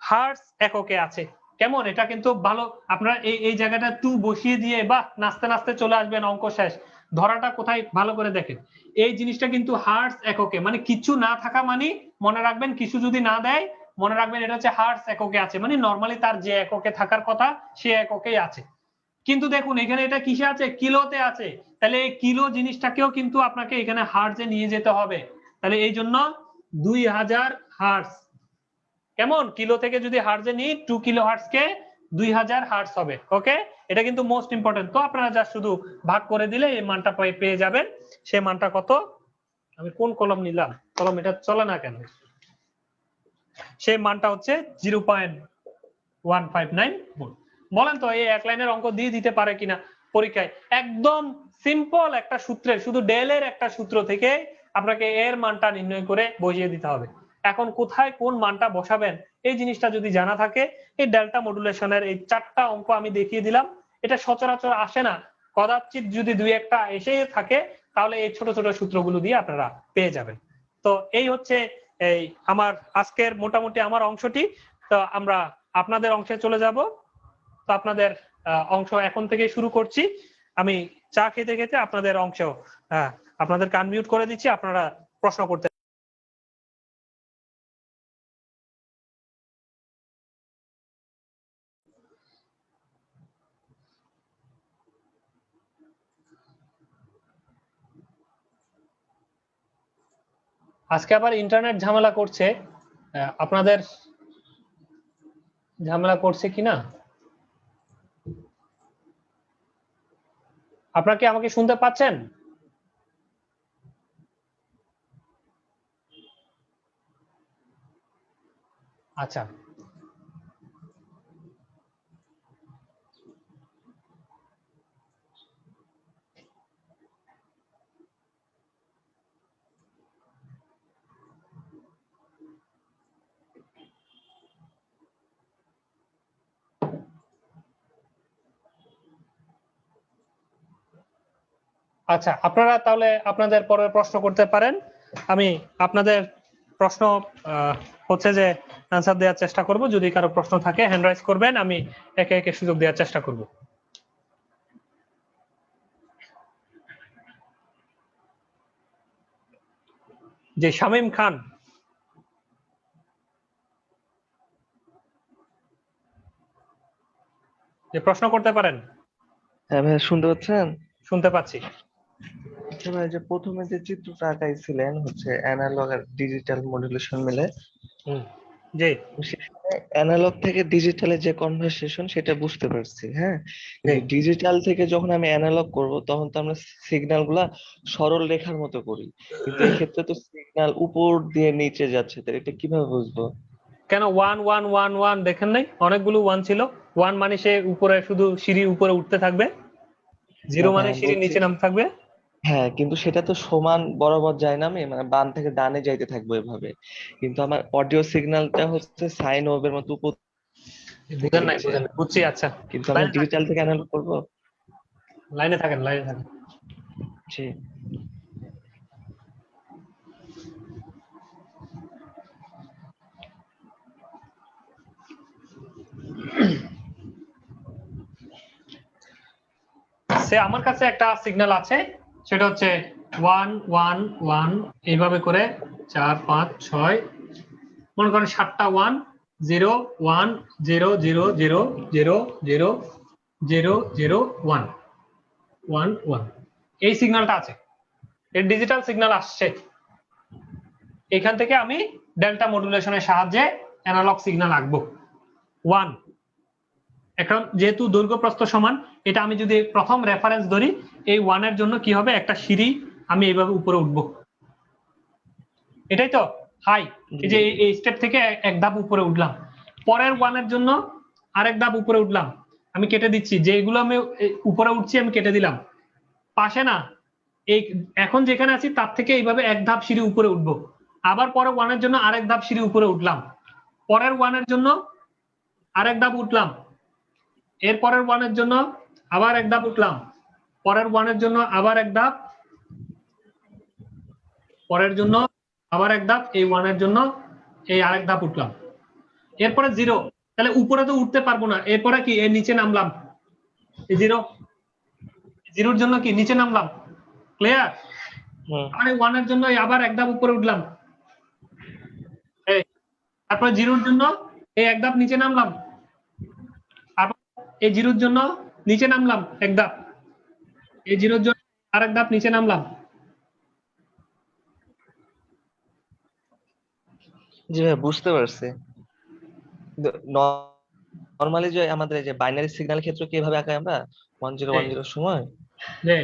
হার্টজ এককে আছে। কেমন? এটা কিন্তু ভালো, আপনারা এই জায়গাটা 2 বসিয়ে দিয়ে বাহ নাচতে নাচতে চলে আসবেন, অঙ্ক শেষ। ধরাটা কোথায় ভালো করে দেখেন, এই জিনিসটা কিন্তু হার্টজ এককে, মানে কিছু না থাকা মানে মনে রাখবেন, কিছু যদি না দেয় মনে রাখবেন এটা হচ্ছে হার্টজ এককে আছে, মানে নরমালি তার যে এককে থাকার কথা সে এককেই আছে। কিন্তু দেখুন এখানে এটা কিসে আছে? কিলোতে আছে। তাহলে এই কিলো জিনিসটাকেও কিন্তু আপনাকে এখানে হার্টজে নিয়ে যেতে হবে। তাহলে এই জন্য 2000 হার্টজ। কেমন? কিলো থেকে যদি হার্টজে নিই 2 কিলো হার্টজ কে 2000 হার্টজ হবে। ওকে, এটা কিন্তু মোস্ট ইম্পর্টেন্ট। তো আপনারা যা শুধু ভাগ করে দিলে এই মানটা পেয়ে যাবেন। সে মানটা কত? আমি কোন কলম নিলাম? কলম এটা চলে না কেন? সেই মানটা হচ্ছে 0.159 ভোল্ট। বলেন তো এই এক লাইনের অঙ্ক দিয়ে দিতে পারে কিনা পরীক্ষায়? একদম সিম্পল একটা সূত্রে, শুধু ডেল এর একটা সূত্র থেকে আপনাকে এর মানটা নির্ণয় করে বসিয়ে দিতে হবে। এখন কোথায় কোন মানটা বসাবেন এই জিনিসটা যদি জানা থাকে, এই ডেল্টা মডুলেশনের এই 4টা অঙ্ক আমি দেখিয়ে দিলাম। এটা সচরাচর আসে না, কদাচিৎ যদি দুই একটা এসে থাকে তাহলে এই ছোট ছোট সূত্রগুলো দিয়ে আপনারা পেয়ে যাবেন। তো এই হচ্ছে এই আমার আজকের মোটামুটি আমার অংশটি। তো আমরা আপনাদের অংশে চলে যাব। তো আপনাদের অংশ এখন থেকে শুরু করছি। আমি চা খেতে খেতে আপনাদের অংশ আপনাদেরকে আনমিউট করে দিচ্ছি, আপনারা প্রশ্ন করতে। আজকে আবার ইন্টারনেট ঝামেলা করছে, আপনাদের ঝামেলা করছে কিনা? আপনারা কি আমাকে শুনতে পাচ্ছেন? আচ্ছা, আচ্ছা, আপনারা তাহলে আপনাদের পরের প্রশ্ন করতে পারেন। আমি আপনাদের প্রশ্ন হচ্ছে যে অ্যান্সার দেওয়ার চেষ্টা করব। যদি কারো প্রশ্ন থাকে হ্যান্ড রাইজ করবেন, আমি একে একে সুযোগ দেওয়ার চেষ্টা করব। যে শামীম খান, যে প্রশ্ন করতে পারেন। হ্যাঁ ভাই, শুনতে পাচ্ছেন? শুনতে পাচ্ছি। আচ্ছা ভাই, যে প্রথমে যে চিত্রটা আঁকাইছিলেন হচ্ছে অ্যানালগ আর ডিজিটাল মডুলেশন মিলে, জি সেখানে অ্যানালগ থেকে ডিজিটালে যে কনভার্সেশন সেটা বুঝতে পারছি। হ্যাঁ, জি ডিজিটাল থেকে যখন আমি অ্যানালগ করব তখন তো আমরা সিগন্যাল গুলা সরল রেখার মতো করি, কিন্তু এই ক্ষেত্রে তো সিগন্যাল উপর দিয়ে নিচে যাচ্ছে, তাহলে এটা কিভাবে বুঝবো? কেন 1 1 1 1 দেখেন নাই? অনেকগুলো 1 ছিল। 1 মানে সে উপরে শুধু সিঁড়ি উপরে উঠতে থাকবে, 0 মানে হ্যাঁ সিঁড়ি বলছি, নিচে নামতে থাকবে। হ্যাঁ কিন্তু সেটা তো সমান বরাবর যায় না, আমি মানে বাম থেকে ডানে যাইতে থাকবো এভাবে। কিন্তু আমার অডিও সিগন্যালটা হচ্ছে সাইন ওয়েভের মতো উপর থেকে বুঝেন নাই, নিচে, বুঝেন নাই, বুঝছি। আচ্ছা, কিন্তু আমি লাইনে থাকেন, ডিজিটাল থেকে অ্যানালগ করবো। লাইনে থাকেন, লাইনে থাকেন। জি। সে আমার কাছে একটা সিগন্যাল আছে, সেটা হচ্ছে 1 1 1 এইভাবে করে 4 5 6, মনে করেন 7টা 1, 0 1 0 0 0 0 0 0 0 1 1 1, এই সিগন্যালটা আছে। এর ডিজিটাল সিগন্যাল আসছে। এখান থেকে আমি ডেল্টা মডুলেশনের সাহায্যে অ্যানালগ সিগন্যাল আঁকবো। 1, এখন যেহেতু দৈর্ঘ্য প্রস্থ সমান, এটা আমি যদি প্রথম রেফারেন্স ধরি, এই 1 এর জন্য কি হবে, একটা সিঁড়ি আমি এইভাবে উপরে উঠবো, এটাই তো হাই। এই যে এই স্টেপ থেকে এক ধাপ উপরে উঠলাম। পরের 1 এর জন্য আরেক ধাপ উপরে উঠলাম, আমি কেটে দিচ্ছি, যেগুলো আমি উপরে উঠছি আমি কেটে দিলাম। পাশে না, এই এখন যেখানে আছি তার থেকে এইভাবে এক ধাপ সিঁড়ি উপরে উঠবো। আবার পরের 1 এর জন্য আরেক ধাপ সিঁড়ি উপরে উঠলাম, পরের 1 এর জন্য আরেক ধাপ উঠলাম, এর পরের 1 এর জন্য আবার এক ধাপ উঠলাম, পরের 1 এর জন্য আবার এক ধাপ, পরের জন্য আবার এক ধাপ, এই 1 এর জন্য এই আরেক ধাপ উঠলাম, এরপরে 0। তাহলে উপরে তো উঠতে পারবো না, এরপরে কি এর নিচে নামলাম, এই 0, 0 এর জন্য কি নিচে নামলাম। ক্লিয়ার? আর এই 1 এর জন্য আবার এক ধাপ উপরে উঠলাম, তারপরে 0 এর জন্য এই এক ধাপ নিচে নামলাম, আবার এই 0 এর জন্য নিচে নামলাম এক ধাপ, এই 0 এর জন্য আরেক ধাপ নিচে নামলাম। জি ভাই, বুঝতে পারছি। নরমালি যে আমাদের এই যে বাইনারি সিগন্যাল ক্ষেত্র কিভাবে আঁকাই আমরা 1010 সময়, জি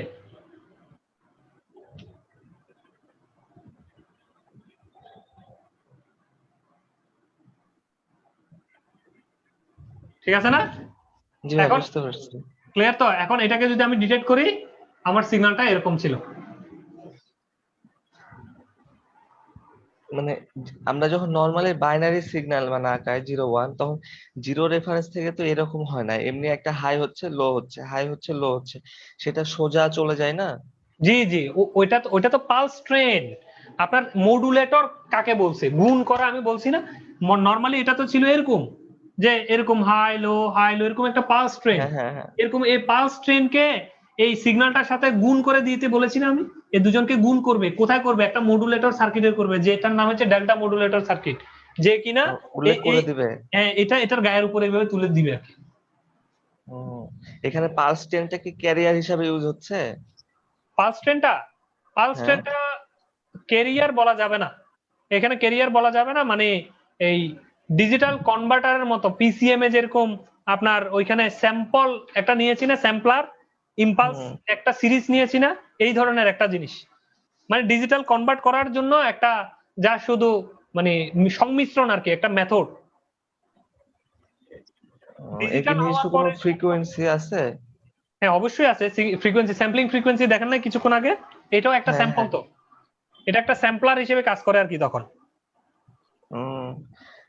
ঠিক আছে না? জি ভাই এখন বুঝতে পারছি। ক্লিয়ার তো? এখন এটাকে যদি আমি ডিটেক্ট করি, আমার সিগন্যালটা এরকম ছিল। মানে আমরা যখন নর্মালি বাইনারি সিগন্যাল মানে আঁকাই 0 1, তখন জিরো রেফারেন্স থেকে তো এরকম হয় না, এমনি একটা হাই হচ্ছে লো হচ্ছে, হাই হচ্ছে লো হচ্ছে, সেটা সোজা চলে যায় না। জি জি, ওইটা তো পালস ট্রেন। আপনার মডুলেটর কাকে বলছে? গুণ করা আমি বলছি না। নরমালি এটা তো ছিল এরকম যে এরকম হাই লো এরকম একটা পালস ট্রেন। হ্যাঁ হ্যাঁ হ্যাঁ। এরকম এই পালস ট্রেনকে এই সিগন্যালটার সাথে গুণ করে দিতে বলেছি না আমি। এই দুজনকে গুণ করবে, কোথায় করবে? একটা মডুলেটর সার্কিটের করবে, যেটার নাম হচ্ছে ডেল্টা মডুলেটর সার্কিট, যে কিনা উল্লেখ করে দিবে। এটার গায়ের উপরে এইভাবে তুলে দিবে আর কি। হুম, এখানে পালস ট্রেনটা কি ক্যারিয়ার হিসাবে ইউজ হচ্ছে? পালস ট্রেনটা পালস হ্যাঁ। ট্রেনটা কেরিয়ার বলা যাবে না। এখানে কেরিয়ার বলা যাবে না, মানে এই ডিজিটাল কনভার্টারের মতো পিসিএম এ যেরকম আপনার ওইখানে স্যাম্পল একটা নিয়েছি না, স্যাম্পলার ইম্পালস হুম। একটা সিরিজ নিয়েছি না, এই ধরনের একটা জিনিস। মানে ডিজিটাল কনভার্ট করার জন্য একটা, যা শুধু মানে সংমিশ্রণ আর কি, একটা মেথড। একে ডিজিটাল হওয়ার নির্দিষ্ট কোনো পরে ফ্রিকোয়েন্সি আছে? হ্যাঁ অবশ্যই আছে, ফ্রিকোয়েন্সি, স্যাম্পলিং ফ্রিকোয়েন্সি দেখেন না কিছুক্ষণ আগে, এটাও একটা হ্যাঁ স্যাম্পল। হ্যাঁ। তো এটা একটা স্যাম্পলার হিসেবে কাজ করে আর কি তখন। হুম,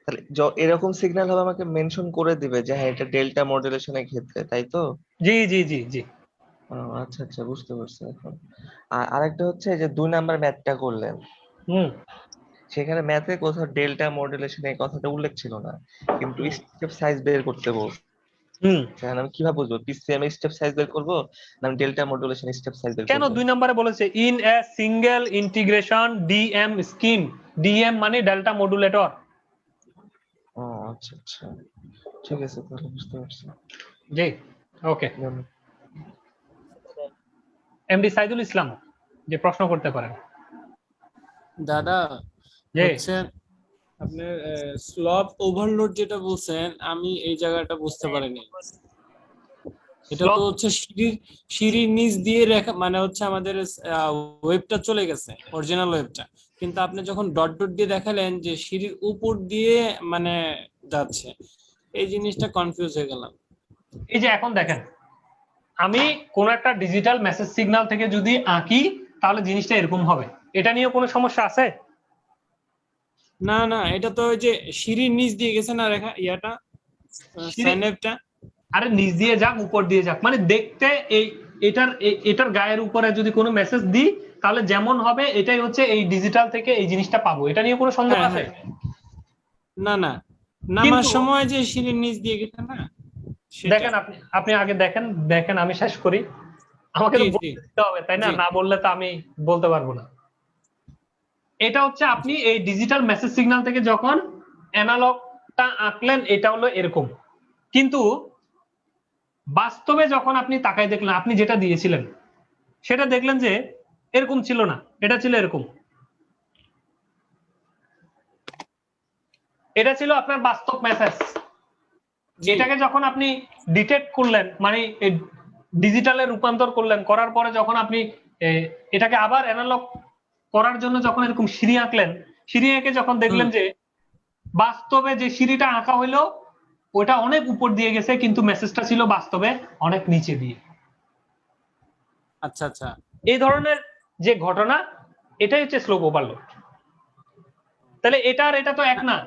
তাহলে এরকম সিগন্যাল হবে আমাকে মেনশন করে দিবে যে হ্যাঁ এটা ডেল্টা মডুলেশনের ক্ষেত্রে, তাই তো? জি জি জি জি। ও, আচ্ছা আচ্ছা, বুঝতে পারছি এখন। আর আরেকটা হচ্ছে যে 2 নাম্বার ম্যাথটা করলেন, হুম সেখানে ম্যাথে কোথাও ডেল্টা মডুলেশন এই কথাটা উল্লেখ ছিল না, কিন্তু হুম স্টেপ সাইজ বের করতে বলছে। হুম। আমি কিভাবে বুঝবো পিসিএম স্টেপ সাইজ বের করবো না আমি ডেল্টা মডুলেশন স্টেপ সাইজ বের কেন করবো? 2 নম্বরে বলেছে in a single integration DM scheme? DM মানে ডেল্টা মডুলেটর। ও আচ্ছা আচ্ছা, ঠিক আছে, তাহলে বুঝতে পারছি। জি ওকে। ধন্যবাদ। এমডি সাইদুল ইসলাম, যে প্রশ্ন করতে পারেন। দাদা জি হচ্ছে আপনার স্লপ ওভারলোড যেটা বলছেন, আমি এই জায়গাটা বুঝতে পারিনি। এটা তো হচ্ছে সিঁড়ির নিচ দিয়ে রেখা, মানে হচ্ছে আমাদের ওয়েবটা চলে গেছে, অরিজিনাল ওয়েবটা, কিন্তু আপনি যখন ডট ডট দিয়ে দেখালেন যে সিঁড়ির উপর দিয়ে মানে যাচ্ছে, এই জিনিসটা কনফিউজ হয়ে গেলাম। এই যে এখন দেখেন, আমি কোন একটা ডিজিটাল মেসেজ সিগন্যাল থেকে যদি আঁকি তাহলে জিনিসটা এরকম হবে। এটা নিয়ে কোনো সমস্যা আছে? না না, এটা তো ওই যে সিঁড়ির নিচ দিয়ে গেছে না রেখা, ইয়াটা সাইনওয়েভটা। আরে নিচ দিয়ে যাক উপর দিয়ে যাক, মানে দেখতে এই এটার গায়ের উপরে যদি কোনো মেসেজ দিই তাহলে যেমন হবে, এটাই হচ্ছে এই ডিজিটাল থেকে এই জিনিসটা পাবো। এটা নিয়ে কোনো সন্দেহ হ্যাঁ আছে? হ্যাঁ, না না, নামার কিন্তু সময় যে সিঁড়ির নিচ দিয়ে গেছে না, সেটা। দেখেন, আপনি আগে দেখেন আমি শেষ করি। আমাকে তো জি জি বলতে দিতে হবে তাই না? জি। না বললে তো আমি বলতে পারবো না। এটা হচ্ছে আপনি এই ডিজিটাল মেসেজ সিগন্যাল থেকে যখন অ্যানালগটা আঁকলেন, এটা হলো এরকম। কিন্তু বাস্তবে যখন আপনি তাকায় দেখলেন, আপনি যেটা দিয়েছিলেন সেটা দেখলেন যে এরকম ছিল না, এটা ছিল এরকম। এটা ছিল আপনার বাস্তব মেসেজ। জি। এটাকে যখন আপনি ডিটেক্ট করলেন, মানে ডিজিটালে রূপান্তর করলেন, করার পরে যখন আপনি এটাকে আবার অ্যানালগ করার জন্য যখন এরকম সিঁড়ি আঁকলেন, সিঁড়ি এঁকে যখন দেখলেন যে বাস্তবে যে সিঁড়িটা আঁকা হইলো ওটা অনেক উপর দিয়ে গেছে, কিন্তু মেসেজটা ছিল বাস্তবে অনেক নিচে দিয়ে। আচ্ছা আচ্ছা। এই ধরনের যে ঘটনা, এটাই হচ্ছে স্লোপ ওভারলোড। তাহলে এটা আর এটা তো এক না,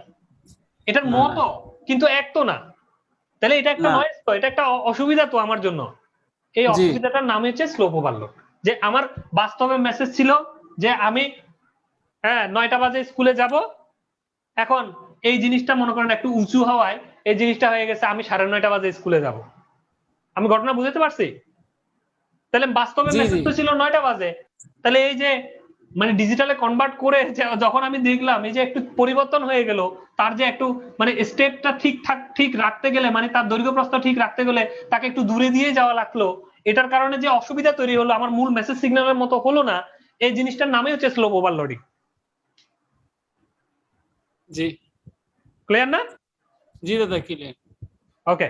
এটার না, মতো কিন্তু এক তো না। তাহলে এটা একটা না। নয়েজ, তো এটা একটা অসুবিধা তো আমার জন্য। এই জি অসুবিধাটার নাম হচ্ছে স্লোপ ওভারলোড। যে আমার বাস্তবে মেসেজ ছিল যে আমি 9টা বাজে স্কুলে যাব, এখন এই জিনিসটা মনে করেন একটু উঁচু হওয়ায় এই জিনিসটা হয়ে গেছে আমি 9:30 বাজে স্কুলে যাব। আমি ঘটনা বুঝতে পারছি? তাহলে বাস্তবে জি মেসেজ জি। তো ছিল 9টা বাজে। তাহলে এই যে মানে ডিজিটালে কনভার্ট করে যখন আমি দেখলাম এই যে একটু পরিবর্তন হয়ে গেল, তার যে একটু মানে স্টেপটা ঠিক রাখতে গেলে, মানে তার দৈর্ঘ্য প্রস্থ ঠিক রাখতে গেলে তাকে একটু দূরে দিয়ে যাওয়া লাগলো। এটার কারণে যে অসুবিধা তৈরি হলো, আমার মূল মেসেজ সিগন্যালের মতো হলো না, এই জিনিসটার নামই হচ্ছে স্লোপ ওভারলোডিং। জি ক্লিয়ার না? জি দাদা, ক্লিয়ার। ওকে।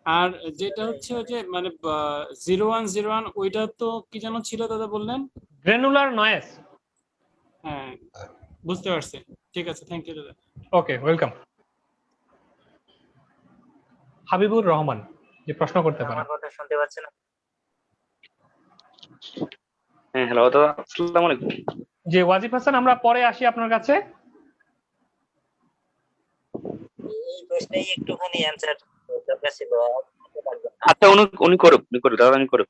আর যেটা হচ্ছে ওই যে মানে 0101, ওইটা তো কি যেন ছিল দাদা, বললেন? Granular noise. হ্যাঁ, বুঝতে পারছি। ঠিক আছে, থ্যাংক ইউ দাদা। ওকে, ওয়েলকাম। হাবিবুর রহমান, যে প্রশ্ন করতে পারেন। আমার কথা শুনতে পাচ্ছেন? হ্যাঁ, হ্যালো দাদা, আসসালামু আলাইকুম। যে ওয়াজিব হাসান, আমরা পরে আসি আপনার কাছে। এই প্রশ্নেই একটুখানি অ্যান্সার দরকার ছিল। আচ্ছা উনি করুক দাদা উনি করুক।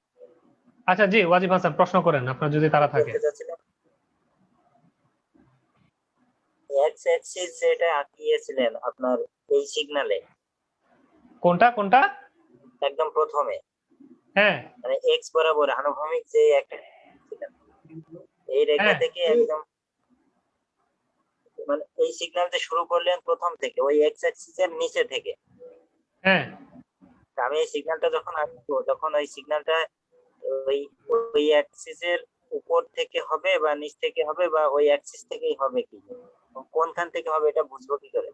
আচ্ছা জি ওয়াজিব হাসান, প্রশ্ন করেন আপনার যদি তারা থাকে। বলতে চাচ্ছিলাম, এক্স অ্যাক্সিস যেটা আঁকিয়েছিলেন আপনার এই সিগন্যালে কোনটা কোনটা? একদম প্রথমে, হ্যাঁ মানে এক্স বরাবর আনুভূমিক যে একটা এই রেখা হ্যাঁ। থেকে একদম, মানে এই সিগন্যালটা শুরু করলেন প্রথম থেকে ওই এক্স অ্যাক্সিস এর নিচে থেকে। হ্যাঁ তা আমি এই সিগন্যালটা যখন আঁকবো তখন ওই সিগন্যালটা ওই ওই অ্যাক্সিস এর উপর থেকে হবে বা নিচ থেকে হবে বা ওই অ্যাক্সিস থেকেই হবে, কি কোনখান থেকে হবে এটা বুঝবো কি করে?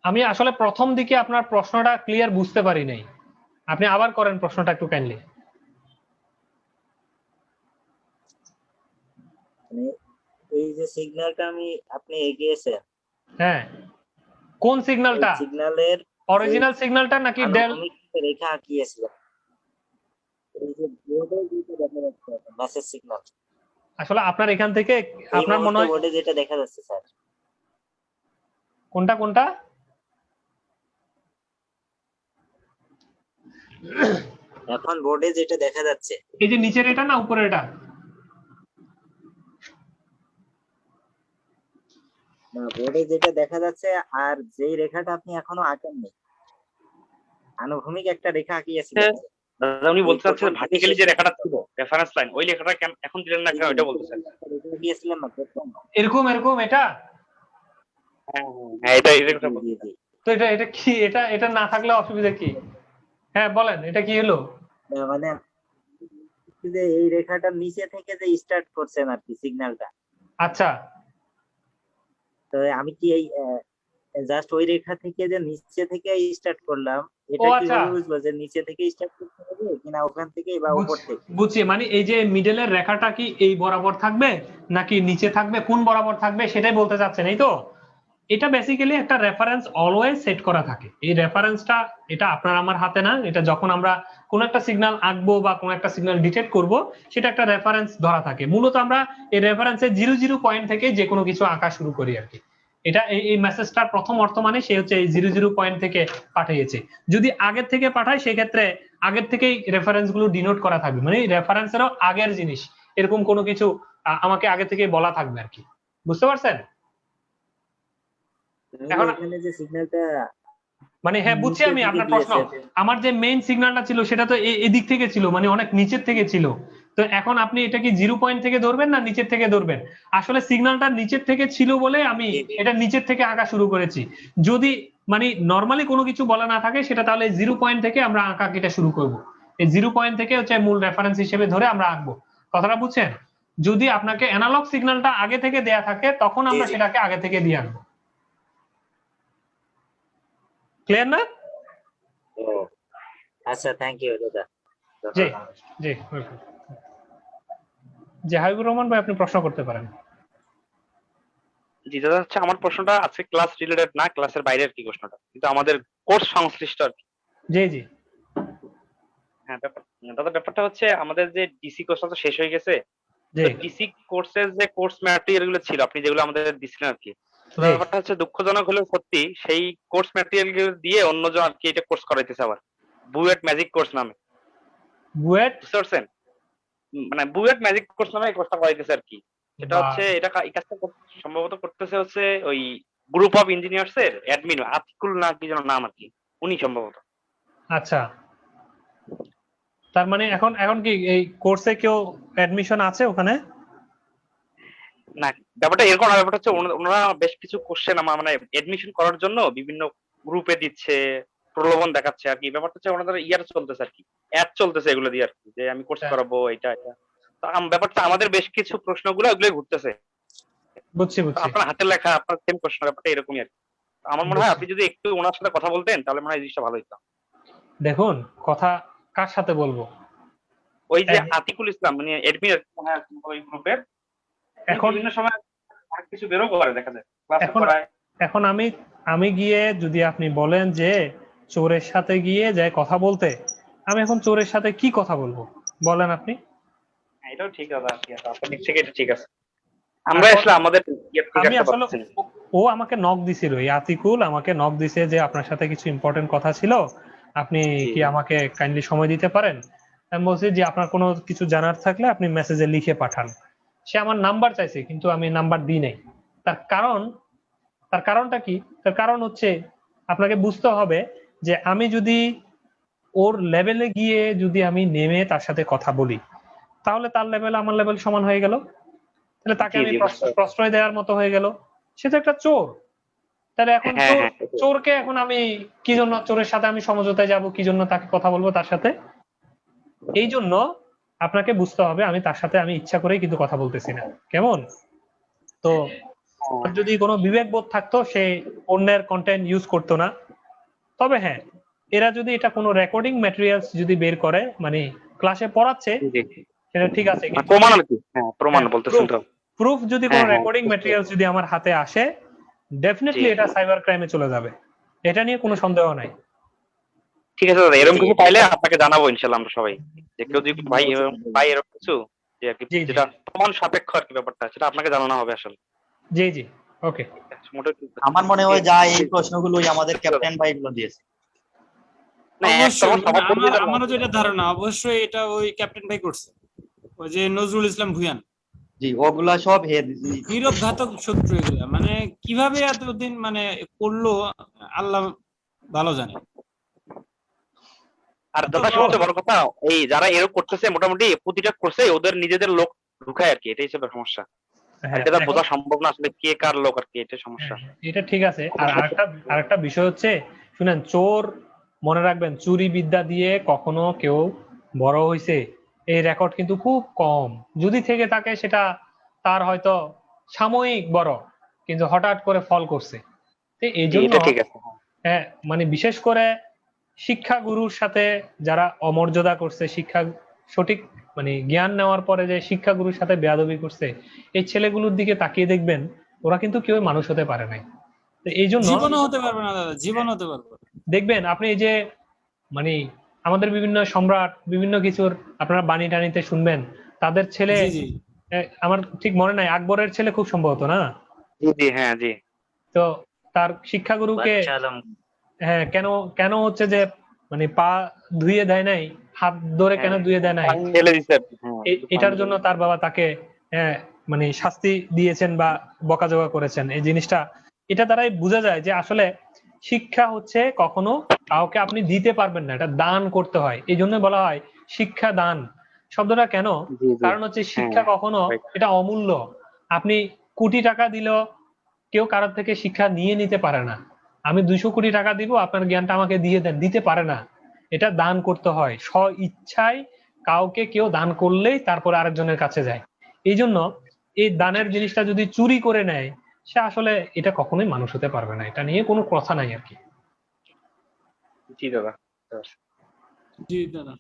আমি আসলে প্রথম দিকে আপনার প্রশ্নটা ক্লিয়ার বুঝতে পারি নাই, আপনি আবার করেন প্রশ্নটা একটু কাইন্ডলি। মানে এই যে সিগন্যালটা আপনি এগিয়েছেন, হ্যাঁ কোন সিগন্যালটা? সিগন্যালের অরিজিনাল সিগন্যালটা নাকি ডেল? আনুভূমিক রেখা আঁকিয়েছিলেন, এই যে বোর্ডে যেটা দেখা যাচ্ছে মেসেজ সিগন্যাল, আসলে আপনার এখান থেকে আপনার মনে হয় বোর্ডে যেটা দেখা যাচ্ছে স্যার, কোনটা কোনটা? এখন বোর্ডে যেটা দেখা যাচ্ছে এই যে নিচের এটা না উপরের এটা? না, বোর্ডে যেটা দেখা যাচ্ছে আর যেই রেখাটা আপনি এখনো আঁকেননি, আনুভূমিক একটা রেখা আঁকিয়েছিলেন। দাদা উনি বলতে চাচ্ছেন ভার্টিক্যালি যে রেখাটা ছিল রেফারেন্স লাইন, ওই লেখাটা এখন দিলেন না কেন, এটা বলতে চাচ্ছেন। রেখা আঁকিয়েছিলেন না প্রথম? এরকম এরকম এটা? হ্যাঁ এটা কথা জি, জি। তো এটা এটা কি? এটা এটা না থাকলে অসুবিধা কি? হ্যাঁ বলেন, এটা কি হলো? মানে যে এই রেখাটার নিচে থেকে যে স্টার্ট করছেন আর কি সিগন্যালটা, আচ্ছা তো আমি কি এই জাস্ট ওই রেখা থেকে যে নিচে থেকে স্টার্ট করলাম, এটা ও আচ্ছা। কিভাবে বুঝবো যে নিচে থেকে স্টার্ট করতে হবে কিনা ওখান থেকে বা উপর থেকে? বুঝছি, মানে এই যে মিডলের রেখাটা কি এই বরাবর থাকবে নাকি নিচে থাকবে, কোন বরাবর থাকবে সেটাই বলতে চাচ্ছেন, এই তো? এটা বেসিক্যালি একটা রেফারেন্স অলওয়েজ সেট করা থাকে। এই রেফারেন্সটা এটা আপনার আমার হাতে না, এটা যখন আমরা কোন একটা সিগন্যাল আঁকবো বা কোন একটা সিগন্যাল ডিটেক্ট করব, সেটা একটা রেফারেন্স ধরা থাকে। মূলত আমরা এই রেফারেন্সের 00 পয়েন্ট থেকে যে কোনো কিছু আঁকা শুরু করি আর কি। এটা এই মেসেজটার প্রথম অর্থ মানে সে হচ্ছে এই 00 পয়েন্ট থেকে পাঠিয়েছে। যদি আগের থেকে পাঠায় সেক্ষেত্রে আগের থেকেই রেফারেন্স গুলো ডিনোট করা থাকবে, মানে রেফারেন্সেরও আগের জিনিস এরকম কোনো কিছু আমাকে আগে থেকে বলা থাকবে আর কি। বুঝতে পারছেন? এখন এখানে যে সিগন্যালটা, মানে হ্যাঁ বুঝছি আমি আপনার প্রশ্ন। আমার যে মেইন সিগন্যালটা ছিল সেটা তো এদিক থেকে ছিল, মানে অনেক নিচের থেকে ছিল। তো এখন আপনি এটা কি 0 পয়েন্ট থেকে ধরবেন না নিচের থেকে ধরবেন? আসলে সিগন্যালটা নিচের থেকে ছিল বলে আমি এটা নিচের থেকে আঁকা শুরু করেছি। যদি মানে নরমালি কোনো কিছু বলা না থাকে সেটা তাহলে 0 পয়েন্ট থেকে আমরা আঁকা কেটে শুরু করব। এই 0 পয়েন্ট থেকে হচ্ছে মূল রেফারেন্স হিসেবে ধরে আমরা আঁকবো। কথাটা বুঝছেন? যদি আপনাকে অ্যানালগ সিগন্যালটা আগে থেকে দেয়া থাকে তখন আমরা সেটাকে আগে থেকে দিয়ে আনবো। ক্লিয়ার না? আচ্ছা থ্যাংক ইউ দাদা। জি জি ওয়েলকাম। জি হাবিবুর রহমান ভাই, আপনি প্রশ্ন করতে পারেন। জি দাদা, হচ্ছে আমার প্রশ্নটা আজকে ক্লাস রিলেটেড না, ক্লাসের বাইরের কি প্রশ্নটা, কিন্তু আমাদের কোর্স সংশ্লিষ্ট আর কি। জি জি হ্যাঁ দাদা ব্যাপারটা হচ্ছে আমাদের যে ডিসি কোর্সটা তো শেষ হয়ে গেছে। জি ডিসি কোর্সের যে কোর্স ম্যাটেরিয়াল গুলো ছিল আপনি যেগুলো আমাদের দিছিলেন আর কি, তো জি। ব্যাপারটা হচ্ছে দুঃখজনক হলেও সত্যি সেই কোর্স ম্যাটেরিয়াল গুলো দিয়ে অন্যজন আর কি এটা কোর্স করাইতেছে আবার, বুয়েট ম্যাজিক কোর্স নামে। বুয়েট? বুঝতে পারছেন? মানে বুয়েট ম্যাজিক কোর্স নামে এই কোর্সটা করাইতেছে আর কি। এটা হচ্ছে এটা এই কাজটা সম্ভবত করতেছে হচ্ছে ওই গ্রুপ অফ ইঞ্জিনিয়ার্স এর অ্যাডমিন আতিকুল না কি যেন নাম আর কি, উনি সম্ভবত। আচ্ছা, তার মানে এখন এখন কি এই কোর্সে কেউ অ্যাডমিশন আছে ওখানে? না ব্যাপারটা এরকম না, ব্যাপারটা হচ্ছে ওনারা বেশ কিছু কোশ্চেন মানে এডমিশন করার জন্য বিভিন্ন গ্রুপে দিচ্ছে, প্রলোভন দেখাচ্ছে আর কি। ব্যাপারটা হচ্ছে ওনাদের ইয়ার চলতেছে আর কি, অ্যাড চলতেছে এগুলো দিয়ে আর কি, যে আমি কোর্স করাবো এটা এটা। তো ব্যাপারটা আমাদের বেশ কিছু প্রশ্নগুলো এগুলো ঘুরতেছে। বুঝছি বুঝছি। আপনার হাতের লেখা আপনার সেম প্রশ্ন, ব্যাপারটা এরকমই আর কি। আমার মনে হয় আপনি যদি একটু ওনার সাথে কথা বলতেন তাহলে মনে হয় জিনিসটা ভালো হতো। দেখুন কথা কার সাথে বলবো? ওই যে আতিকুল ইসলাম মানে এডমিন মনে হয় ওই গ্রুপের, এখন বিভিন্ন সময় অনেক কিছু বেরো করে দেখা যায় ক্লাসে পড়ায়। এখন আমি গিয়ে যদি আপনি বলেন যে চোরের সাথে গিয়ে যায় কথা বলতে, আমি এখন চোরের সাথে কি কথা বলবো বলেন আপনি? এটাও ঠিক আছে আর কি, আপনার দিক থেকে এটা ঠিক আছে। আমরা তারপর আসলে আমাদের আমি আসলে ও আমাকে নক দিছিল, এই আতিকুল আমাকে নক দিছে যে আপনার সাথে কিছু ইম্পর্টেন্ট কথা ছিল, আপনি জি। কি আমাকে কাইন্ডলি সময় দিতে পারেন? আমি বলছি যে আপনার কোনো কিছু জানার থাকলে আপনি মেসেজে লিখে পাঠান। সে আমার নাম্বার চাইছে কিন্তু আমি নাম্বার দিই নাই। তার কারণটা কি? তার কারণ হচ্ছে আপনাকে বুঝতে হবে যে আমি যদি ওর লেভেলে গিয়ে যদি আমি নেমে তার সাথে কথা বলি, তাহলে তার লেভেল আমার লেভেল সমান হয়ে গেল। তাহলে তাকে জি, আমি জি, বুঝতে পারছি। প্রশ্রয় দেওয়ার মতো হয়ে গেল। সে তো একটা চোর। তাহলে এখন হ্যাঁ, হ্যাঁ, চোরকে এখন আমি কি জন্য চোরের সাথে আমি সমঝোতায় যাব, কি জন্য তাকে কথা বলবো তার সাথে? এই জন্য আপনাকে বুঝতে হবে আমি তার সাথে আমি ইচ্ছা করেই কিন্তু কথা বলতেছি না। কেমন? তো তার যদি কোনো বিবেক বোধ থাকতো সে অন্যের কন্টেন্ট ইউজ করতো না। তবে হ্যাঁ, এরা যদি এটা কোনো রেকর্ডিং ম্যাটেরিয়ালস যদি বের করে, মানে ক্লাসে পড়াচ্ছে, জি, জি। সেটা ঠিক আছে, কিন্তু প্রমাণ আর কি, হ্যাঁ প্রমাণ হ্যাঁ, বলতেছেন তো। প্রুফ যদি কোনো হ্যাঁ, হ্যাঁ, রেকর্ডিং বুঝতে ম্যাটেরিয়ালস যদি আমার হাতে আসে, জি। ডেফিনেটলি এটা সাইবার ক্রাইমে চলে যাবে। এটা নিয়ে কোনো সন্দেহ নাই। ঠিক আছে দাদা, এরকম জি, কিছু এটা পাইলে আপনাকে জানাবো ইনশাল্লাহ আমরা সবাই। যে কেউ যদি ভাই পাই এরকম কিছু, যে আর কি জি, জি, যেটা প্রমাণ সাপেক্ষ আর কি ব্যাপারটা, সেটা আপনাকে জানানো হবে আসলে। জি, জি, ওকে। মোটামুটি আমার মনে হয় যা এই প্রশ্নগুলোই আমাদের ক্যাপ্টেন ভাইগুলো দিয়েছে। না, অবশ্যই একদম সবার জন্য যেটা আমারও যেটা ধারণা, অবশ্যই এটা ওই ক্যাপ্টেন ভাই করছে, ওই যে নজরুল ইসলাম ভুঁইয়ান। জি, ওগুলা সব নীরব ঘাতক শত্রু এগুলা, মানে কিভাবে এতদিন মানে করলো আল্লাহ ভালো জানে। আর দাদা সবচেয়ে বড় কথা, এই যারা এরকম করতেছে মোটামুটি প্রতিটা করছে ওদের নিজেদের লোক ঢুকায় আর কি, এটাই হচ্ছে সমস্যা। আর হ্যাঁ, এটা দেখো, বোঝা সম্ভব না আসলে কে কার লোক আর কি, এটা সমস্যা। এটা ঠিক আছে। আর আরেকটা বিষয় হচ্ছে, শুনেন, চোর, মনে রাখবেন, চুরি বিদ্যা দিয়ে কখনো কেউ বড় হইছে এই রেকর্ড কিন্তু খুব কম। যদি থেকে থাকে সেটা তার হয়তো সাময়িক বড়, কিন্তু হঠাৎ করে ফল করছে। তো এই জি, জন্য এটা ঠিক আছে। হ্যাঁ, মানে বিশেষ করে শিক্ষা গুরুর সাথে যারা অমর্যাদা করছে, শিক্ষা সঠিক মানে জ্ঞান নেওয়ার পরে যে শিক্ষা গুরুর সাথে বেয়াদবি করছে, এই ছেলেগুলোর দিকে তাকিয়ে দেখবেন ওরা কিন্তু কেউ মানুষ হতে পারে নাই। তো এই জন্য জীবনও হতে পারবে না দাদা, জীবন হতে পারবে না। দেখবেন আপনি এই যে মানে আমাদের বিভিন্ন সম্রাট, বিভিন্ন কিছুর আপনারা বাণী টানিতে শুনবেন, তাদের ছেলে, জি, জি। আমার ঠিক মনে নাই, আকবরের ছেলে খুব সম্ভবত, না? জি, জি, হ্যাঁ, জি। তো তার শিক্ষাগুরুকে বাদশাহ আলম। হ্যাঁ, কেন কেন হচ্ছে যে মানে পা ধুয়ে দেয় নাই, হাত ধরে কেন হ্যাঁ, ধুয়ে দেয় নাই, পানি ঢেলে দিছে আর কি, হ্যাঁ, এটার জন্য তার বাবা তাকে মানে শাস্তি দিয়েছেন বা বকাঝকা করেছেন। এই জিনিসটা, এটা দ্বারাই বোঝা যায় যে আসলে শিক্ষা হচ্ছে কখনো কাউকে আপনি দিতে পারবেন না, এটা দান করতে হয়। এই জন্য বলা হয় শিক্ষা দান শব্দটা কেন? জি, জি, কারণ হচ্ছে হ্যাঁ, শিক্ষা কখনো right. এটা অমূল্য। আপনি কোটি টাকা দিলেও কেউ কারোর থেকে শিক্ষা নিয়ে নিতে পারে না। আমি 200 কোটি টাকা দিব, আপনার জ্ঞানটা আমাকে দিয়ে দেন, দিতে পারে না। এটা দান করতে হয় স্ব ইচ্ছায়। কাউকে কেউ দান করলেই তারপর আরেকজনের কাছে যায়। এই জন্য এই দানের জিনিসটা যদি চুরি করে নেয়, সে আসলে এটা কখনোই মানুষ হতে পারবে না। এটা নিয়ে কোনো কথা নাই আর কি। জি দাদা। জি দাদা।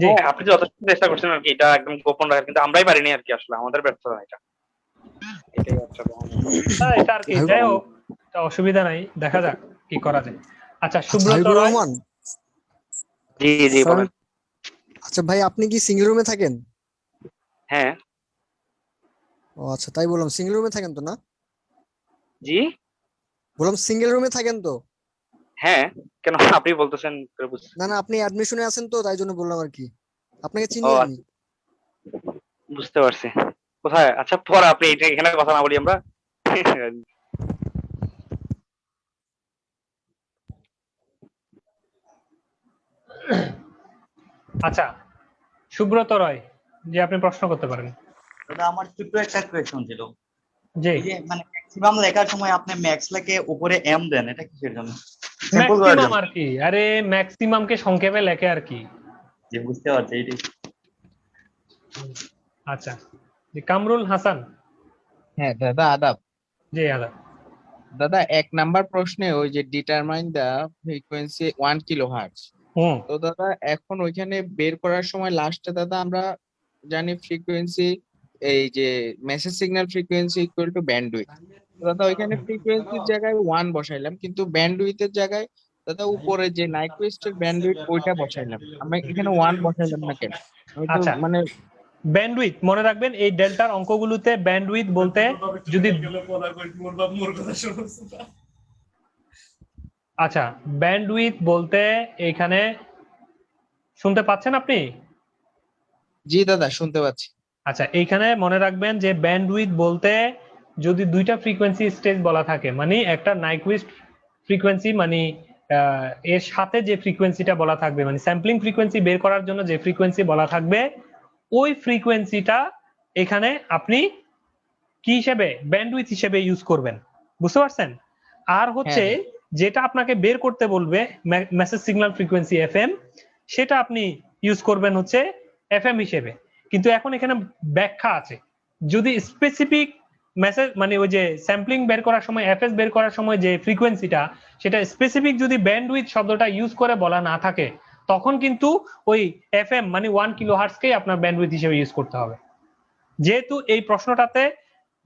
জি, হ্যাঁ, আপনি যথেষ্ট চেষ্টা করছেন আর কি এটা একদম গোপন রাখার, কিন্তু আমরাই পারিনি আর কি, আসলে আমাদের ব্যর্থতা এটা। এটাই হচ্ছে এটা আর কি। যাই হোক, এটা অসুবিধা নাই, দেখা যাক কি করা যায়। আচ্ছা, সুব্রত হাবিবুর রায়। রহমান। জি, জি, বলেন। আচ্ছা ভাই, আপনি কি সিঙ্গেল রুমে থাকেন? হ্যাঁ। ও আচ্ছা, তাই বললাম, সিঙ্গেল রুমে থাকেন তো না? জি। বললাম সিঙ্গেল রুমে থাকেন তো? হ্যাঁ, কেন আপনি বলতেছেন করে বুঝছি। না না, আপনি অ্যাডমিশনে আছেন তো, তাই জন্য বললাম আর কি। আপনাকে ও চিনি আমি। বুঝতে পারছি। কোথায়? আচ্ছা, পরে আপনি এটা এখানে কথা না বলি আমরা। আচ্ছা, সুব্রত রায়, যে আপনি প্রশ্ন করতে পারেন। দাদা, আমার ছোট্ট একটা কোয়েশ্চন ছিল। জি, এই যে মানে ম্যাক্সিমাম লেখার সময় আপনি ম্যাক্স লেখে উপরে এম দেন, এটা কিসের জন্য? সিম্পল করার ম্যাক্সিমাম জন্য? আর কি। আরে ম্যাক্সিমামকে সংক্ষেপে লেখে আর কি। জি, বুঝতে পারছি এইটাই। আচ্ছা, জি, কামরুল হাসান। হ্যাঁ দাদা, আদাব। জি, আদা। দাদা, 1 নাম্বার প্রশ্নে ওই যে ডিটারমাইন দা ফ্রিকোয়েন্সি 1 কিলোহার্টজ, হুম, তো দাদা এখন ওইখানে বের করার সময় লাস্টে দাদা আমরা জানি ফ্রিকোয়েন্সি, এই যে message signal frequency equal to bandwidth. দাদা ওইখানে ফ্রিকোয়েন্সির জায়গায় 1 বসাইলাম, কিন্তু ব্যান্ডউইথের জায়গায় দাদা উপরে যে নাইকুইস্টের ব্যান্ডউইথ ওইটা বসাইলাম। আমরা এখানে 1 বসাইলাম না কেন? আমি তো আচ্ছা, মানে ব্যান্ডউইথ মনে রাখবেন, এই ডেল্টার অঙ্কগুলোতে ব্যান্ডউইথ বলতে যদি আচ্ছা ব্যান্ডউইথ বলতে এখানে শুনতে পাচ্ছেন আপনি? জি দাদা শুনতে পাচ্ছি। আচ্ছা এইখানে মনে রাখবেন যে ব্যান্ডউইথ বলতে যদি দুইটা ফ্রিকোয়েন্সি স্টেজ বলা থাকে, মানে একটা নাইকুইস্ট ফ্রিকোয়েন্সি, মানে এর সাথে যে ফ্রিকোয়েন্সিটা বলা থাকবে, মানে স্যাম্পলিং ফ্রিকোয়েন্সি বের করার জন্য যে ফ্রিকোয়েন্সি বলা থাকবে, ওই ফ্রিকোয়েন্সিটা এখানে আপনি কি হিসেবে ব্যান্ডউইথ হিসেবে ইউজ করবেন, বুঝতে পারছেন? আর হচ্ছে যেটা আপনাকে বের করতে বলবে মেসেজ সিগন্যাল ফ্রিকোয়েন্সি এফএম, সেটা আপনি ইউজ করবেন হচ্ছে এফএম হিসেবে। কিন্তু এখন এখানে ব্যাখ্যা আছে, যদি স্পেসিফিক মেসেজ মানে ওই যে স্যাম্পলিং বের করার সময় এফএস বের করার সময় যে ফ্রিকোয়েন্সিটা, সেটা স্পেসিফিক যদি ব্যান্ডউইথ শব্দটা ইউজ করে বলা না থাকে, তখন কিন্তু ওই এফএম মানে 1 কিলোহার্টজকেই আপনার ব্যান্ডউইথ হিসেবে ইউজ করতে হবে। যেহেতু এই প্রশ্নটাতে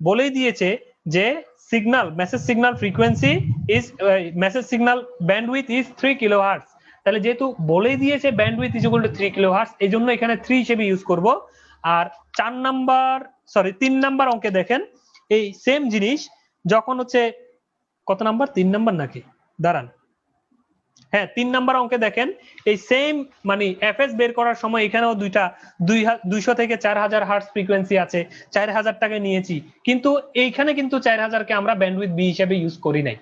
বলেই দিয়েছে যে signal message signal frequency is message signal bandwidth is 3 kilohertz, তাহলে যেহেতু বলেই দিয়েছে bandwidth is equal to 3 kilohertz, এই জন্য এখানে 3 হিসেবে ইউজ করব। আর 3 নাম্বার অঙ্কে দেখেন এই সেম জিনিস, যখন হচ্ছে কত নাম্বার, 3 নাম্বার নাকি, দাঁড়ান, হ্যাঁ 3 নাম্বার অঙ্কে দেখেন এই সেম মানে এফএস বের করার সময় এখানেও 200 থেকে 4000 হার্টজ ফ্রিকোয়েন্সি আছে, 4000 টাকা নিয়েছি, কিন্তু এইখানে কিন্তু 4000 কে আমরা ব্যান্ডউইথ বি হিসেবে ইউজ করি নাই।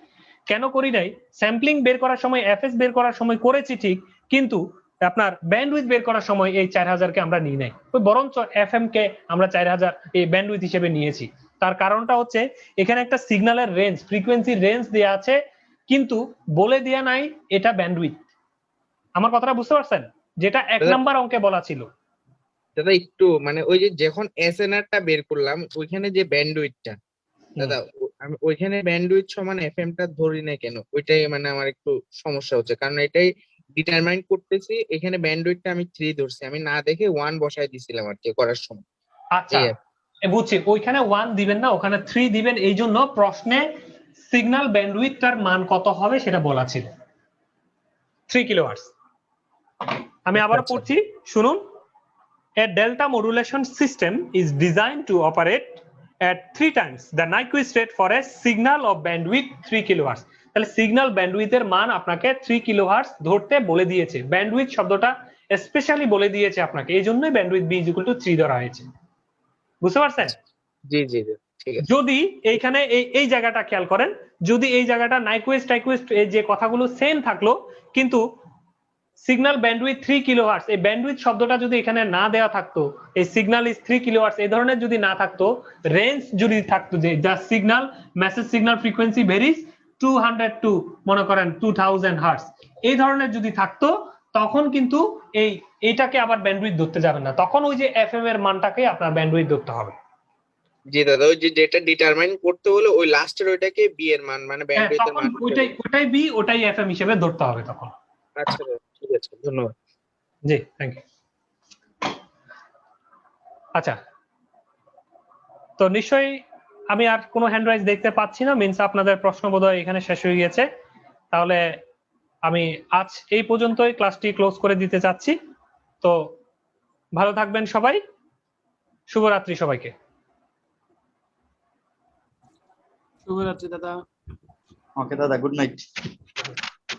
কেন করি নাই? স্যাম্পলিং বের করার সময় এফএস বের করার সময় করেছি ঠিক, কিন্তু আপনার ব্যান্ডউইথ বের করার সময় এই 4000 কে আমরা নিই নাই, ওই বরঞ্চ এফএম কে আমরা 4000 এই ব্যান্ডউইথ হিসেবে নিয়েছি। তার কারণটা হচ্ছে এখানে একটা সিগন্যালের রেঞ্জ ফ্রিকোয়েন্সি রেঞ্জ দেয়া আছে, কিন্তু বলে দেয়া নাই এটা ব্যান্ডউইথ। আমার কথাটা বুঝতে পারছেন? যেটা 1 নাম্বার অঙ্কে বলা ছিল। দাদা একটু মানে ওই যে যখন এসএনআর বের করলাম ওইখানে যে ব্যান্ডউইথটা দাদা আমি ওইখানে ব্যান্ডউইথ সমান এফএম টা ধরি না কেন, ওইটাই মানে আমার একটু সমস্যা হচ্ছে, কারণ এটাই ডিটারমাইন করতেছি। এখানে ব্যান্ডউইথটা আমি 3 ধরছি, আমি না দেখে 1 বসায় দিছিলাম আর কি করার সময়। আচ্ছা বুঝছি, ওইখানে 1 দিবেন না, ওখানে 3 দিবেন, এই জন্য প্রশ্নে সিগন্যাল ব্যান্ডউইথটার মান কত হবে সেটা বলা ছিল 3 কিলোহার্টজ। আমি আবার পড়ছি, শুনুন। A delta modulation system is designed to operate at 3 times the Nyquist rate for a signal of bandwidth 3 kilohertz. তাহলে সিগন্যাল ব্যান্ডউইথের মান আপনাকে 3 কিলোহার্টজ ধরতে বলে দিয়েছে, ব্যান্ডউইথ শব্দটা স্পেশালি বলে দিয়েছে আপনাকে, এই জন্যই bandwidth B is equal to 3 ধরা হয়েছে, বুঝতে পারছেন? জি জি ঠিক আছে। যদি এইখানে এই জায়গাটা খেয়াল করেন, যদি এই জায়গাটা নাইকুইস্ট এই যে কথাগুলো সেম থাকলো, কিন্তু সিগন্যাল ব্যান্ডউইথ 3 কিলোহার্টজ, এই ব্যান্ডউইথ শব্দটা যদি এখানে না দেওয়া থাকতো, এই সিগন্যাল ইজ 3 কিলোহার্টজ এই ধরনের যদি না থাকতো, রেঞ্জ যদি থাকতো যে the signal message signal frequency varies 200 মনে করেন 2000 হার্টজ, এই ধরনের যদি থাকতো, তখন কিন্তু এইটাকে আবার ব্যান্ডউইথ ধরতে যাবেন না, তখন ওই যে এফএম এর মানটাকে আপনার ব্যান্ডউইথ ধরতে হবে। জি দাদা ওই যে যেটা ডিটারমাইন করতে হলো ওই লাস্টের ওইটাকে বি এর মান মানে ব্যান্ডউইথের মান, ওটাই বি ওটাই এফএম হিসেবে ধরতে হবে তখন। আচ্ছা ঠিক আছে, ধন্যবাদ। জি থ্যাংক ইউ। আচ্ছা তো নিশ্চয়ই আমি আর কোনো হ্যান্ড রাইজ দেখতে পাচ্ছি না, মিন্স আপনাদের প্রশ্ন বোধহয় এখানে শেষ হয়ে গেছে। তাহলে আমি আজ এই পর্যন্তই ক্লাসটি ক্লোজ করে দিতে চাচ্ছি। তো ভালো থাকবেন সবাই, শুভরাত্রি সবাইকে। শুভরাত্রি দাদা। ওকে দাদা, গুড নাইট।